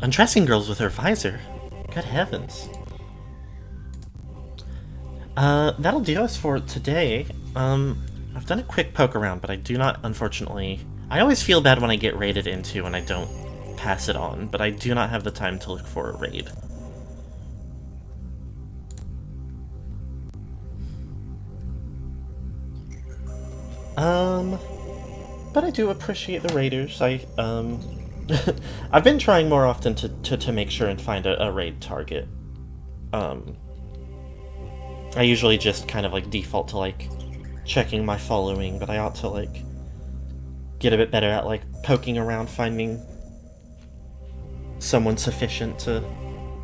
Undressing girls with her visor? Good heavens. That'll do us for today. I've done a quick poke around, but I do not, unfortunately... I always feel bad when I get raided into and I don't pass it on, but I do not have the time to look for a raid. But I do appreciate the raiders. I've been trying more often to make sure and find a raid target. I usually just kind of like default to like checking my following, but I ought to like get a bit better at like poking around, finding someone sufficient to,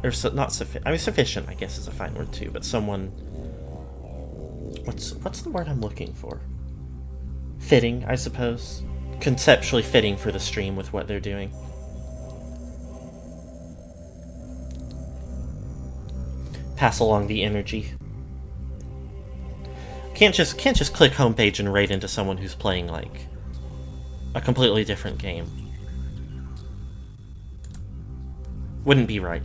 or not sufficient. I mean, sufficient, I guess, is a fine word too. But someone, what's the word I'm looking for? Fitting, I suppose. Conceptually fitting for the stream with what they're doing. Pass along the energy. Can't just click homepage and raid into someone who's playing like a completely different game. Wouldn't be right.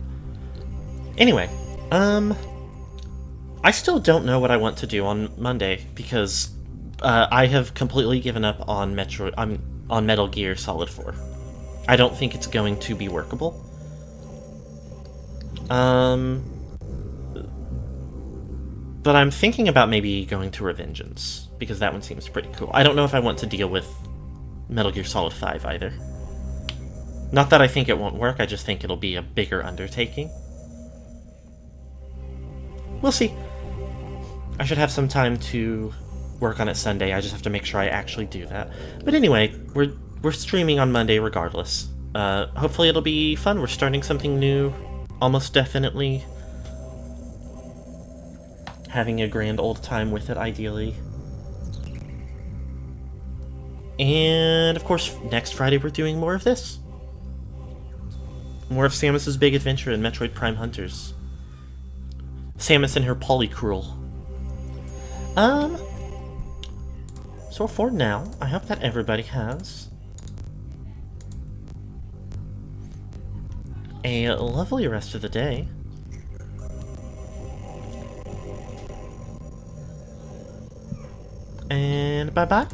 Anyway, I still don't know what I want to do on Monday because I have completely given up on on Metal Gear Solid 4. I don't think it's going to be workable. But I'm thinking about maybe going to Revengeance, because that one seems pretty cool. I don't know if I want to deal with Metal Gear Solid 5 either. Not that I think it won't work, I just think it'll be a bigger undertaking. We'll see. I should have some time to work on it Sunday, I just have to make sure I actually do that. But anyway, we're streaming on Monday regardless. Hopefully it'll be fun, we're starting something new, almost definitely. Having a grand old time with it, ideally. And, of course, next Friday we're doing more of this. More of Samus's big adventure in Metroid Prime Hunters. Samus and her polycruel. So for now, I hope that everybody has a lovely rest of the day. And bye-bye.